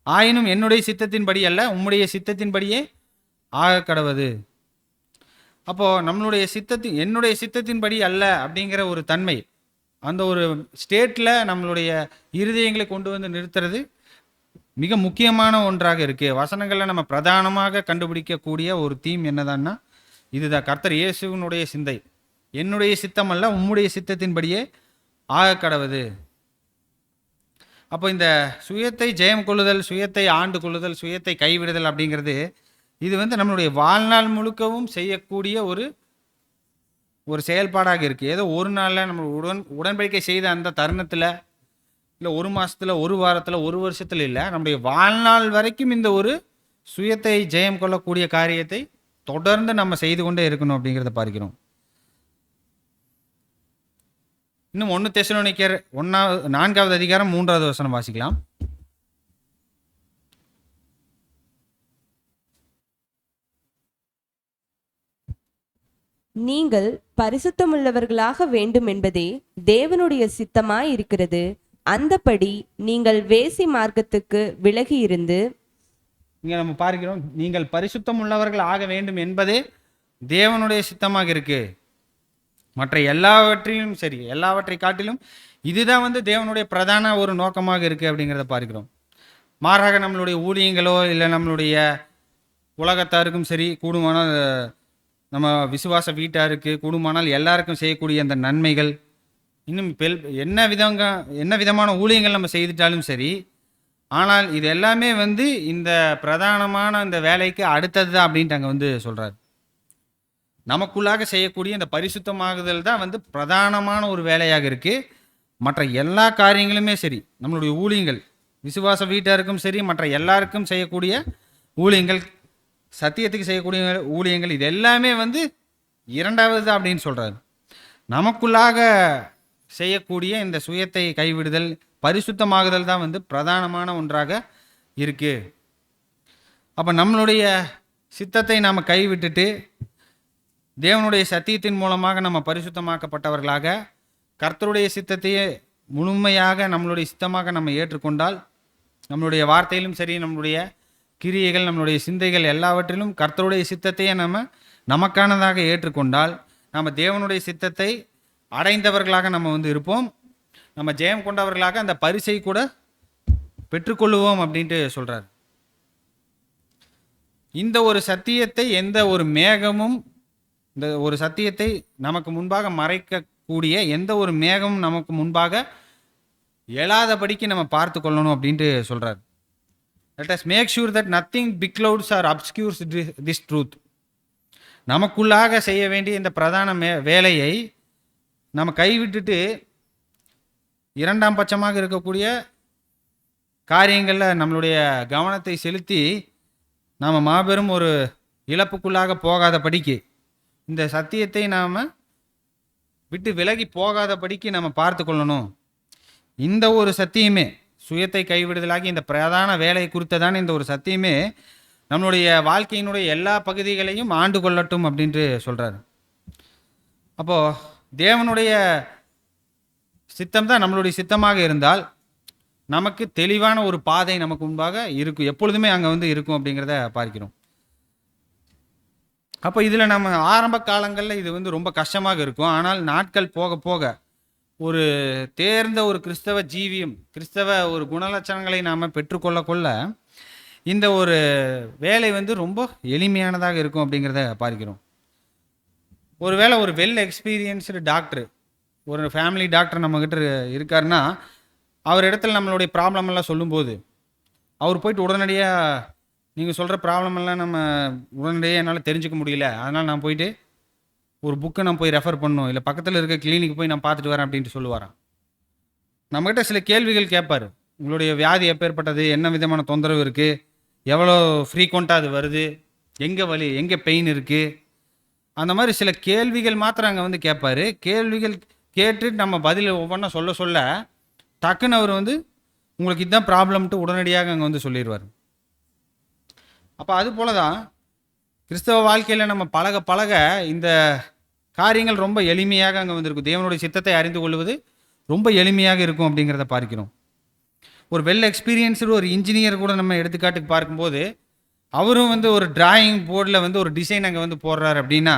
ஆயினும் என்னுடைய சித்தத்தின்படி அல்ல, உம்முடைய சித்தத்தின்படியே ஆக கடவது. அப்போது நம்மளுடைய என்னுடைய சித்தத்தின்படி அல்ல அப்படிங்கிற ஒரு தன்மை, அந்த ஒரு ஸ்டேட்டில் நம்மளுடைய இருதயங்களை கொண்டு வந்து நிறுத்துறது மிக முக்கியமான ஒன்றாக இருக்குது. வசனங்களில் நம்ம பிரதானமாக கண்டுபிடிக்கக்கூடிய ஒரு தீம் என்னதான்னா இதுதான். கர்த்தர் இயேசுவினுடைய சிந்தை, என்னுடைய சித்தம் அல்ல, உம்முடைய சித்தத்தின்படியே ஆக கடவது. அப்போ இந்த சுயத்தை ஜெயம் கொள்ளுதல், சுயத்தை ஆண்டு கொள்ளுதல், சுயத்தை கைவிடுதல் அப்படிங்கிறது இது வந்து நம்மளுடைய வாழ்நாள் முழுக்கவும் செய்யக்கூடிய ஒரு செயல்பாடாக இருக்குது. ஏதோ ஒரு நாளில் நம்ம உடன்படிக்கை செய்த அந்த தருணத்தில், இல்லை ஒரு மாதத்தில், ஒரு வாரத்தில், ஒரு வருஷத்தில் இல்லை, நம்முடைய வாழ்நாள் வரைக்கும் இந்த ஒரு சுயத்தை ஜெயம் கொள்ளக்கூடிய காரியத்தை தொடர்ந்து நம்ம செய்து கொண்டே இருக்கணும் அப்படிங்கிறத பார்க்கிறோம். இன்னும் 1 தெசலோனிக்கர் 4வது அதிகாரம் 3வது வசனம் வாசிக்கலாம். நீங்கள் பரிசுத்தமுள்ளவர்களாக வேண்டும் என்பதே தேவனுடைய சித்தமாய் இருக்கிறது. அந்தபடி நீங்கள் வேசி மார்க்கத்துக்கு விலகி இருந்து. இங்கே நம்ம பார்க்கிறோம், நீங்கள் பரிசுத்தம் உள்ளவர்கள் ஆக வேண்டும் என்பதே தேவனுடைய சித்தமாக இருக்கு. மற்ற எல்லாவற்றிலும் சரி, எல்லாவற்றை காட்டிலும் இதுதான் வந்து தேவனுடைய பிரதான ஒரு நோக்கமாக இருக்கு அப்படிங்கிறத பார்க்கிறோம். மாறாக நம்மளுடைய ஊழியங்களோ இல்லை நம்மளுடைய உலகத்தாருக்கும் சரி, கூடுமானால் நம்ம விசுவாச வீட்டாருக்கு கூடுமானால் எல்லாருக்கும் செய்யக்கூடிய அந்த நன்மைகள், இன்னும் என்ன விதமான ஊழியங்கள் நம்ம செய்துட்டாலும் சரி, ஆனால் இது எல்லாமே வந்து இந்த பிரதானமான இந்த வேலைக்கு அடுத்தது தான் அப்படின்ட்டு அங்கே வந்து சொல்கிறார். நமக்குள்ளாக செய்யக்கூடிய இந்த பரிசுத்தமாகுதல் தான் வந்து பிரதானமான ஒரு வேலையாக இருக்குது. மற்ற எல்லா காரியங்களுமே சரி, நம்மளுடைய ஊழியங்கள் விசுவாச வீட்டாருக்கும் சரி, மற்ற எல்லாருக்கும் செய்யக்கூடிய ஊழியங்கள், சத்தியத்துக்கு செய்யக்கூடிய ஊழியங்கள், இது எல்லாமே வந்து இரண்டாவது தான் அப்படின்னு சொல்கிறார். நமக்குள்ளாக செய்யக்கூடிய இந்த சுயத்தை கைவிடுதல், பரிசுத்தமாகுதல் தான் வந்து பிரதானமான ஒன்றாக இருக்குது. அப்போ நம்மளுடைய சித்தத்தை நாம் கைவிட்டுட்டு தேவனுடைய சத்தியத்தின் மூலமாக நம்ம பரிசுத்தமாக்கப்பட்டவர்களாக கர்த்தருடைய சித்தத்தையே முழுமையாக நம்மளுடைய சித்தமாக நம்ம ஏற்றுக்கொண்டால், நம்மளுடைய வார்த்தையிலும் சரி, நம்மளுடைய கிரியைகள், நம்மளுடைய சிந்தைகள் எல்லாவற்றிலும் கர்த்தருடைய சித்தத்தையே நமக்கானதாக ஏற்றுக்கொண்டால், நம்ம தேவனுடைய சித்தத்தை அடைந்தவர்களாக நம்ம வந்து இருப்போம். நம்ம ஜெயம் கொண்டவர்களாக அந்த பரிசை கூட பெற்றுக்கொள்ளுவோம் அப்படின்ட்டு சொல்கிறார். இந்த ஒரு சத்தியத்தை எந்த ஒரு மேகமும், இந்த ஒரு சத்தியத்தை நமக்கு முன்பாக மறைக்கக்கூடிய எந்த ஒரு மேகமும் நமக்கு முன்பாக எழாதபடிக்கு நம்ம பார்த்து கொள்ளணும் அப்படின்ட்டு சொல்கிறார். Let us make sure that nothing big clouds or obscures this truth. நமக்குள்ளாக செய்ய வேண்டிய இந்த பிரதான வேலையை நம்ம கைவிட்டுட்டு இரண்டாம் பட்சமாக இருக்கக்கூடிய காரியங்களில் நம்மளுடைய கவனத்தை செலுத்தி நாம் மாபெரும் ஒரு இழப்புக்குள்ளாக போகாதபடிக்கு, இந்த சத்தியத்தை நாம் விட்டு விலகி போகாதபடிக்கு நம்ம பார்த்து கொள்ளணும். இந்த ஒரு சத்தியமே, சுயத்தை கைவிடுதலாகி இந்த பிரதான வேலை குறித்ததான இந்த ஒரு சத்தியமே நம்மளுடைய வாழ்க்கையினுடைய எல்லா பகுதிகளையும் ஆண்டு கொள்ளட்டும் அப்படின்ட்டு சொல்கிறார். அப்போது தேவனுடைய சித்தம் தான் நம்மளுடைய சித்தமாக இருந்தால் நமக்கு தெளிவான ஒரு பாதை நமக்கு முன்பாக இருக்கும், எப்பொழுதுமே அங்கே வந்து இருக்கும் அப்படிங்கிறத பார்க்கிறோம். அப்போ இதில் நம்ம ஆரம்ப காலங்களில் இது வந்து ரொம்ப கஷ்டமாக இருக்கும். ஆனால் நாட்கள் போக போக ஒரு தேர்ந்த ஒரு கிறிஸ்தவ ஜீவியம், கிறிஸ்தவ ஒரு குணலட்சணங்களை நாம் பெற்றுக்கொள்ள இந்த ஒரு வேலை வந்து ரொம்ப எளிமையானதாக இருக்கும் அப்படிங்கிறத பார்க்கிறோம். ஒருவேளை ஒரு வெல் எக்ஸ்பீரியன்ஸ்டு டாக்டர், ஒரு ஃபேமிலி டாக்டர் நம்மக்கிட்ட இருக்காருன்னா, அவர் இடத்துல நம்மளுடைய ப்ராப்ளம் எல்லாம் சொல்லும்போது அவர் போயிட்டு உடனடியாக நீங்கள் சொல்கிற ப்ராப்ளம் எல்லாம் நம்ம உடனடியாக என்னால் தெரிஞ்சுக்க முடியல, அதனால் நான் போயிட்டு ஒரு புக்கை நான் போய் ரெஃபர் பண்ணணும், இல்லை பக்கத்தில் இருக்க கிளினிக் போய் நான் பார்த்துட்டு வரேன் அப்படின்ட்டு சொல்லுவாராம். நம்மகிட்ட சில கேள்விகள் கேட்பார். உங்களுடைய வியாதி எப்பேற்பட்டது, என்ன விதமான தொந்தரவு இருக்குது, எவ்வளோ ஃப்ரீக்வெண்ட்டாக அது வருது, எங்கே வலி, எங்கே பெயின் இருக்குது, அந்த மாதிரி சில கேள்விகள் மாத்திரம் அங்கே வந்து கேட்பார். கேள்விகள் கேட்டுட்டு நம்ம பதில் ஒவ்வொன்றா சொல்ல டக்குன்னு அவர் வந்து உங்களுக்கு இதுதான் ப்ராப்ளம்ட்டு உடனடியாக அங்கே வந்து சொல்லிடுவார். அப்போ அது போல தான் கிறிஸ்தவ வாழ்க்கையில் நம்ம பழக இந்த காரியங்கள் ரொம்ப எளிமையாக அங்கே வந்துருக்கும். தேவனுடைய சித்தத்தை அறிந்து கொள்வது ரொம்ப எளிமையாக இருக்கும் அப்படிங்கிறத பார்க்கிறோம். ஒரு வெல் எக்ஸ்பீரியன்ஸ்டு ஒரு இன்ஜினியர் கூட நம்ம எடுத்துக்காட்டுக்கு பார்க்கும்போது, அவரும் வந்து ஒரு டிராயிங் போர்டில் வந்து ஒரு டிசைன் அங்கே வந்து போடுறாரு அப்படின்னா,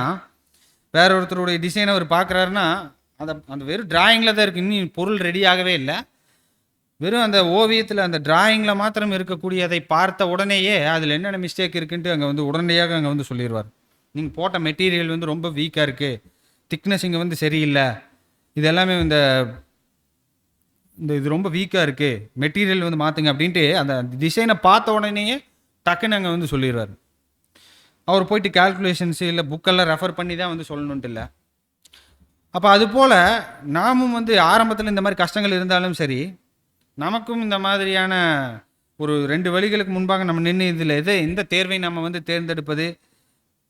வேற ஒருத்தருடைய டிசைனை அவர் பார்க்குறாருன்னா அந்த வெறும் டிராயிங்கில் தான் இருக்குது, இன்னும் பொருள் ரெடியாகவே இல்லை. வெறும் அந்த ஓவியத்தில் அந்த டிராயிங்கில் மாத்திரம் இருக்கக்கூடியதை பார்த்த உடனேயே அதில் என்னென்ன மிஸ்டேக் இருக்குன்ட்டு அங்கே வந்து உடனடியாக அங்கே வந்து சொல்லிடுவார். நீங்கள் போட்ட மெட்டீரியல் வந்து ரொம்ப வீக்காக இருக்குது, திக்னஸ் இங்கே வந்து சரியில்லை, இது எல்லாமே இது ரொம்ப வீக்காக இருக்குது, மெட்டீரியல் வந்து மாற்றுங்க அப்படின்ட்டு அந்த டிசைனை பார்த்த உடனேயே டக்குன்னு அங்கே வந்து சொல்லிடுவார். அவர் போயிட்டு கால்குலேஷன்ஸு இல்லை புக்கெல்லாம் ரெஃபர் பண்ணி தான் வந்து சொல்லணுன்ட்டு இல்லை. அப்போ அதுபோல் நாமும் வந்து ஆரம்பத்தில் இந்த மாதிரி கஷ்டங்கள் இருந்தாலும் சரி, நமக்கும் இந்த மாதிரியான ஒரு 2 வழிகளுக்கு முன்பாக நம்ம நின்று இதில் இந்த தேர்வை நம்ம வந்து தேர்ந்தெடுப்பது,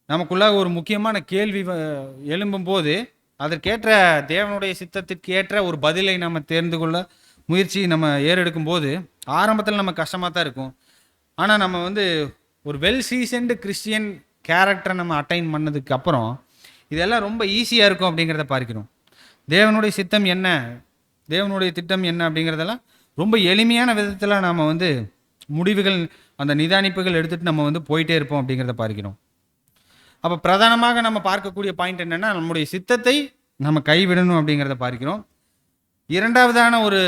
நமக்குள்ளாக ஒரு முக்கியமான கேள்வி எழும்பும்போது அதற்கேற்ற தேவனுடைய சித்தத்திற்கு ஏற்ற ஒரு பதிலை நம்ம தேர்ந்து கொள்ள முயற்சி நம்ம ஏறெடுக்கும் போது ஆரம்பத்தில் நம்ம கஷ்டமாக தான் இருக்கும். ஆனால் நம்ம வந்து ஒரு வெல் சீசன்டு கிறிஸ்டியன் கேரக்டரை நம்ம அட்டைன் பண்ணதுக்கு அப்புறம் இதெல்லாம் ரொம்ப ஈஸியாக இருக்கும் அப்படிங்கிறத பார்க்கிறோம். தேவனுடைய சித்தம் என்ன, தேவனுடைய திட்டம் என்ன அப்படிங்கிறதெல்லாம் ரொம்ப எளிமையான விதத்தில் நாம் வந்து முடிவுகள், அந்த நிதானிப்புகள் எடுத்துகிட்டு நம்ம வந்து போயிட்டே இருப்போம் அப்படிங்கிறத பார்க்கிறோம். அப்போ பிரதானமாக நம்ம பார்க்கக்கூடிய பாயிண்ட் என்னென்னா, நம்முடைய சித்தத்தை நம்ம கைவிடணும் அப்படிங்கிறத பார்க்கிறோம். இரண்டாவதான ஒரு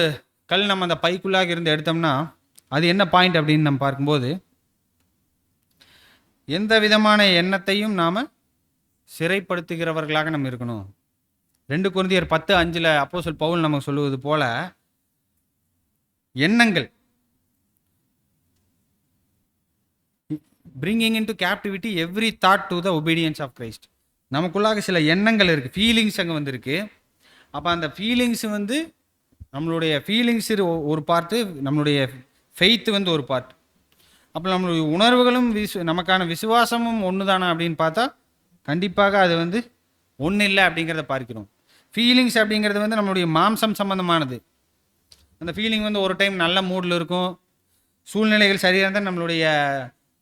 கல் நம்ம அந்த பைக்குள்ளாக இருந்து எடுத்தோம்னா அது என்ன பாயிண்ட் அப்படின்னு நம்ம பார்க்கும்போது, எந்த விதமான எண்ணத்தையும் நாம் சிறைப்படுத்துகிறவர்களாக நம்ம இருக்கணும். 2 கொரிந்தியர் 10:5 அப்போஸ்தலன் பவுல் நமக்கு சொல்லுவது போல, எண்ணங்கள் bringing into captivity every thought to the obedience of Christ. நமக்குள்ளாக சில எண்ணங்கள் இருக்குது, ஃபீலிங்ஸ் அங்கே வந்து இருக்குது. அப்போ அந்த ஃபீலிங்ஸ் வந்து நம்மளுடைய ஃபீலிங்ஸ் ஒரு பார்ட்டு, நம்மளுடைய ஃபெய்த்து வந்து ஒரு பார்ட். அப்போ நம்மளுடைய உணர்வுகளும் நமக்கான விசுவாசமும் ஒன்று தானா அப்படின்னு பார்த்தா கண்டிப்பாக அது வந்து ஒன்றும் இல்லை அப்படிங்கிறத பார்க்கிறோம். ஃபீலிங்ஸ் அப்படிங்கிறது வந்து நம்மளுடைய மாம்சம் சம்பந்தமானது. அந்த ஃபீலிங் வந்து ஒரு டைம் நல்ல மூடில் இருக்கும், சூழ்நிலைகள் சரியாக இருந்தால்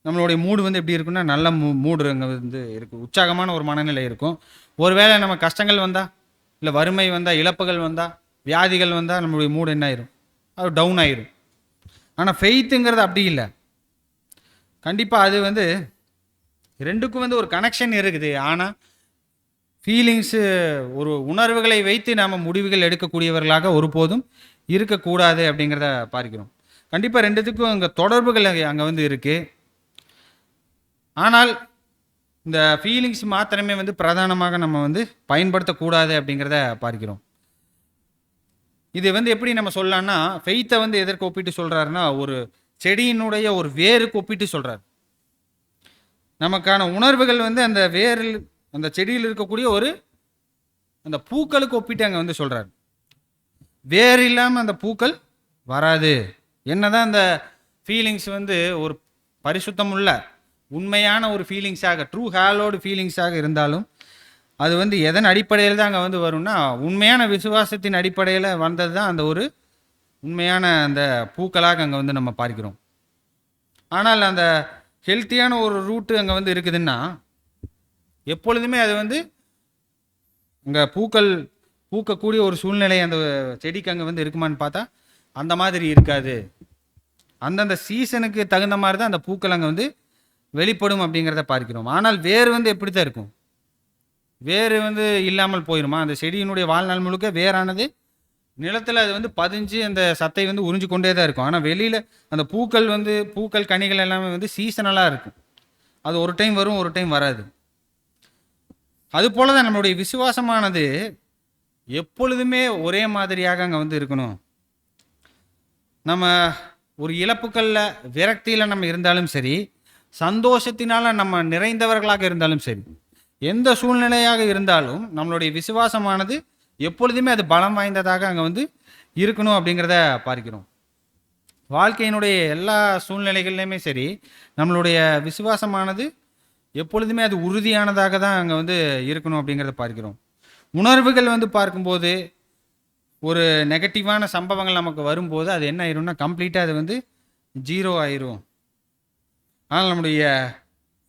நம்மளுடைய மூடு வந்து எப்படி இருக்குன்னா நல்ல மூடு அங்கே வந்து இருக்குது, உற்சாகமான ஒரு மனநிலை இருக்கும். ஒருவேளை நம்ம கஷ்டங்கள் வந்தால், இல்லை வறுமை வந்தால், இழப்புகள் வந்தால், வியாதிகள் வந்தால் நம்மளுடைய மூடு என்ன ஆயிரும், அது டவுன் ஆயிரும். ஆனால் ஃபெய்த்துங்கிறது அப்படி இல்லை. கண்டிப்பாக அது வந்து ரெண்டுக்கும் வந்து ஒரு கனெக்ஷன் இருக்குது. ஆனால் ஃபீலிங்ஸு, ஒரு உணர்வுகளை வைத்து நாம் முடிவுகள் எடுக்கக்கூடியவர்களாக ஒருபோதும் இருக்கக்கூடாது அப்படிங்கிறத பார்க்கிறோம். கண்டிப்பாக ரெண்டுத்துக்கும் அங்கே தொடர்புகள் அங்கே வந்து இருக்குது. ஆனால் இந்த ஃபீலிங்ஸ் மாத்திரமே வந்து பிரதானமாக நம்ம வந்து பயன்படுத்தக்கூடாது அப்படிங்கிறத பார்க்கிறோம். இது வந்து எப்படி நம்ம சொல்லலாம்னா, ஃபெய்த்தை வந்து எதற்கு ஒப்பிட்டு சொல்கிறாருன்னா, ஒரு செடியினுடைய ஒரு வேருக்கு ஒப்பிட்டு சொல்கிறார். நமக்கான உணர்வுகள் வந்து அந்த வேரில், அந்த செடியில் இருக்கக்கூடிய ஒரு அந்த பூக்களுக்கு ஒப்பிட்டு அங்கே வந்து சொல்கிறார். வேர் இல்லாமல் அந்த பூக்கள் வராது. என்னதான் அந்த ஃபீலிங்ஸ் வந்து ஒரு பரிசுத்தம் உள்ள உண்மையான ஒரு ஃபீலிங்ஸாக, ட்ரூ ஹாலோடு ஃபீலிங்ஸாக இருந்தாலும் அது வந்து எதன் அடிப்படையில் தான் அங்கே வந்து வரும்னா, உண்மையான விசுவாசத்தின் அடிப்படையில் வந்தது தான் அந்த ஒரு உண்மையான அந்த பூக்களாக அங்கே வந்து நம்ம பார்க்கிறோம். ஆனால் அந்த ஹெல்த்தியான ஒரு ரூட்டு அங்கே வந்து இருக்குதுன்னா எப்பொழுதுமே அது வந்து அங்கே பூக்கக்கூடிய ஒரு சூழ்நிலை அந்த செடிக்கு அங்கே வந்து இருக்குமான்னு பார்த்தா அந்த மாதிரி இருக்காது. அந்தந்த சீசனுக்கு தகுந்த மாதிரி தான் அந்த பூக்கள் அங்கே வந்து வெளிப்படும் அப்படிங்கிறத பார்க்கிறோம். ஆனால் வேறு வந்து எப்படி தான் இருக்கும், வேறு வந்து இல்லாமல் போயிடுமா? அந்த செடியினுடைய வாழ்நாள் முழுக்க வேறானது நிலத்தில் அது வந்து பதிஞ்சு அந்த சத்தை வந்து உறிஞ்சு கொண்டே தான் இருக்கும். ஆனால் வெளியில் அந்த பூக்கள் கனிகள் எல்லாமே வந்து சீசனலாக இருக்கும். அது ஒரு டைம் வரும், ஒரு டைம் வராது. அதுபோல தான் நம்மளுடைய விசுவாசமானது எப்பொழுதுமே ஒரே மாதிரியாக அங்கே வந்து இருக்கணும். நம்ம ஒரு இழப்புக்களில், விரக்தியில் நம்ம இருந்தாலும் சரி, சந்தோஷத்தினால நம்ம நிறைந்தவர்களாக இருந்தாலும் சரி, எந்த சூழ்நிலையாக இருந்தாலும் நம்மளுடைய விசுவாசமானது எப்பொழுதுமே அது பலம் வாய்ந்ததாக அங்கே வந்து இருக்கணும் அப்படிங்கிறத பார்க்கிறோம். வாழ்க்கையினுடைய எல்லா சூழ்நிலைகள்லையுமே சரி, நம்மளுடைய விசுவாசமானது எப்பொழுதுமே அது உறுதியானதாக தான் அங்கே வந்து இருக்கணும் அப்படிங்கிறத பார்க்கிறோம். உணர்வுகள் வந்து பார்க்கும்போது ஒரு நெகட்டிவான சம்பவங்கள் நமக்கு வரும்போது அது என்ன ஆயிரும்னா கம்ப்ளீட்டாக அது வந்து 0 ஆயிரும். ஆனால் நம்முடைய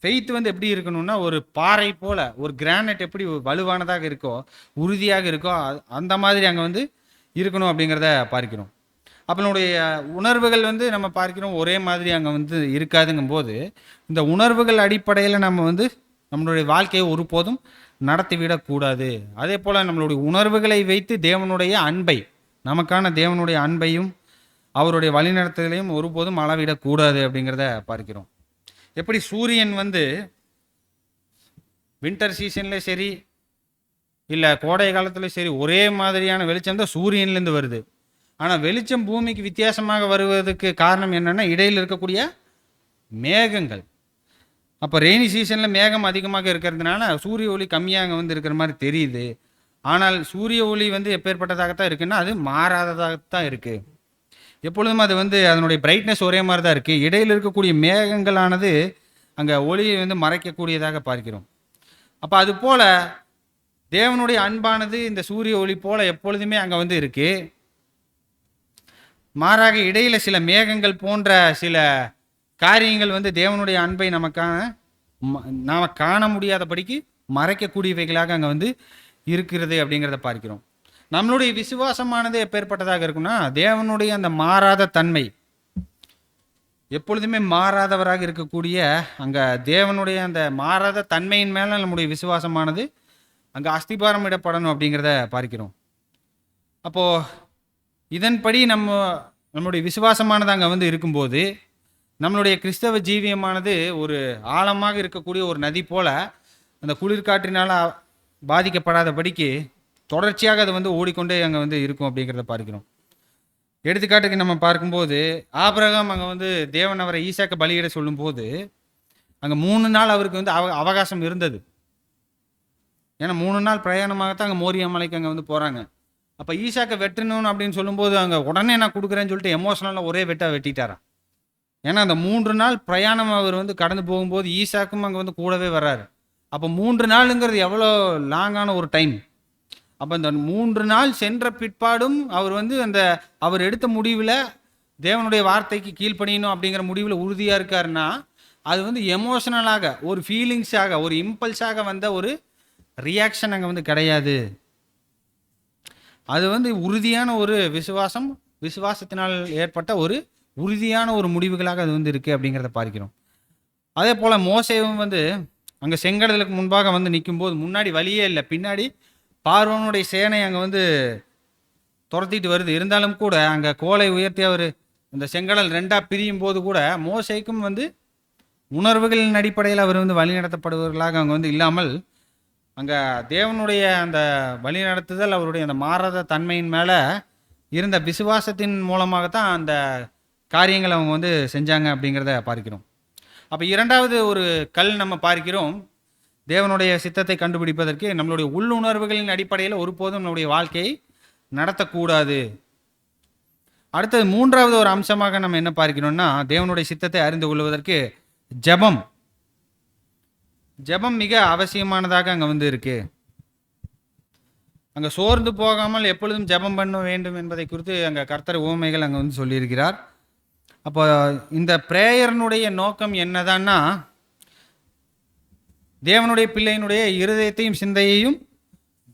ஃபெய்த் வந்து எப்படி இருக்கணும்னா, ஒரு பாறை போல, ஒரு கிரானைட் எப்படி வலுவானதாக இருக்கோ, உறுதியாக இருக்கோ, அந்த மாதிரி அங்கே வந்து இருக்கணும் அப்படிங்கிறத பார்க்கிறோம். அப்போ நம்முடைய உணர்வுகள் வந்து நம்ம பார்க்கிறோம் ஒரே மாதிரி அங்கே வந்து இருக்காதுங்கும் போது, இந்த உணர்வுகள் அடிப்படையில் நம்ம வந்து நம்மளுடைய வாழ்க்கையை ஒருபோதும் நடத்திவிடக்கூடாது. அதே போல் நம்மளுடைய உணர்வுகளை வைத்து தேவனுடைய அன்பை, நமக்கான தேவனுடைய அன்பையும் அவருடைய வழிநடத்துதலையும் ஒருபோதும் அளவிடக்கூடாது அப்படிங்கிறத பார்க்கிறோம். எப்படி சூரியன் வந்து வின்டர் சீசன்லேயும் சரி, இல்லை கோடை காலத்துலேயும் சரி, ஒரே மாதிரியான வெளிச்சம் தான் சூரியன்லேருந்து வருது. ஆனால் வெளிச்சம் பூமிக்கு வித்தியாசமாக வருவதற்கு காரணம் என்னென்னா, இடையில் இருக்கக்கூடிய மேகங்கள். அப்போ ரெய்னி சீசனில் மேகம் அதிகமாக இருக்கிறதுனால சூரிய ஒளி கம்மியாக அங்கே வந்து இருக்கிற மாதிரி தெரியுது. ஆனால் சூரிய ஒளி வந்து எப்பேற்பட்டதாகத்தான் இருக்குன்னா அது மாறாததாகத்தான் இருக்குது. எப்பொழுதும் அது வந்து அதனுடைய பிரைட்னஸ் ஒரே மாதிரி தான் இருக்குது. இடையில் இருக்கக்கூடிய மேகங்களானது அங்கே ஒளியை வந்து மறைக்கக்கூடியதாக பார்க்கிறோம். அப்போ அது போல தேவனுடைய அன்பானது இந்த சூரிய ஒளி போல எப்பொழுதுமே அங்கே வந்து இருக்கு. மாறாக இடையில சில மேகங்கள் போன்ற சில காரியங்கள் வந்து தேவனுடைய அன்பை நாம காண முடியாதபடிக்கு மறைக்கக்கூடியவைகளாக அங்கே வந்து இருக்கிறது அப்படிங்கிறத பார்க்கிறோம். நம்மளுடைய விசுவாசமானது எப்பேற்பட்டதாக இருக்குன்னா, தேவனுடைய அந்த மாறாத தன்மை, எப்பொழுதுமே மாறாதவராக இருக்கக்கூடிய அங்கே தேவனுடைய அந்த மாறாத தன்மையின் மேலே நம்முடைய விசுவாசமானது அங்கே அஸ்திபாரம் இடப்படணும் அப்படிங்கிறத பார்க்கிறோம். அப்போது இதன்படி நம்மளுடைய விசுவாசமானது அங்கே வந்து இருக்கும்போது நம்மளுடைய கிறிஸ்தவ ஜீவியமானது ஒரு ஆழமாக இருக்கக்கூடிய ஒரு நதி போல அந்த குளிர்காற்றினால் பாதிக்கப்படாதபடிக்கு தொடர்ச்சியாக அது வந்து ஓடிக்கொண்டே அங்கே வந்து இருக்கும் அப்படிங்கிறத பார்க்கிறோம். எடுத்துக்காட்டுக்கு நம்ம பார்க்கும்போது ஆபிரகாம் அங்கே வந்து தேவன் அவரை ஈசாக்க பலியிட சொல்லும்போது அங்கே 3 நாள் அவருக்கு வந்து அவகாசம் இருந்தது. ஏன்னா 3 நாள் பிரயாணமாகத்தான் அங்கே மோரியா மலைக்கு அங்கே வந்து போகிறாங்க. அப்போ ஈசாக்கை வெட்டணும் அப்படின்னு சொல்லும்போது அங்கே உடனே நான் கொடுக்குறேன்னு சொல்லிட்டு எமோஷனலாக ஒரே வெட்டிட்டாராம். ஏன்னா அந்த 3 நாள் பிரயாணம் அவர் வந்து கடந்து போகும்போது ஈசாக்கும் அங்கே வந்து கூடவே வர்றாரு. அப்போ 3 நாளுங்கிறது எவ்வளோ லாங்கான ஒரு டைம். அப்போ இந்த 3 நாள் சென்ற பிற்பாடும் அவர் வந்து அவர் எடுத்த முடிவில் தேவனுடைய வார்த்தைக்கு கீழ்ப்படியணும் அப்படிங்கிற முடிவில் உறுதியாக இருக்காருன்னா அது வந்து எமோஷனலாக ஒரு ஃபீலிங்ஸாக ஒரு இம்பல்ஸாக வந்த ஒரு ரியாக்ஷன் அங்கே வந்து கிடையாது. அது வந்து உறுதியான ஒரு விசுவாசத்தினால் ஏற்பட்ட ஒரு உறுதியான ஒரு முடிவுகளாக அது வந்து இருக்குது அப்படிங்கிறத பார்க்கிறோம். அதே போல் மோசேவும் வந்து அங்கே செங்கடலுக்கு முன்பாக வந்து நிற்கும்போது முன்னாடி வழியே இல்லை, பின்னாடி பார்வோனுடைய சேனை அங்கே வந்து துரத்திட்டு வருது. இருந்தாலும் கூட அங்கே கோலை உயர்த்தி அவர் இந்த செங்கடல் 2ஆக பிரியும் போது கூட மோசேக்கும் வந்து உணர்வுகளின் அடிப்படையில் அவர் வந்து வழிநடத்தப்படுபவர்களாக அங்கே வந்து இல்லாமல் அங்கே தேவனுடைய அந்த வழிநடத்துதல் அவருடைய அந்த மாறாத தன்மையின் மேலே இருந்த விசுவாசத்தின் மூலமாகத்தான் அந்த காரியங்களை அவங்க வந்து செஞ்சாங்க அப்படிங்கிறத பார்க்கிறோம். அப்போ 2வது ஒரு கல் நம்ம பார்க்கிறோம், தேவனுடைய சித்தத்தை கண்டுபிடிப்பதற்கு நம்மளுடைய உள்ளுணர்வுகளின் அடிப்படையில் ஒருபோதும் நம்மளுடைய வாழ்க்கையை நடத்தக்கூடாது. அடுத்தது 3வது ஒரு அம்சமாக நம்ம என்ன பார்க்கிறோம்னா, தேவனுடைய சித்தத்தை அறிந்து கொள்வதற்கு ஜெபம் மிக அவசியமானதாக அங்கே வந்து இருக்கு. அங்கே சோர்ந்து போகாமல் எப்பொழுதும் ஜெபம் பண்ண வேண்டும் என்பதை குறித்து அங்கே கர்த்தர் உவமைகள் அங்கே வந்து சொல்லியிருக்கிறார். அப்போ இந்த பிரேயர்னுடைய நோக்கம் என்னதான்னா, தேவனுடைய பிள்ளையினுடைய இருதயத்தையும் சிந்தையையும்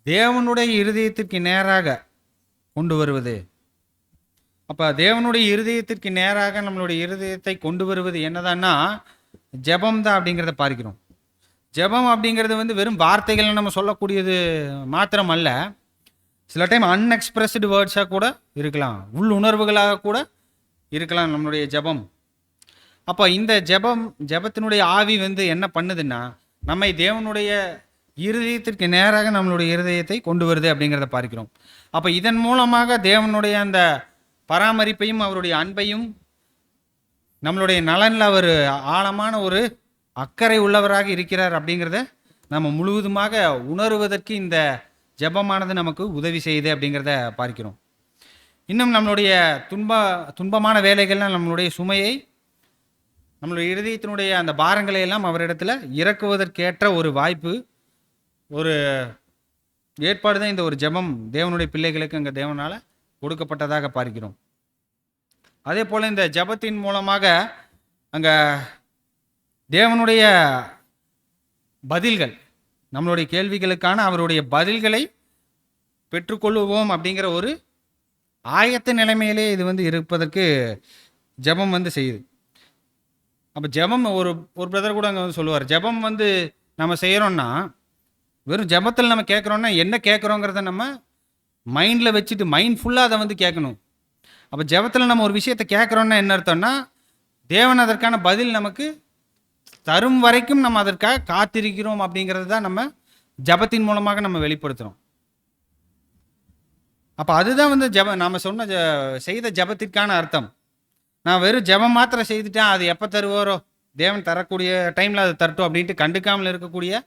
தேவனுடைய இருதயத்திற்கு நேராக கொண்டு வருவது. அப்போ தேவனுடைய இருதயத்திற்கு நேராக நம்மளுடைய இருதயத்தை கொண்டு வருவது என்னதான்னா ஜெபம் தான் அப்படிங்கிறத பார்க்கிறோம். ஜெபம் அப்படிங்கிறது வந்து வெறும் வார்த்தைகள் நம்ம சொல்லக்கூடியது மாத்திரம் அல்ல, சில டைம் அன்எக்ஸ்பிரஸ்டு வேர்ட்ஸாக கூட இருக்கலாம், உள்ளுணர்வுகளாக கூட இருக்கலாம் நம்மளுடைய ஜெபம். அப்போ இந்த ஜெபத்தினுடைய ஆவி வந்து என்ன பண்ணுதுன்னா, நம்மை தேவனுடைய இருதயத்திற்கு நேராக நம்மளுடைய இருதயத்தை கொண்டு வருது அப்படிங்கிறத பார்க்கிறோம். அப்போ இதன் மூலமாக தேவனுடைய அந்த பராமரிப்பையும் அவருடைய அன்பையும் நம்மளுடைய நலனில் அவர் ஆழமான ஒரு அக்கறை உள்ளவராக இருக்கிறார் அப்படிங்கிறத நம்ம முழுவதுமாக உணருவதற்கு இந்த ஜெபமானது நமக்கு உதவி செய்யுது அப்படிங்கிறத பார்க்கிறோம். இன்னும் நம்மளுடைய துன்பமான வேலைகள்லாம் நம்மளுடைய சுமையை, நம்மளுடைய இருதயத்தினுடைய அந்த பாரங்களை எல்லாம் அவரிடத்துல இறக்குவதற்கேற்ற ஒரு வாய்ப்பு, ஒரு ஏற்பாடு தான் இந்த ஒரு ஜெபம் தேவனுடைய பிள்ளைகளுக்கு அங்கே தேவனால் கொடுக்கப்பட்டதாக பார்க்கிறோம். அதே போல் இந்த ஜெபத்தின் மூலமாக அங்கே தேவனுடைய பதில்கள், நம்மளுடைய கேள்விகளுக்கான அவருடைய பதில்களை பெற்றுக்கொள்ளுவோம் அப்படிங்கிற ஒரு ஆயத்த நிலைமையிலே இது வந்து இருப்பதற்கு ஜெபம் வந்து செய்யுது. அப்போ ஜெபம் ஒரு பிரதர் கூட அங்கே வந்து சொல்லுவார், ஜெபம் வந்து நம்ம செய்கிறோன்னா வெறும் ஜெபத்தில் நம்ம கேட்குறோன்னா என்ன கேட்குறோங்கிறத நம்ம மைண்டில் வச்சுட்டு மைண்ட்ஃபுல்லாக அதை வந்து கேட்கணும். அப்போ ஜெபத்தில் நம்ம ஒரு விஷயத்தை கேட்குறோன்னா என்ன அர்த்தம்னா, தேவன் அதற்கான பதில் நமக்கு தரும் வரைக்கும் நம்ம அதற்காக காத்திருக்கிறோம் அப்படிங்கிறது தான் நம்ம ஜெபத்தின் மூலமாக நம்ம வெளிப்படுத்துகிறோம். அப்போ அதுதான் வந்து நாம் சொன்ன செய்த ஜெபத்திற்கான அர்த்தம். நான் வெறும் ஜெபம் மாத்திரம் செய்துட்டேன், அது எப்போ தருவாரோ தேவன் தரக்கூடிய டைமில் அது தரட்டும் அப்படின்ட்டு கண்டுக்காமல் இருக்கக்கூடிய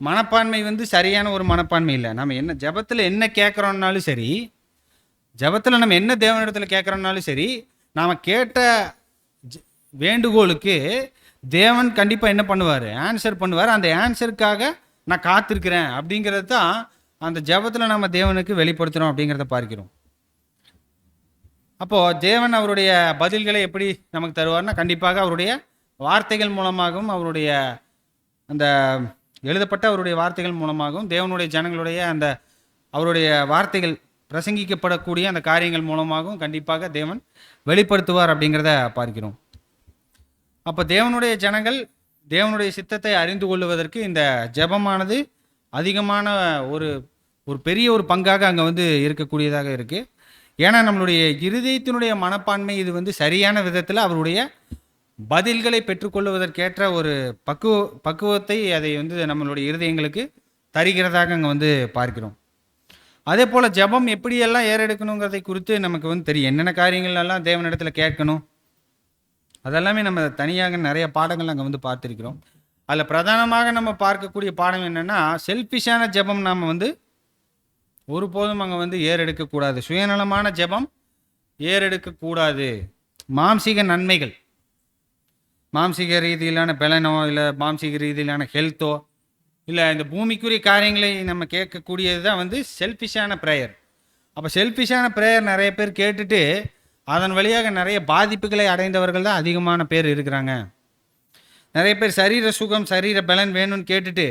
மனப்பான்மை வந்து சரியான ஒரு மனப்பான்மை இல்லை. நம்ம என்ன ஜெபத்தில் என்ன கேட்குறோன்னாலும் சரி, ஜெபத்தில் நம்ம என்ன தேவனிடத்தில் கேட்குறோம்னாலும் சரி, நாம் கேட்ட வேண்டுகோளுக்கு தேவன் கண்டிப்பாக என்ன பண்ணுவார், ஆன்சர் பண்ணுவார். அந்த ஆன்சருக்காக நான் காத்திருக்கிறேன் அப்படிங்கிறது தான் அந்த ஜெபத்தில் நம்ம தேவனுக்கு வெளிப்படுத்துகிறோம் அப்படிங்கிறத பார்க்கிறோம். அப்போது தேவன் அவருடைய பதில்களை எப்படி நமக்கு தருவார்னா, கண்டிப்பாக அவருடைய வார்த்தைகள் மூலமாகவும், அவருடைய அந்த எழுதப்பட்ட அவருடைய வார்த்தைகள் மூலமாகவும், தேவனுடைய ஜனங்களுடைய அந்த அவருடைய வார்த்தைகள் பிரசங்கிக்கப்படக்கூடிய அந்த காரியங்கள் மூலமாகவும் கண்டிப்பாக தேவன் வெளிப்படுத்துவார் அப்படிங்கிறத பார்க்கிறோம். அப்போ தேவனுடைய ஜனங்கள் தேவனுடைய சித்தத்தை அறிந்து கொள்வதற்கு இந்த ஜெபமானது அதிகமான ஒரு ஒரு பெரிய ஒரு பங்காக அங்கே இருக்கக்கூடியதாக இருக்குது. ஏன்னா நம்மளுடைய இருதயத்தினுடைய மனப்பான்மை இது சரியான விதத்தில் அவருடைய பதில்களை பெற்றுக்கொள்வதற்கேற்ற ஒரு பக்குவத்தை அதை நம்மளுடைய இருதயங்களுக்கு தருகிறதாக அங்கே பார்க்கிறோம். அதே போல் ஜெபம் எப்படியெல்லாம் ஏறெடுக்கணுங்கிறதை குறித்து நமக்கு தெரியும். என்னென்ன காரியங்கள் எல்லாம் தேவனிடத்தில் கேட்கணும் அதெல்லாமே நம்ம தனியாக நிறைய பாடங்கள் அங்கே பார்த்துருக்கிறோம். அதில் பிரதானமாக நம்ம பார்க்கக்கூடிய பாடம் என்னென்னா, செல்ஃபிஷான ஜெபம் நாம் ஒருபோதும் அங்கே ஏறெடுக்கக்கூடாது. சுயநலமான ஜெபம் ஏறெடுக்கக்கூடாது. மாம்சீக நன்மைகள், மாம்சீக ரீதியிலான பலனோ இல்லை மாம்சீக ரீதியிலான ஹெல்த்தோ இல்லை இந்த பூமிக்குரிய காரியங்களை நம்ம கேட்கக்கூடியது தான் செல்ஃபிஷான ப்ரேயர். அப்போ செல்ஃபிஷான ப்ரேயர் நிறைய பேர் கேட்டுட்டு அதன் வழியாக நிறைய பாதிப்புகளை அடைந்தவர்கள் தான் அதிகமான பேர் இருக்கிறாங்க. நிறைய பேர் சரீர சுகம் சரீர பலன் வேணும்னு கேட்டுட்டு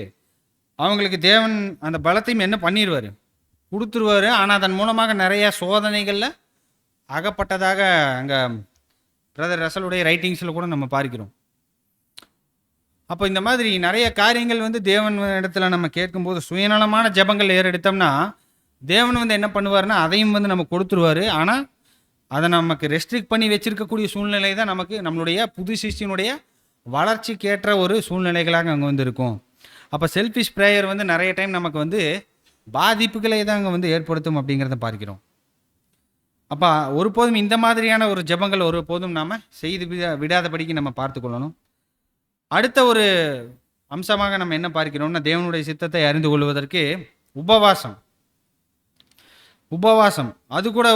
அவங்களுக்கு தேவன் அந்த பலத்தையும் என்ன பண்ணிடுவார், கொடுத்துருவார். ஆனால் அதன் மூலமாக நிறைய சோதனைகளில் அகப்பட்டதாக அங்கே பிரதர் ரசலுடைய ரைட்டிங்ஸில் கூட நம்ம பார்க்கிறோம். அப்போ இந்த மாதிரி நிறைய காரியங்கள் தேவன் இடத்துல நம்ம கேட்கும்போது சுயநலமான ஜெபங்கள் ஏறெடுத்தோம்னா தேவன் என்ன பண்ணுவார்னா அதையும் நம்ம கொடுத்துருவார். ஆனால் அதை நமக்கு ரெஸ்ட்ரிக்ட் பண்ணி வச்சிருக்கக்கூடிய சூழ்நிலை தான் நமக்கு நம்மளுடைய புது சிஷ்யனுடைய வளர்ச்சிக்கேற்ற ஒரு சூழ்நிலைகளாக அங்கே இருக்கும். அப்போ செல்ஃபிஷ் ப்ரேயர் நிறைய டைம் நமக்கு பாதிப்புகளை தான் அங்கே ஏற்படுத்தும் அப்படிங்கிறத பார்க்கிறோம். அப்போ ஒருபோதும் இந்த மாதிரியான ஒரு ஜெபங்கள் ஒருபோதும் நாம் செய்து விடாதபடிக்கு நம்ம பார்த்து கொள்ளணும். அடுத்த ஒரு அம்சமாக நம்ம என்ன பார்க்கிறோம்னா, தேவனுடைய சித்தத்தை அறிந்து கொள்வதற்கு உபவாசம் அது கூட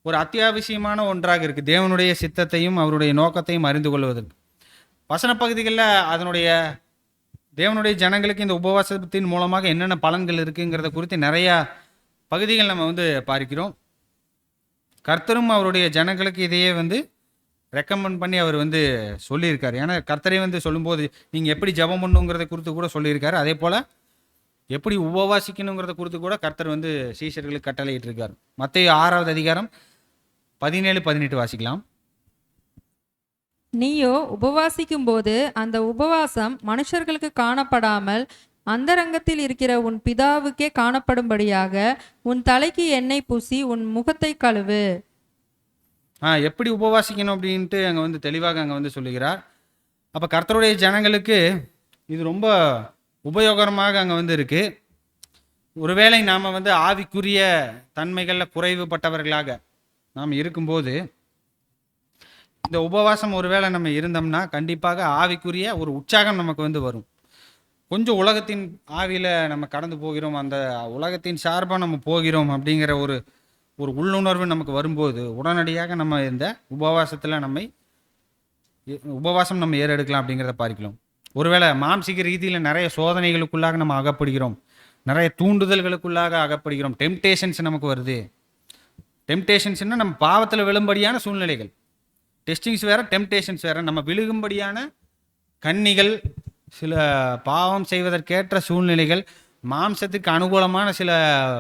ஒரு அத்தியாவசியமான ஒன்றாக இருக்குது. தேவனுடைய சித்தத்தையும் அவருடைய நோக்கத்தையும் அறிந்து கொள்வதற்கு வசன பகுதிகளில் அதனுடைய தேவனுடைய ஜனங்களுக்கு இந்த உபவாசத்தின் மூலமாக என்னென்ன பலன்கள் இருக்குங்கிறத குறித்து நிறையா பகுதிகள் நம்ம பார்க்கிறோம். கர்த்தரும் அவருடைய ஜனங்களுக்கு இதையே ரெக்கமெண்ட் பண்ணி அவர் சொல்லியிருக்காரு. ஏன்னா கர்த்தரே சொல்லும்போது நீங்கள் எப்படி ஜெபம் பண்ணுங்கிறத குறித்து கூட சொல்லியிருக்காரு. அதே போல் எப்படி உபவாசிக்கணுங்கிறத குறித்து கூட கர்த்தர் சீஷர்களுக்கு கட்டளையிட்டு இருக்கார். மத்தேயு 6வது அதிகாரம் 17-18 வாசிக்கலாம். நீயோ உபவாசிக்கும் போது அந்த உபவாசம் மனுஷர்களுக்கு காணப்படாமல் அந்தரங்கத்தில் இருக்கிற உன் பிதாவுக்கே காணப்படும்படியாக உன் தலைக்கு எண்ணெய் பூசி உன் முகத்தை கழுவு. எப்படி உபவாசிக்கணும் அப்படின்ட்டு அங்கே தெளிவாக அங்கே சொல்லுகிறார். அப்போ கர்த்தருடைய ஜனங்களுக்கு இது ரொம்ப உபயோகரமாக அங்கே இருக்குது. ஒருவேளை நாம் ஆவிக்குரிய தன்மைகளில் குறைவுபட்டவர்களாக நாம் இருக்கும்போது இந்த உபவாசம் ஒருவேளை நம்ம இருந்தோம்னா கண்டிப்பாக ஆவிக்குரிய ஒரு உற்சாகம் நமக்கு வரும். கொஞ்சம் உலகத்தின் ஆவியில் நம்ம கடந்து போகிறோம், அந்த உலகத்தின் சார்பாக நம்ம போகிறோம் அப்படிங்கிற ஒரு உள்ளுணர்வு நமக்கு வரும்போது உடனடியாக நம்ம இந்த உபவாசம் நம்ம ஏறெடுக்கலாம் அப்படிங்கிறத பார்க்கலாம். ஒருவேளை மாம்சீக ரீதியில் நிறைய சோதனைகளுக்குள்ளாக நம்ம அகப்படுகிறோம், நிறைய தூண்டுதல்களுக்குள்ளாக அகப்படுகிறோம், டெம்டேஷன்ஸ் நமக்கு வருது. டெம்டேஷன்ஸ்னால் நம்ம பாவத்தில் விழும்படியான சூழ்நிலைகள். டெஸ்டிங்ஸ் வேறு, டெம்டேஷன்ஸ் வேறு. நம்ம விழுகும்படியான கன்னிகள், சில பாவம் செய்வதற்கேற்ற சூழ்நிலைகள், மாம்சத்துக்கு அனுகூலமான சில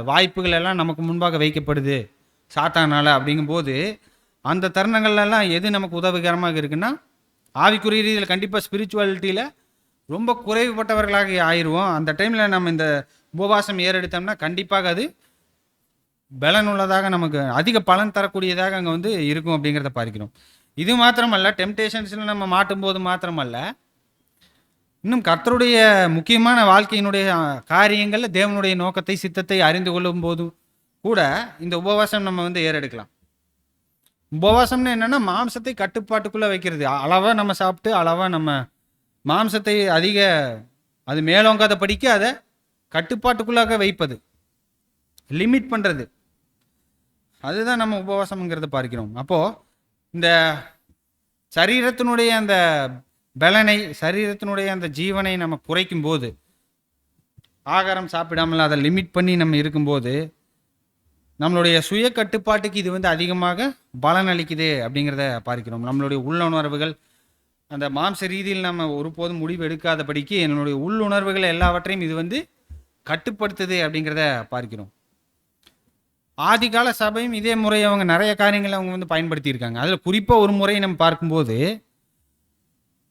வாய்ப்புகள் எல்லாம் நமக்கு முன்பாக வைக்கப்படுது சாத்தானால். அப்படிங்கும்போது அந்த தருணங்கள்லாம் எது நமக்கு உதவிகரமாக இருக்குன்னா, ஆவிக்குரிய ரீதியில் கண்டிப்பாக ஸ்பிரிச்சுவாலிட்டியில் ரொம்ப குறைவுபட்டவர்களாக ஆயிடுவோம். அந்த டைமில் நம்ம இந்த உபவாசம் ஏறெடுத்தோம்னா கண்டிப்பாக அது பலனுள்ளதாக நமக்கு அதிக பலன் தரக்கூடியதாக அங்கே இருக்கும் அப்படிங்கிறத பார்க்கிறோம். இது மாத்திரமல்ல, டெம்டேஷன்ஸில் நம்ம மாட்டும்போது மாத்திரமல்ல, இன்னும் கர்த்தருடைய முக்கியமான வாழ்க்கையினுடைய காரியங்களில் தேவனுடைய நோக்கத்தை சித்தத்தை அறிந்து கொள்ளும் போதும் கூட இந்த உபவாசம் நம்ம ஏறெடுக்கலாம். உபவாசம்னு என்னென்னா மாம்சத்தை கட்டுப்பாட்டுக்குள்ளே வைக்கிறது. அளவாக நம்ம சாப்பிட்டு அளவாக நம்ம மாம்சத்தை அது மேலோங்காத படிக்க அதை கட்டுப்பாட்டுக்குள்ளாக வைப்பது, லிமிட் பண்ணுறது. அதுதான் நம்ம உபவாசம்ங்கிறத பார்க்கிறோம். அப்போது இந்த சரீரத்தினுடைய அந்த பலனை, சரீரத்தினுடைய அந்த ஜீவனை நம்ம குறைக்கும் போது, ஆகாரம் சாப்பிடாமல் அதை லிமிட் பண்ணி நம்ம இருக்கும்போது, நம்மளுடைய சுய கட்டுப்பாட்டுக்கு இது வந்து அதிகமாக பலன் அளிக்குது அப்படிங்கிறத பார்க்கிறோம். நம்மளுடைய உள்ளுணர்வுகள், அந்த மாம்ச ரீதியில் நம்ம ஒருபோதும் முடிவு எடுக்காதபடிக்கு நம்மளுடைய உள்ளுணர்வுகள் எல்லாவற்றையும் இது வந்து கட்டுப்படுத்துது அப்படிங்கிறத பார்க்கிறோம். ஆதிகால சபையும் இதே முறையை அவங்க நிறைய காரியங்களை அவங்க வந்து பயன்படுத்தியிருக்காங்க. அதில் குறிப்பாக ஒரு முறை நம்ம பார்க்கும்போது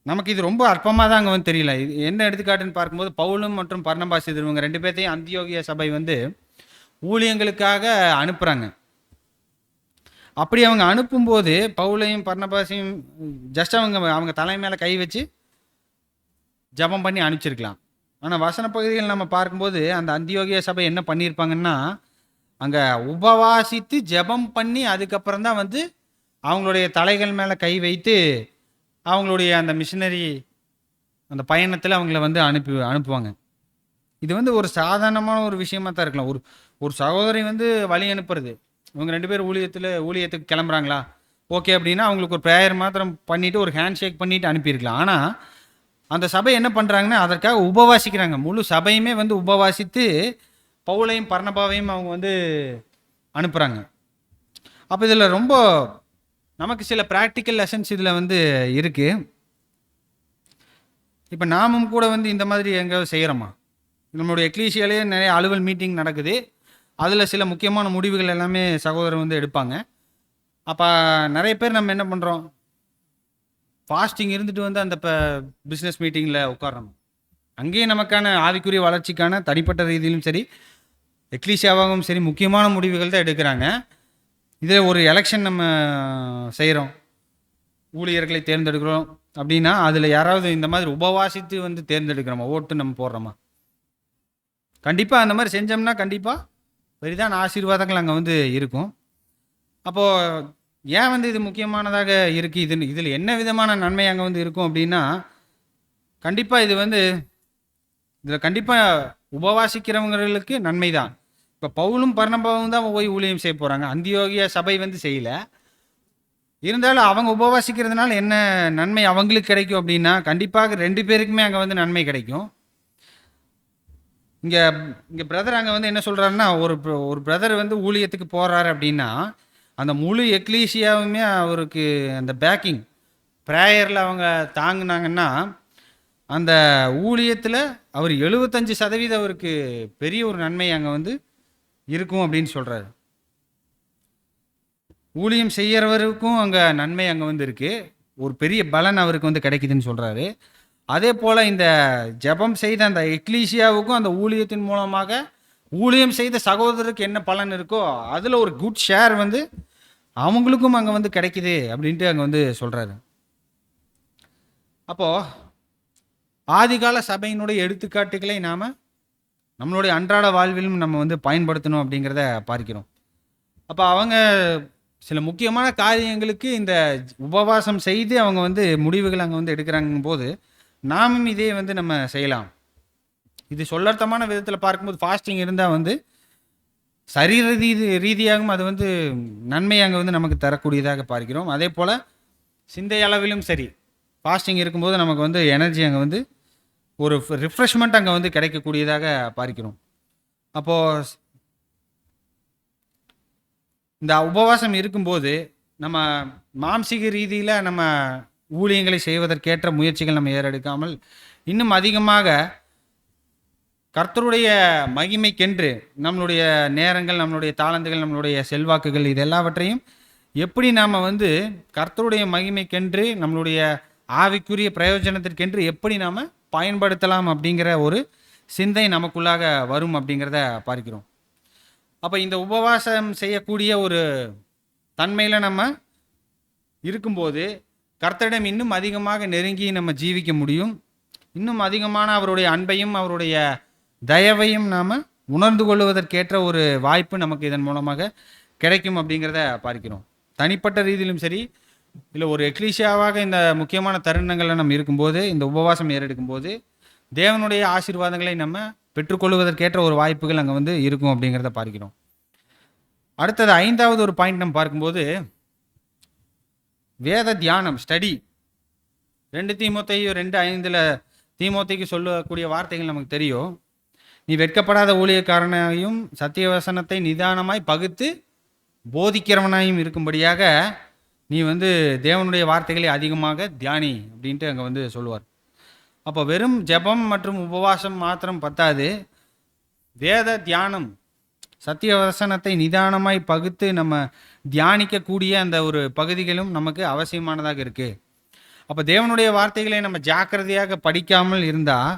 நமக்கு இது ரொம்ப அற்பமாக தான் அங்கே வந்து தெரியல. இது என்ன எடுத்துக்காட்டுன்னு பார்க்கும்போது, பவுலும் மற்றும் பர்னபாஸ் இவங்க 2 பேர்த்தையும் அந்தியோகிய சபை வந்து ஊழியங்களுக்காக அனுப்புகிறாங்க. அப்படி அவங்க அனுப்பும்போது பவுலையும் பர்னபாஸையும் ஜஸ்ட் அவங்க தலை மேலே கை வச்சு ஜெபம் பண்ணி அனுப்பிச்சிருக்கலாம். ஆனால் வசன பகுதிகள் நம்ம பார்க்கும்போது அந்த அந்தியோகிய சபை என்ன பண்ணியிருப்பாங்கன்னா, அங்கே உபவாசித்து ஜெபம் பண்ணி அதுக்கப்புறம் தான் வந்து அவங்களுடைய தலைகள் மேலே கை வைத்து அவங்களுடைய அந்த மிஷினரி அந்த பயணத்தில் அவங்கள வந்து அனுப்புவாங்க. இது வந்து ஒரு சாதாரணமான ஒரு விஷயமா தான் இருக்கலாம். ஒரு சகோதரி வந்து வழி அனுப்புறது, இவங்க 2 பேர் ஊழியத்துக்கு கிளம்புறாங்களா, ஓகே அப்படின்னா அவங்களுக்கு ஒரு ப்ரேயர் மாத்திரம் பண்ணிவிட்டு ஒரு ஹேண்ட் ஷேக் பண்ணிவிட்டு அனுப்பியிருக்கலாம். ஆனால் அந்த சபை என்ன பண்ணுறாங்கன்னா, அதற்காக உபவாசிக்கிறாங்க. முழு சபையுமே வந்து உபவாசித்து பவுலையும் பர்னபாவையும் அவங்க வந்து அனுப்புகிறாங்க. அப்போ இதில் ரொம்ப நமக்கு சில ப்ராக்டிக்கல் லெசன்ஸ் இதில் வந்து இருக்குது. இப்போ நாமும் கூட வந்து இந்த மாதிரி எங்கேயாவது செய்கிறோமா? நம்மளுடைய எக்லீசியாலே நிறைய அலுவல் மீட்டிங் நடக்குது. அதில் சில முக்கியமான முடிவுகள் எல்லாமே சகோதரர் வந்து எடுப்பாங்க. அப்போ நிறைய பேர் நம்ம என்ன பண்ணுறோம், ஃபாஸ்டிங் இருந்துட்டு வந்து அந்த பிஸ்னஸ் மீட்டிங்கில் உட்கார்றோம். அங்கேயும் நமக்கான ஆவிக்குரிய வளர்ச்சிக்கான தனிப்பட்ட ரீதியிலும் சரி, எக்லீசியாவாகவும் சரி, முக்கியமான முடிவுகள் தான் எடுக்கிறாங்க. இதில் ஒரு எலெக்ஷன் நம்ம செய்கிறோம், ஊழியர்களை தேர்ந்தெடுக்கிறோம் அப்படின்னா அதில் யாராவது இந்த மாதிரி உபவாசித்து வந்து தேர்ந்தெடுக்கிறோமா, ஓட்டு நம்ம போடுறோமா? கண்டிப்பாக அந்த மாதிரி செஞ்சோம்னா கண்டிப்பாக பெரிதான ஆசீர்வாதங்கள் அங்கே வந்து இருக்கும். அப்போது ஏன் வந்து இது முக்கியமானதாக இருக்குது, இதில் என்ன விதமான நன்மை அங்கே வந்து இருக்கும் அப்படின்னா, கண்டிப்பாக இது வந்து இதில் கண்டிப்பாக உபவாசிக்கிறவங்களுக்கு நன்மை தான். இப்போ பவுலும் பர்னபாவும் தான் போய் ஊழியம் செய்ய போகிறாங்க, அந்தியோகிய சபை வந்து செய்யலை. இருந்தாலும் அவங்க உபவாசிக்கிறதுனால என்ன நன்மை அவங்களுக்கு கிடைக்கும் அப்படின்னா, கண்டிப்பாக 2 பேருக்குமே அங்கே வந்து நன்மை கிடைக்கும். இங்கே பிரதர் அங்கே வந்து என்ன சொல்கிறாருன்னா, ஒரு பிரதர் வந்து ஊழியத்துக்கு போகிறாரு அப்படின்னா அந்த முழு எக்லீசியாவுமே அவருக்கு அந்த பேக்கிங் ப்ரேயரில் அவங்க தாங்கினாங்கன்னா அந்த ஊழியத்தில் அவர் 75% அவருக்கு பெரிய ஒரு நன்மை அங்கே வந்து இருக்கும் அப்படின்னு சொல்கிறாரு. ஊழியம் செய்கிறவருக்கும் அங்கே நன்மை அங்கே வந்து இருக்குது, ஒரு பெரிய பலன் அவருக்கு வந்து கிடைக்குதுன்னு சொல்கிறாரு. அதே போல் இந்த ஜெபம் செய்த அந்த எக்லீசியாவுக்கும் அந்த ஊழியத்தின் மூலமாக ஊழியம் செய்த சகோதரருக்கு என்ன பலன் இருக்கோ அதில் ஒரு குட் ஷேர் வந்து அவங்களுக்கும் அங்கே வந்து கிடைக்குது அப்படின்ட்டு அங்கே வந்து சொல்கிறாரு. அப்போது ஆதிகால சபையினுடைய எடுத்துக்காட்டுகளை நாம் நம்மளுடைய அன்றாட வாழ்விலும் நம்ம வந்து பயன்படுத்தணும் அப்படிங்கிறத பார்க்கிறோம். அப்போ அவங்க சில முக்கியமான காரியங்களுக்கு இந்த உபவாசம் செய்து அவங்க வந்து முடிவுகள் அங்கே வந்து எடுக்கிறாங்க போது நாமும் இதே வந்து நம்ம செய்யலாம். இது சொல்லர்த்தமான விதத்தில் பார்க்கும்போது ஃபாஸ்டிங் இருந்தால் வந்து சரீர ரீதியாகவும் அது வந்து நன்மை அங்கே வந்து நமக்கு தரக்கூடியதாக பார்க்கிறோம். அதே போல் சிந்தை அளவிலும் சரி, ஃபாஸ்டிங் இருக்கும்போது நமக்கு வந்து எனர்ஜி அங்கே வந்து ஒரு ரிஃப்ரெஷ்மெண்ட் அங்கே வந்து கிடைக்கக்கூடியதாக பார்க்கிறோம். அப்போது இந்த உபவாசம் இருக்கும்போது நம்ம மாம்சீக ரீதியில் நம்ம ஊழியங்களை செய்வதற்கேற்ற முயற்சிகள் நம்ம ஏறெடுக்காமல் இன்னும் அதிகமாக கர்த்தருடைய மகிமைக்கென்று நம்மளுடைய நேரங்கள், நம்மளுடைய தாளந்துகள், நம்மளுடைய செல்வாக்குகள் இது எல்லாவற்றையும் எப்படி நாம் வந்து கர்த்தருடைய மகிமைக்கென்று நம்மளுடைய ஆவிக்குரிய பிரயோஜனத்திற்கென்று எப்படி நாம் பயன்படுத்தலாம் அப்படிங்கிற ஒரு சிந்தை நமக்குள்ளாக வரும் அப்படிங்கிறத பார்க்கிறோம். அப்போ இந்த உபவாசம் செய்யக்கூடிய ஒரு தன்மையில் நம்ம இருக்கும்போது கர்த்தரிடம் இன்னும் அதிகமாக நெருங்கி நம்ம ஜீவிக்க முடியும். இன்னும் அதிகமான அவருடைய அன்பையும் அவருடைய தயவையும் நாம் உணர்ந்து கொள்வதற்கேற்ற ஒரு வாய்ப்பு நமக்கு இதன் மூலமாக கிடைக்கும் அப்படிங்கிறத பார்க்கிறோம். தனிப்பட்ட ரீதியிலும் சரி, இல்லை ஒரு எக்லீசியாவாக இந்த முக்கியமான தருணங்களில் நம்ம இருக்கும்போது, இந்த உபவாசம் ஏறெடுக்கும்போது தேவனுடைய ஆசீர்வாதங்களை நம்ம பெற்றுக்கொள்வதற்கேற்ற ஒரு வாய்ப்புகள் அங்கே வந்து இருக்கும் அப்படிங்கிறத பார்க்கிறோம். அடுத்தது 5வது ஒரு பாயிண்ட் நம்ம பார்க்கும்போது வேத தியானம் ஸ்டடி. 2 தீமோத்தேயு 2:5 தீமோத்தேயுக்கு சொல்லக்கூடிய வார்த்தைகள் நமக்கு தெரியும். நீ வெட்கப்படாத ஊழியக்காரனாயும் சத்திய வசனத்தை நிதானமாய் பகுத்து போதிக்கிறவனாயும் இருக்கும்படியாக நீ தேவனுடைய வார்த்தைகளை அதிகமாக தியானி அப்படின்ட்டு அங்கே சொல்லுவார். அப்போ வெறும் ஜெபம் மற்றும் உபவாசம் மாத்திரம் பத்தாது, வேத தியானம், சத்திய வசனத்தை நிதானமாய் பகுத்து நம்ம தியானிக்கக்கூடிய அந்த ஒரு பகுதிகளும் நமக்கு அவசியமானதாக இருக்குது. அப்போ தேவனுடைய வார்த்தைகளை நம்ம ஜாக்கிரதையாக படிக்காமல் இருந்தால்,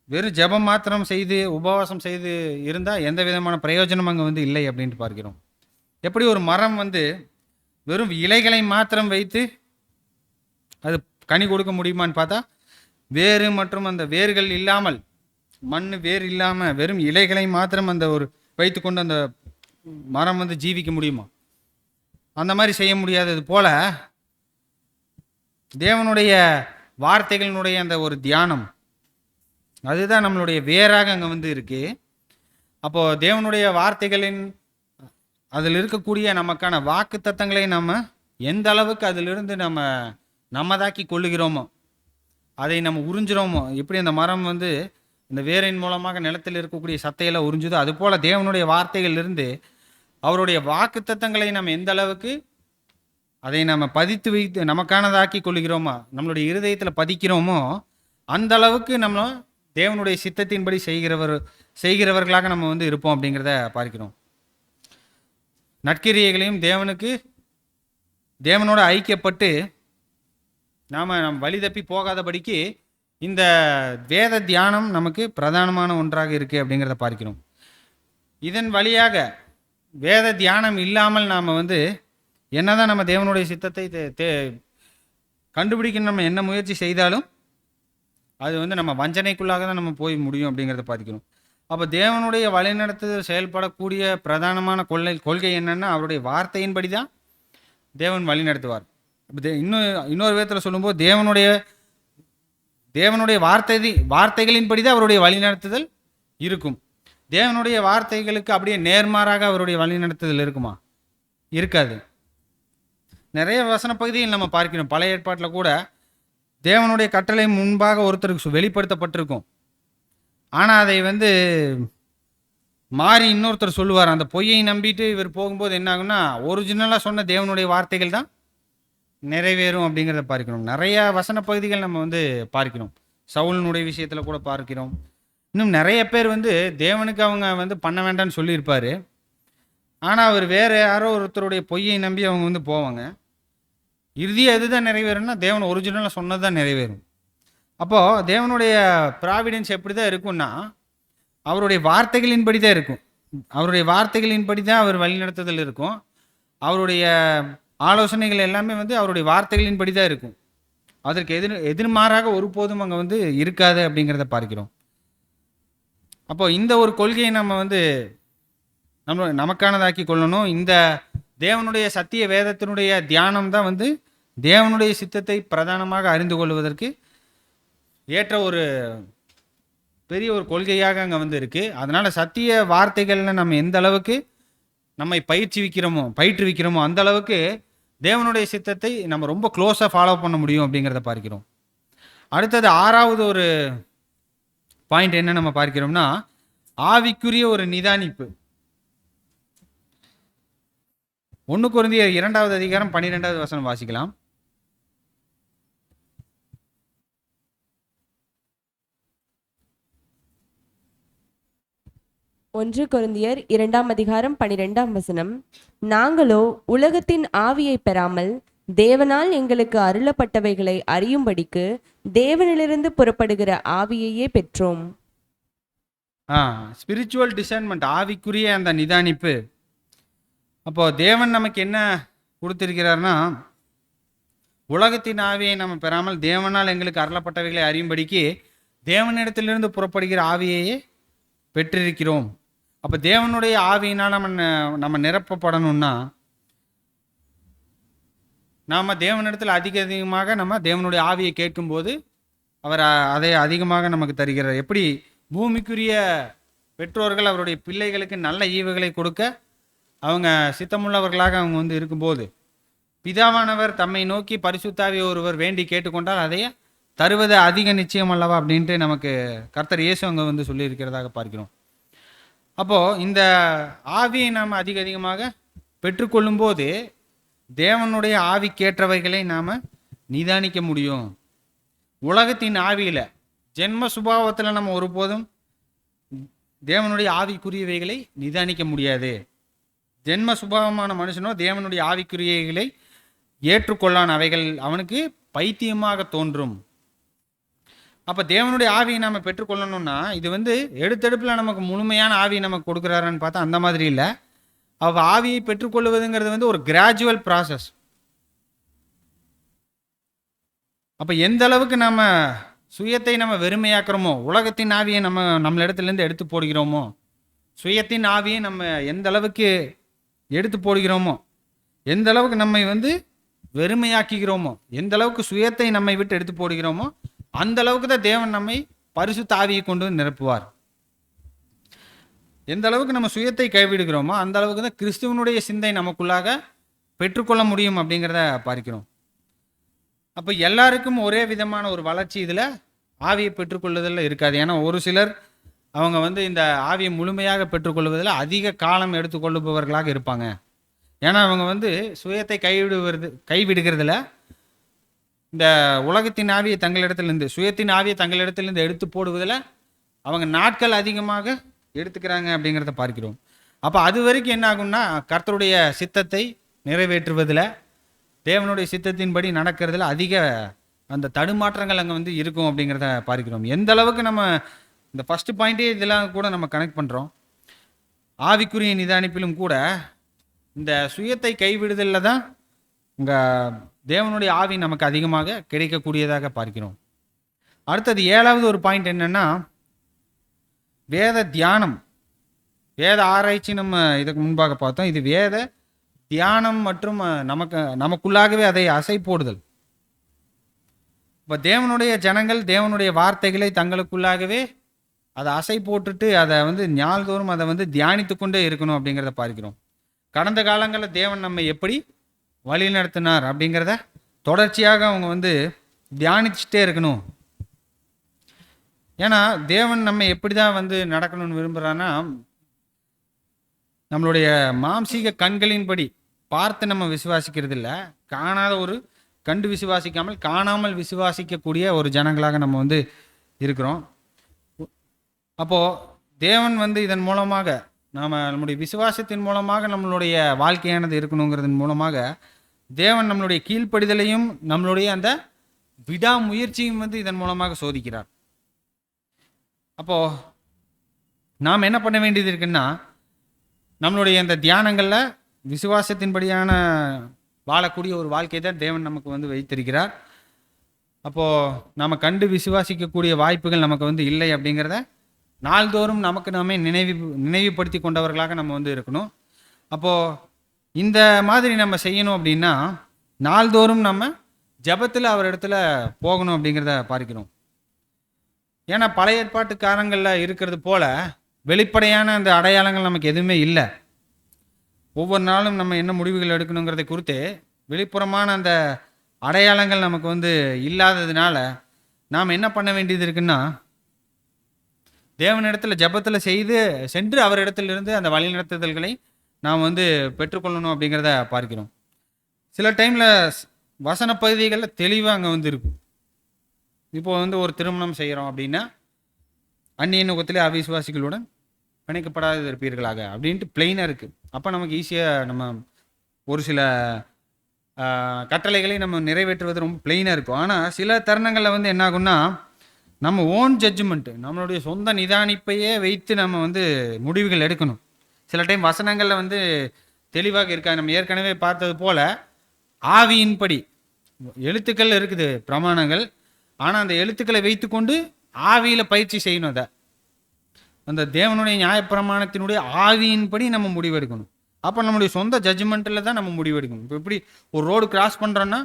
வெறும் ஜெபம் மாத்திரம் செய்து உபவாசம் செய்து இருந்தால் எந்த விதமான பிரயோஜனம் அங்கே இல்லை அப்படின்ட்டு பார்க்கிறோம். எப்படி ஒரு மரம் வெறும் இலைகளை மாத்திரம் வைத்து அது கனி கொடுக்க முடியுமான்னு பார்த்தா, வேறு மற்றும் அந்த வேர்கள் இல்லாமல், மண் வேர் இல்லாமல் வெறும் இலைகளை மாத்திரம் அந்த ஒரு வைத்துக்கொண்டு அந்த மரம் ஜீவிக்க முடியுமா? அந்த மாதிரி செய்ய முடியாதது போல தேவனுடைய வார்த்தைகளினுடைய அந்த ஒரு தியானம், அதுதான் நம்மளுடைய வேறாக அங்கே இருக்கு. அப்போ தேவனுடைய வார்த்தைகளின் அதில் இருக்கக்கூடிய நமக்கான வாக்கு தத்தங்களை நம்ம எந்த அளவுக்கு அதிலிருந்து நம்மதாக்கி கொள்ளுகிறோமோ, அதை நம்ம உறிஞ்சுறோமோ, எப்படி அந்த மரம் இந்த வேரின் மூலமாக நிலத்தில் இருக்கக்கூடிய சத்தையெல்லாம் உறிஞ்சுதோ, அதுபோல் தேவனுடைய வார்த்தைகளிலிருந்து அவருடைய வாக்கு தத்தங்களை நம்ம எந்த அளவுக்கு அதை நம்ம பதித்து வைத்து நமக்கானதாக்கி கொள்ளுகிறோமோ, நம்மளுடைய இருதயத்தில் பதிக்கிறோமோ, அந்த அளவுக்கு நம்ம தேவனுடைய சித்தத்தின்படி செய்கிறவர்களாக நம்ம இருப்போம் அப்படிங்கிறத பார்க்கிறோம். நற்கிரியைகளையும் தேவனோட ஐக்கியப்பட்டு நாம் வழி தப்பி போகாதபடிக்கு இந்த வேத தியானம் நமக்கு பிரதானமான ஒன்றாக இருக்குது அப்படிங்கிறத பார்க்கிறோம். இதன் வழியாக வேத தியானம் இல்லாமல் நாம் என்னதான் நம்ம தேவனுடைய சித்தத்தை கண்டுபிடிக்க நம்ம என்ன முயற்சி செய்தாலும் அது நம்ம வஞ்சனைக்குள்ளாக தான் நம்ம போய் முடியும் அப்படிங்கிறத பார்க்கிறோம். அப்போ தேவனுடைய வழிநடத்துதல் செயல்படக்கூடிய பிரதானமான கொள்கை என்னன்னா, அவருடைய வார்த்தையின்படி தான் தேவன் வழி நடத்துவார். இன்னொரு விதத்தில் சொல்லும்போது தேவனுடைய வார்த்தைகளின்படி தான் அவருடைய வழிநடத்துதல் இருக்கும். தேவனுடைய வார்த்தைகளுக்கு அப்படியே நேர்மாறாக அவருடைய வழிநடத்துதல் இருக்குமா? இருக்காது. நிறைய வசன பகுதியில் நம்ம பார்க்கிறோம். பழைய ஏற்பாட்டில் கூட தேவனுடைய கட்டளை முன்பாக ஒருத்தருக்கு வெளிப்படுத்தப்பட்டிருக்கும். ஆனால் அதை மாறி இன்னொருத்தர் சொல்லுவார். அந்த பொய்யை நம்பிட்டு இவர் போகும்போது என்ன ஆகும்னா, ஒரிஜினலாக சொன்ன தேவனுடைய வார்த்தைகள் தான் நிறைவேறும் அப்படிங்கிறத பார்க்கிறோம். நிறையா வசன பகுதிகள் நம்ம பார்க்கிறோம். சவுலினுடைய விஷயத்தில் கூட பார்க்கிறோம். இன்னும் நிறைய பேர் தேவனுக்கு அவங்க பண்ண வேண்டாம்னு சொல்லியிருப்பார். ஆனால் அவர் வேறு யாரோ ஒருத்தருடைய பொய்யை நம்பி அவங்க போவாங்க. இறுதியாக எதுதான் நிறைவேறும்னா, தேவன் ஒரிஜினலாக சொன்னது தான் நிறைவேறும். அப்போது தேவனுடைய ப்ராவிடன்ஸ் எப்படி தான் இருக்கும்னா, அவருடைய வார்த்தைகளின்படி தான் இருக்கும். அவருடைய வார்த்தைகளின்படி தான் அவர் வழிநடத்துதல் இருக்கும். அவருடைய ஆலோசனைகள் எல்லாமே அவருடைய வார்த்தைகளின்படி தான் இருக்கும். அதற்கு எதிர்மாறாக ஒருபோதும் அங்கே இருக்காது அப்படிங்கிறத பார்க்கிறோம். அப்போ இந்த ஒரு கொள்கையை நம்ம நமக்கானதாக்கி கொள்ளணும். இந்த தேவனுடைய சத்திய வேதத்தினுடைய தியானம் தான் தேவனுடைய சித்தத்தை பிரதானமாக அறிந்து கொள்வதற்கு ஏற்ற ஒரு பெரிய ஒரு கொள்கையாக அங்கே இருக்குது. அதனால் சத்திய வார்த்தைகளில் நம்ம எந்த அளவுக்கு நம்மை பயிற்றுவிக்கிறோமோ அந்த அளவுக்கு தேவனுடைய சித்தத்தை நம்ம ரொம்ப க்ளோஸாக ஃபாலோ பண்ண முடியும் அப்படிங்கிறத பார்க்கிறோம். அடுத்தது 6வது ஒரு பாயிண்ட் என்ன நம்ம பார்க்கிறோம்னா, ஆவிக்குரிய ஒரு நிதானிப்பு. 1 கொரிந்தியர் 2வது அதிகாரம் 12வது வசனம் வாசிக்கலாம். 1 கொரிந்தியர் 2ஆம் அதிகாரம் 12ஆம் வசனம். நாங்களோ உலகத்தின் ஆவியை பெறாமல் தேவனால் எங்களுக்கு அருளப்பட்டவைகளை அறியும்படிக்கு தேவனிலிருந்து புறப்படுகிற ஆவியையே பெற்றோம். ஸ்பிரிச்சுவல் டிசைன்மெண்ட், ஆவிக்குரிய அந்த நிதானிப்பு. அப்போ தேவன் நமக்கு என்ன கொடுத்திருக்கிறார்னா, உலகத்தின் ஆவியை நம்ம பெறாமல் தேவனால் எங்களுக்கு அருளப்பட்டவைகளை அறியும்படிக்கு தேவனிடத்திலிருந்து புறப்படுகிற ஆவியையே பெற்றிருக்கிறோம். அப்போ தேவனுடைய ஆவியினால் நம்ம நிரப்பப்படணும்னா, நாம் தேவனிடத்தில் அதிகமாக நம்ம தேவனுடைய ஆவியை கேட்கும்போது அவர் அதை அதிகமாக நமக்கு தருகிறார். எப்படி பூமிக்குரிய பெற்றோர்கள் அவருடைய பிள்ளைகளுக்கு நல்ல ஈவுகளை கொடுக்க அவங்க சித்தமுள்ளவர்களாக அவங்க வந்து இருக்கும்போது, பிதாவானவர் தம்மை நோக்கி பரிசுத்தாவி ஒருவர் வேண்டி கேட்டுக்கொண்டால் அதையே தருவது அதிக நிச்சயம் அல்லவா அப்படின்ட்டு நமக்கு கர்த்தர் இயேசு அங்கே வந்து சொல்லியிருக்கிறதாக பார்க்கிறோம். அப்போது இந்த ஆவியை நாம் அதிகமாக பெற்றுக்கொள்ளும்போது தேவனுடைய ஆவிக்கேற்றவைகளை நாம் நிதானிக்க முடியும். உலகத்தின் ஆவியில் ஜென்ம சுபாவத்தில் நம்ம ஒருபோதும் தேவனுடைய ஆவிக்குரியவைகளை நிதானிக்க முடியாது. ஜென்ம சுபாவமான மனுஷனோ தேவனுடைய ஆவிக்குரியவைகளை ஏற்றுக்கொள்ளான், அவைகள் அவனுக்கு பைத்தியமாக தோன்றும். அப்போ தேவனுடைய ஆவியை நம்ம பெற்றுக்கொள்ளணும்னா இது வந்து எடுத்தெடுப்பில் நமக்கு முழுமையான ஆவியை நமக்கு கொடுக்குறாருன்னு பார்த்தா அந்த மாதிரி இல்லை. ஆவியை பெற்றுக்கொள்வதுங்கிறது வந்து ஒரு கிராஜுவல் ப்ராசஸ். அப்போ எந்த அளவுக்கு நம்ம சுயத்தை நம்ம வெறுமையாக்குறோமோ, உலகத்தின் ஆவியை நம்மளிடத்துலேருந்து எடுத்து போடுகிறோமோ, சுயத்தின் ஆவியை நம்ம எந்த அளவுக்கு எடுத்து போடுகிறோமோ, எந்த அளவுக்கு நம்மை வந்து வெறுமையாக்குகிறோமோ, எந்த அளவுக்கு சுயத்தை நம்மை விட்டு எடுத்து போடுகிறோமோ, அந்த அளவுக்கு தான் தேவன் நம்மை பரிசுத்த ஆவியை கொண்டு நிரப்புவார். எந்த அளவுக்கு நம்ம சுயத்தை கைவிடுகிறோமோ அந்த அளவுக்கு தான் கிறிஸ்துவனுடைய சிந்தை நமக்குள்ளாக பெற்றுக்கொள்ள முடியும் அப்படிங்கிறத பார்க்கிறோம். அப்போ எல்லாருக்கும் ஒரே விதமான ஒரு வளர்ச்சி இதில் ஆவியை பெற்றுக்கொள்வதில் இருக்காது. ஏன்னா ஒரு சிலர் அவங்க வந்து இந்த ஆவியை முழுமையாக பெற்றுக்கொள்வதில் அதிக காலம் எடுத்துக்கொள்ளுபவர்களாக இருப்பாங்க. ஏன்னா அவங்க வந்து சுயத்தை கைவிடுகிறதுல இந்த உலகத்தின் ஆவியை தங்களிடத்திலிருந்து, சுயத்தின் ஆவியை தங்களிடத்திலிருந்து எடுத்து போடுவதில் அவங்க நாட்கள் அதிகமாக எடுத்துக்கிறாங்க அப்படிங்கிறத பார்க்கிறோம். அப்போ அது வரைக்கும் என்ன ஆகும்னா கர்த்தருடைய சித்தத்தை நிறைவேற்றுவதில், தேவனுடைய சித்தத்தின்படி நடக்கிறதுல அதிக அந்த தடுமாற்றங்கள் அங்கே வந்து இருக்கும் அப்படிங்கிறத பார்க்கிறோம். எந்த அளவுக்கு நம்ம இந்த ஃபஸ்ட்டு பாயிண்ட்டே இதெல்லாம் கூட நம்ம கனெக்ட் பண்ணுறோம். ஆவிக்குரிய நிதானிப்பிலும் கூட இந்த சுயத்தை கைவிடுதலில் தான் உங்கள் தேவனுடைய ஆவி நமக்கு அதிகமாக கிடைக்கக்கூடியதாக பார்க்கிறோம். அடுத்தது 7வது ஒரு பாயிண்ட் என்னென்னா வேத தியானம், வேத ஆராய்ச்சி. நம்ம இதுக்கு முன்பாக பார்த்தோம். இது வேத தியானம் மற்றும் நமக்குள்ளாகவே அதை அசை போடுதல். இப்போ தேவனுடைய ஜனங்கள் தேவனுடைய வார்த்தைகளை தங்களுக்குள்ளாகவே அதை அசை போட்டுட்டு அதை வந்து நாள்தோறும் அதை வந்து தியானித்து கொண்டே இருக்கணும் அப்படிங்கிறத பார்க்கிறோம். கடந்த காலங்களில் தேவன் நம்ம எப்படி வழி நடத்தினார் அப்படிங்கிறத தொடர்ச்சியாக அவங்க வந்து தியானிச்சுட்டே இருக்கணும். ஏன்னா தேவன் நம்ம எப்படி தான் வந்து நடக்கணும்னு விரும்புகிறான்னா, நம்மளுடைய மாம்சீக கண்களின்படி பார்த்து நம்ம விசுவாசிக்கிறது இல்லை, காணாத ஒரு கண்டு விசுவாசிக்காமல் காணாமல் விசுவாசிக்கக்கூடிய ஒரு ஜனங்களாக நம்ம வந்து இருக்கிறோம். அப்போது தேவன் வந்து இதன் மூலமாக நம்முடைய விசுவாசத்தின் மூலமாக நம்மளுடைய வாழ்க்கையானது இருக்கணுங்கிறதன் மூலமாக தேவன் நம்மளுடைய கீழ்ப்படிதலையும் நம்மளுடைய அந்த விடாமுயற்சியும் வந்து இதன் மூலமாக சோதிக்கிறார். அப்போது நாம் என்ன பண்ண வேண்டியது இருக்குன்னா, நம்மளுடைய அந்த தியானங்களில் விசுவாசத்தின்படியான வாழக்கூடிய ஒரு வாழ்க்கை தான் தேவன் நமக்கு வந்து வைத்திருக்கிறார். அப்போது நாம் கண்டு விசுவாசிக்கக்கூடிய வாய்ப்புகள் நமக்கு வந்து இல்லை அப்படிங்கிறத நாள்தோறும் நமக்கு நாமே நினைவுபடுத்தி கொண்டவர்களாக நம்ம வந்து இருக்கணும். அப்போது இந்த மாதிரி நம்ம செய்யணும் அப்படின்னா நாள்தோறும் நம்ம ஜெபத்தில் அவர் இடத்துல போகணும் அப்படிங்கிறத பார்க்கிறோம். ஏன்னா பழைய ஏற்பாட்டுக்காரங்களில் இருக்கிறது போல வெளிப்படையான அந்த அடையாளங்கள் நமக்கு எதுவுமே இல்லை. ஒவ்வொரு நாளும் நம்ம என்ன முடிவுகள் எடுக்கணுங்கிறதை குறித்து வெளிப்புறமான அந்த அடையாளங்கள் நமக்கு வந்து இல்லாததுனால நாம் என்ன பண்ண வேண்டியது இருக்குன்னா, தேவனிடத்தில் ஜெபத்தில் சென்று அவரிடத்திலிருந்து அந்த வழிநடத்துதல்களை நாம் வந்து பெற்றுக்கொள்ளணும் அப்படிங்கிறத பார்க்கிறோம். சில டைமில் வசன பகுதிகளில் தெளிவாக அங்கே வந்து இருக்கும். இப்போ வந்து ஒரு திருமணம் செய்கிறோம் அப்படின்னா, அந்நிய நோக்கத்திலே அவிசுவாசிகளுடன் பிணைக்கப்படாத இருப்பீர்களாக அப்படின்ட்டு பிளெயினாக இருக்குது. அப்போ நமக்கு ஈஸியாக நம்ம ஒரு சில கட்டளைகளை நம்ம நிறைவேற்றுவது ரொம்ப பிளெயினாக இருக்கும். ஆனால் சில தருணங்களில் வந்து என்ன ஆகும்னா, நம்ம ஓன் ஜட்ஜ்மெண்ட்டு, நம்மளுடைய சொந்த நிதானிப்பையே வைத்து நம்ம வந்து முடிவுகள் எடுக்கணும். சில டைம் வசனங்களில் வந்து தெளிவாக இருக்காது. நம்ம ஏற்கனவே பார்த்தது போல் ஆவியின்படி எழுத்துக்கள் இருக்குது, பிரமாணங்கள். ஆனால் அந்த எழுத்துக்களை வைத்துக்கொண்டு ஆவியில் பயிற்சி செய்யணும். அதை அந்த தேவனுடைய நியாயப்பிரமாணத்தினுடைய ஆவியின்படி நம்ம முடிவெடுக்கணும். அப்போ நம்முடைய சொந்த ஜட்ஜ்மெண்ட்டில் தான் நம்ம முடிவெடுக்கணும். இப்போ எப்படி ஒரு ரோடு கிராஸ் பண்ணுறோன்னா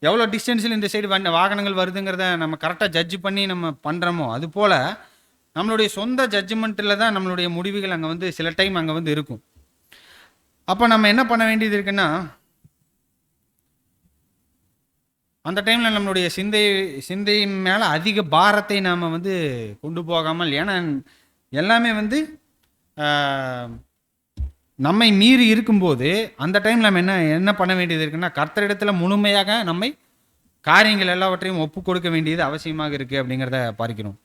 எவ்வளோ டிஸ்டன்ஸில் இந்த சைடு வாகனங்கள் வருதுங்கிறத நம்ம கரெக்டாக ஜட்ஜ் பண்ணி நம்ம பண்ணுறோமோ, அதுபோல் நம்மளுடைய சொந்த ஜட்ஜ்மெண்ட்டில் தான் நம்மளுடைய முடிவுகள் அங்கே வந்து சில டைம் அங்கே வந்து இருக்கும். அப்போ நம்ம என்ன பண்ண வேண்டியது இருக்குன்னா, அந்த டைமில் நம்மளுடைய சிந்தை மேலே அதிக பாரத்தை நாம் வந்து கொண்டு போகாமல், ஏன்னா எல்லாமே வந்து நம்மை மீறி இருக்கும்போது அந்த டைம் நம்ம என்ன பண்ண வேண்டியது இருக்குன்னா, கர்த்தரிடத்தில் முழுமையாக நம்மை காரியங்கள் எல்லாவற்றையும் ஒப்பு கொடுக்க வேண்டியது அவசியமாக இருக்குது அப்படிங்கிறத பார்க்கிறோம்.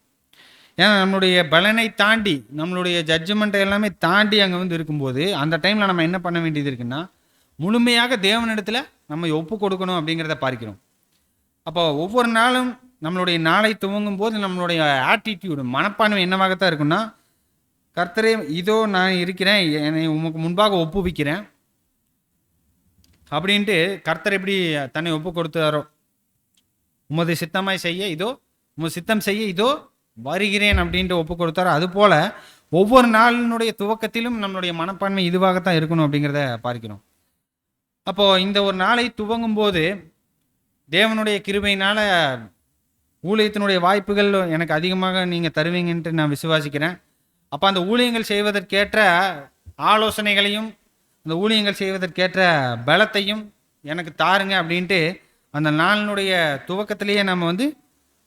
ஏன்னா நம்மளுடைய பலனை தாண்டி, நம்மளுடைய ஜட்ஜ்மெண்ட்டை எல்லாமே தாண்டி அங்கே வந்து இருக்கும்போது அந்த டைமில் நம்ம என்ன பண்ண வேண்டியது இருக்குன்னா, முழுமையாக தேவனிடத்தில் நம்ம ஒப்பு கொடுக்கணும் அப்படிங்கிறத பார்க்கிறோம். அப்போ ஒவ்வொரு நாளும் நம்மளுடைய நாளை துவங்கும் போது நம்மளுடைய ஆட்டிடியூடு, மனப்பான்மை என்னவாகத்தான் இருக்குன்னா, கர்த்தரே இதோ நான் இருக்கிறேன், என்னை உமக்கு முன்பாக ஒப்புவிக்கிறேன் அப்படின்ட்டு கர்த்தர் எப்படி தன்னை ஒப்பு கொடுத்தாரோ, உமது சித்தமாய் செய்ய இதோ, உமது சித்தம் செய்ய இதோ வருகிறேன் அப்படின்ட்டு ஒப்பு கொடுத்தாரோ, அதுபோல் ஒவ்வொரு நாளினுடைய துவக்கத்திலும் நம்மளுடைய மனப்பான்மை இதுவாகத்தான் இருக்கணும் அப்படிங்கிறத பார்க்கிறோம். அப்போது இந்த ஒரு நாளை துவங்கும் போது தேவனுடைய கிருபையினால் ஊழியத்தினுடைய வாய்ப்புகள் எனக்கு அதிகமாக நீங்கள் தருவீங்கன்ட்டு நான் விசுவாசிக்கிறேன். அப்போ அந்த ஊழியங்கள் செய்வதற்கேற்ற ஆலோசனைகளையும் அந்த ஊழியங்கள் செய்வதற்கேற்ற பலத்தையும் எனக்கு தாருங்க அப்படின்ட்டு அந்த நாளினுடைய துவக்கத்திலேயே நம்ம வந்து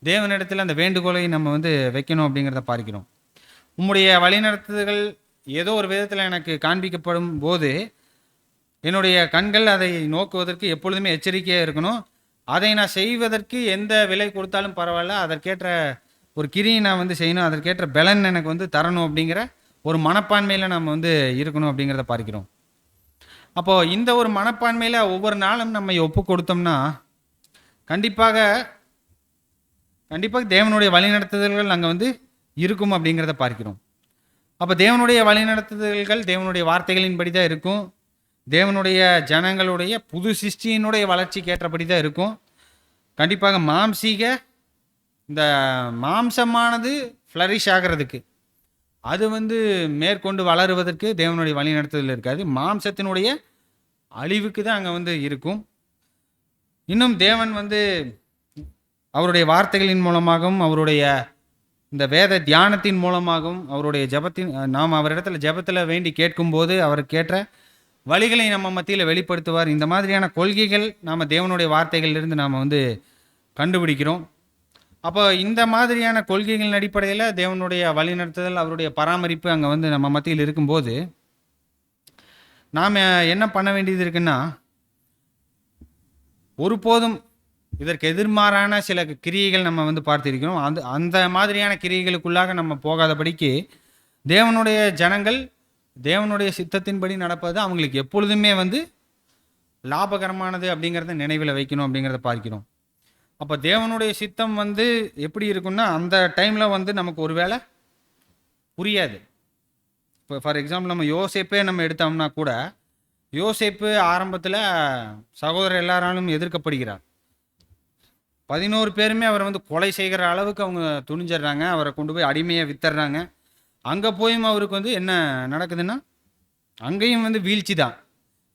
தேவனிடத்தில் அந்த வேண்டுகோளை நம்ம வந்து வைக்கணும் அப்படிங்கிறத பார்க்கிறோம். உம்முடைய வழிநடத்துதல்கள் ஏதோ ஒரு விதத்தில் எனக்கு காண்பிக்கப்படும் போது என்னுடைய கண்கள் அதை நோக்குவதற்கு எப்பொழுதுமே எச்சரிக்கையாக இருக்கணும். அதை நான் செய்வதற்கு எந்த விலை கொடுத்தாலும் பரவாயில்ல, அதற்கேற்ற ஒரு கிரியை நான் வந்து செய்யணும், அதற்கேற்ற பலன் எனக்கு வந்து தரணும் அப்படிங்கிற ஒரு மனப்பான்மையில் நம்ம வந்து இருக்கணும் அப்படிங்கிறத பார்க்கிறோம். அப்போது இந்த ஒரு மனப்பான்மையில் ஒவ்வொரு நாளும் நம்ம ஒப்பு கொடுத்தோம்னா கண்டிப்பாக தேவனுடைய வழிநடத்துதல்கள் அங்கே வந்து இருக்கும் அப்படிங்கிறத பார்க்கிறோம். அப்போ தேவனுடைய வழிநடத்துதல்கள் தேவனுடைய வார்த்தைகளின்படி தான் இருக்கும். தேவனுடைய ஜனங்களுடைய புது சிருஷ்டியினுடைய வளர்ச்சிக்கு ஏற்றபடி தான் இருக்கும். கண்டிப்பாக இந்த மாம்சமானது ஃப்ளரிஷ் ஆகிறதுக்கு, அது வந்து மேற்கொண்டு வளருவதற்கு தேவனுடைய வழிநடத்துதல் இருக்காது. மாம்சத்தினுடைய அழிவுக்கு தான் அங்கே வந்து இருக்கும். இன்னும் தேவன் வந்து அவருடைய வார்த்தைகளின் மூலமாகவும் அவருடைய இந்த வேத தியானத்தின் மூலமாகவும் அவருடைய நாம் அவரிடத்துல ஜெபத்தில் வேண்டி கேட்கும்போது அவருக்கேற்ற வழிகளை நம்ம மத்தியில் வெளிப்படுத்துவார். இந்த மாதிரியான கொள்கைகள் நாம் தேவனுடைய வார்த்தைகளிலிருந்து நாம் வந்து கண்டுபிடிக்கிறோம். அப்போ இந்த மாதிரியான கொள்கைகளின் அடிப்படையில் தேவனுடைய வழிநடத்துதல், அவருடைய பராமரிப்பு அங்கே வந்து நம்ம மத்தியில் இருக்கும்போது நாம் என்ன பண்ண வேண்டியது இருக்குன்னா, ஒருபோதும் இதற்கு எதிர்மாறான சில கிரியைகள் நம்ம வந்து பார்த்திருக்கிறோம். அந்த மாதிரியான கிரியைகளுக்குள்ளாக நம்ம போகாதபடிக்கு தேவனுடைய ஜனங்கள் தேவனுடைய சித்தத்தின்படி நடப்பது அவங்களுக்கு எப்பொழுதுமே வந்து லாபகரமானது அப்படிங்கிறத நினைவில் வைக்கணும் அப்படிங்கிறத பார்க்கிறோம். அப்போ தேவனுடைய சித்தம் வந்து எப்படி இருக்குன்னா, அந்த டைமில் வந்து நமக்கு ஒரு வேளை புரியாது. இப்போ ஃபார் எக்ஸாம்பிள் நம்ம யோசேப்பே நம்ம எடுத்தோம்னா கூட, யோசேப்பு ஆரம்பத்தில் சகோதரர் எல்லாராலும் எதிர்க்கப்படுகிறார். 11 பேருமே அவரை வந்து கொலை செய்கிற அளவுக்கு அவங்க துணிஞ்சிடுறாங்க. அவரை கொண்டு போய் அடிமையாக வித்துடுறாங்க. அங்கே போயும் அவருக்கு வந்து என்ன நடக்குதுன்னா, அங்கேயும் வந்து வீழ்ச்சி தான்.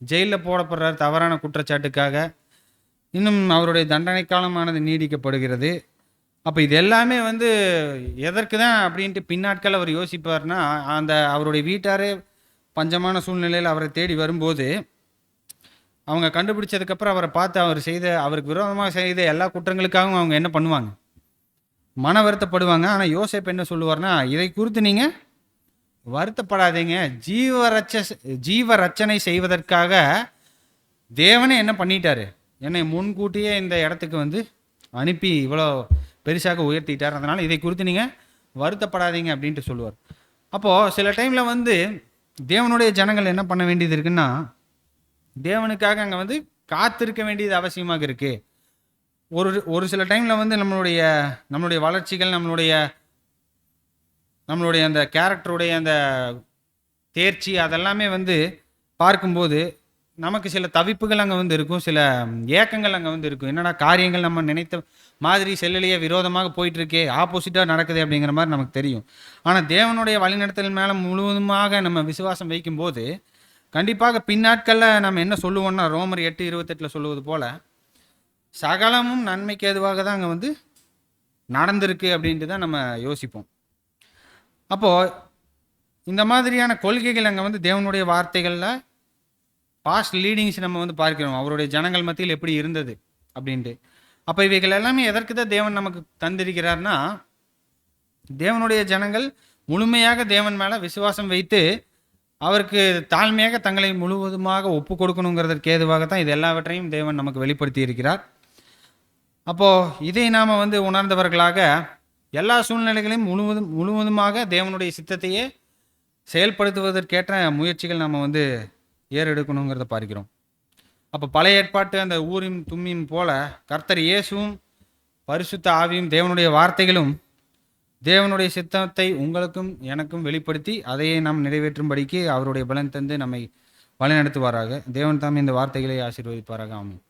ஜெயிலில் போடப்படுறார் தவறான குற்றச்சாட்டுக்காக. இன்னும் அவருடைய தண்டனை காலமானது நீடிக்கப்படுகிறது. அப்போ இது எல்லாமே வந்து எதற்கு தான் அப்படின்ட்டு பின்னாட்கள் அவர் யோசிப்பார்னா, அந்த அவருடைய வீட்டாரே பஞ்சமான சூழ்நிலையில் அவரை தேடி வரும்போது அவங்க கண்டுபிடிச்சதுக்கப்புறம் அவரை பார்த்து அவருக்கு விரோதமாக செய்த எல்லா குற்றங்களுக்காகவும் அவங்க என்ன பண்ணுவாங்க, மன வருத்தப்படுவாங்க. ஆனால் யோசேப்பு என்ன சொல்லுவார்னா, இதை குறித்து நீங்கள் வருத்தப்படாதீங்க, ஜீவ ரட்சனை செய்வதற்காக தேவனே என்ன பண்ணிட்டாரு, என்னை முன்கூட்டியே இந்த இடத்துக்கு வந்து அனுப்பி இவ்வளோ பெருசாக உயர்த்திட்டார், அதனால் இதை குறித்து நீங்கள் வருத்தப்படாதீங்க அப்படின்ட்டு சொல்லுவார். அப்போது சில டைமில் வந்து தேவனுடைய ஜனங்கள் என்ன பண்ண வேண்டியது இருக்குன்னா, தேவனுக்காக அங்கே வந்து காத்திருக்க வேண்டியது அவசியமாக இருக்குது. ஒரு சில டைமில் வந்து நம்மளுடைய வளர்ச்சிகள், நம்மளுடைய அந்த கேரக்டருடைய அந்த தேர்ச்சி அதெல்லாமே வந்து பார்க்கும்போது நமக்கு சில தவிப்புகள் அங்கே வந்து இருக்கும், சில ஏக்கங்கள் அங்கே வந்து இருக்கும். என்னடா காரியங்கள் நம்ம நினைத்த மாதிரி செல்லலையே, விரோதமாக போயிட்டுருக்கே, ஆப்போசிட்டாக நடக்குது அப்படிங்கிற மாதிரி நமக்கு தெரியும். ஆனால் தேவனுடைய வழிநடத்தல் மேலே முழுவதுமாக நம்ம விசுவாசம் வைக்கும்போது கண்டிப்பாக பின்னாட்களில் நம்ம என்ன சொல்லுவோம்னா, ரோமர் 8:28 சொல்லுவது போல் சகலமும் நன்மைக்கு ஏதுவாக தான் அங்கே வந்து நடந்திருக்கு அப்படின்ட்டு தான் நம்ம யோசிப்போம். அப்போது இந்த மாதிரியான கொள்கைகள் அங்கே வந்து தேவனுடைய வார்த்தைகளில் பாஸ்ட் லீடிங்ஸ் நம்ம வந்து பார்க்கிறோம், அவருடைய ஜனங்கள் மத்தியில் எப்படி இருந்தது அப்படின்ட்டு. அப்போ இவைகள் எல்லாமே எதற்கு தான் தேவன் நமக்கு தந்திருக்கிறார்னா, தேவனுடைய ஜனங்கள் முழுமையாக தேவன் மேலே விசுவாசம் வைத்து அவருக்கு தாழ்மையாக தங்களை முழுவதுமாக ஒப்பு கொடுக்கணுங்கிறதற்கு ஏதுவாக தான் இது எல்லாவற்றையும் தேவன் நமக்கு வெளிப்படுத்தி இருக்கிறார். அப்போது இதை நாம் வந்து உணர்ந்தவர்களாக எல்லா சூழ்நிலைகளையும் முழுவதுமாக தேவனுடைய சித்தத்தையே செயல்படுத்துவதற்கேற்ற முயற்சிகள் நம்ம வந்து ஏறெடுக்கணுங்கிறத பார்க்கிறோம். அப்போ பழைய ஏற்பாட்டு அந்த ஊரின் தும்மியும் போல கர்த்தர் இயேசுவும் பரிசுத்த ஆவியும் தேவனுடைய வார்த்தைகளும் தேவனுடைய சித்தத்தை உங்களுக்கும் எனக்கும் வெளிப்படுத்தி அதையே நாம் நிறைவேற்றும்படிக்கு அவருடைய பலன் தந்து நம்மை வழிநடத்துவாராக. தேவன் தாமே இந்த வார்த்தைகளை ஆசீர்வதிப்பாராக. ஆமென்.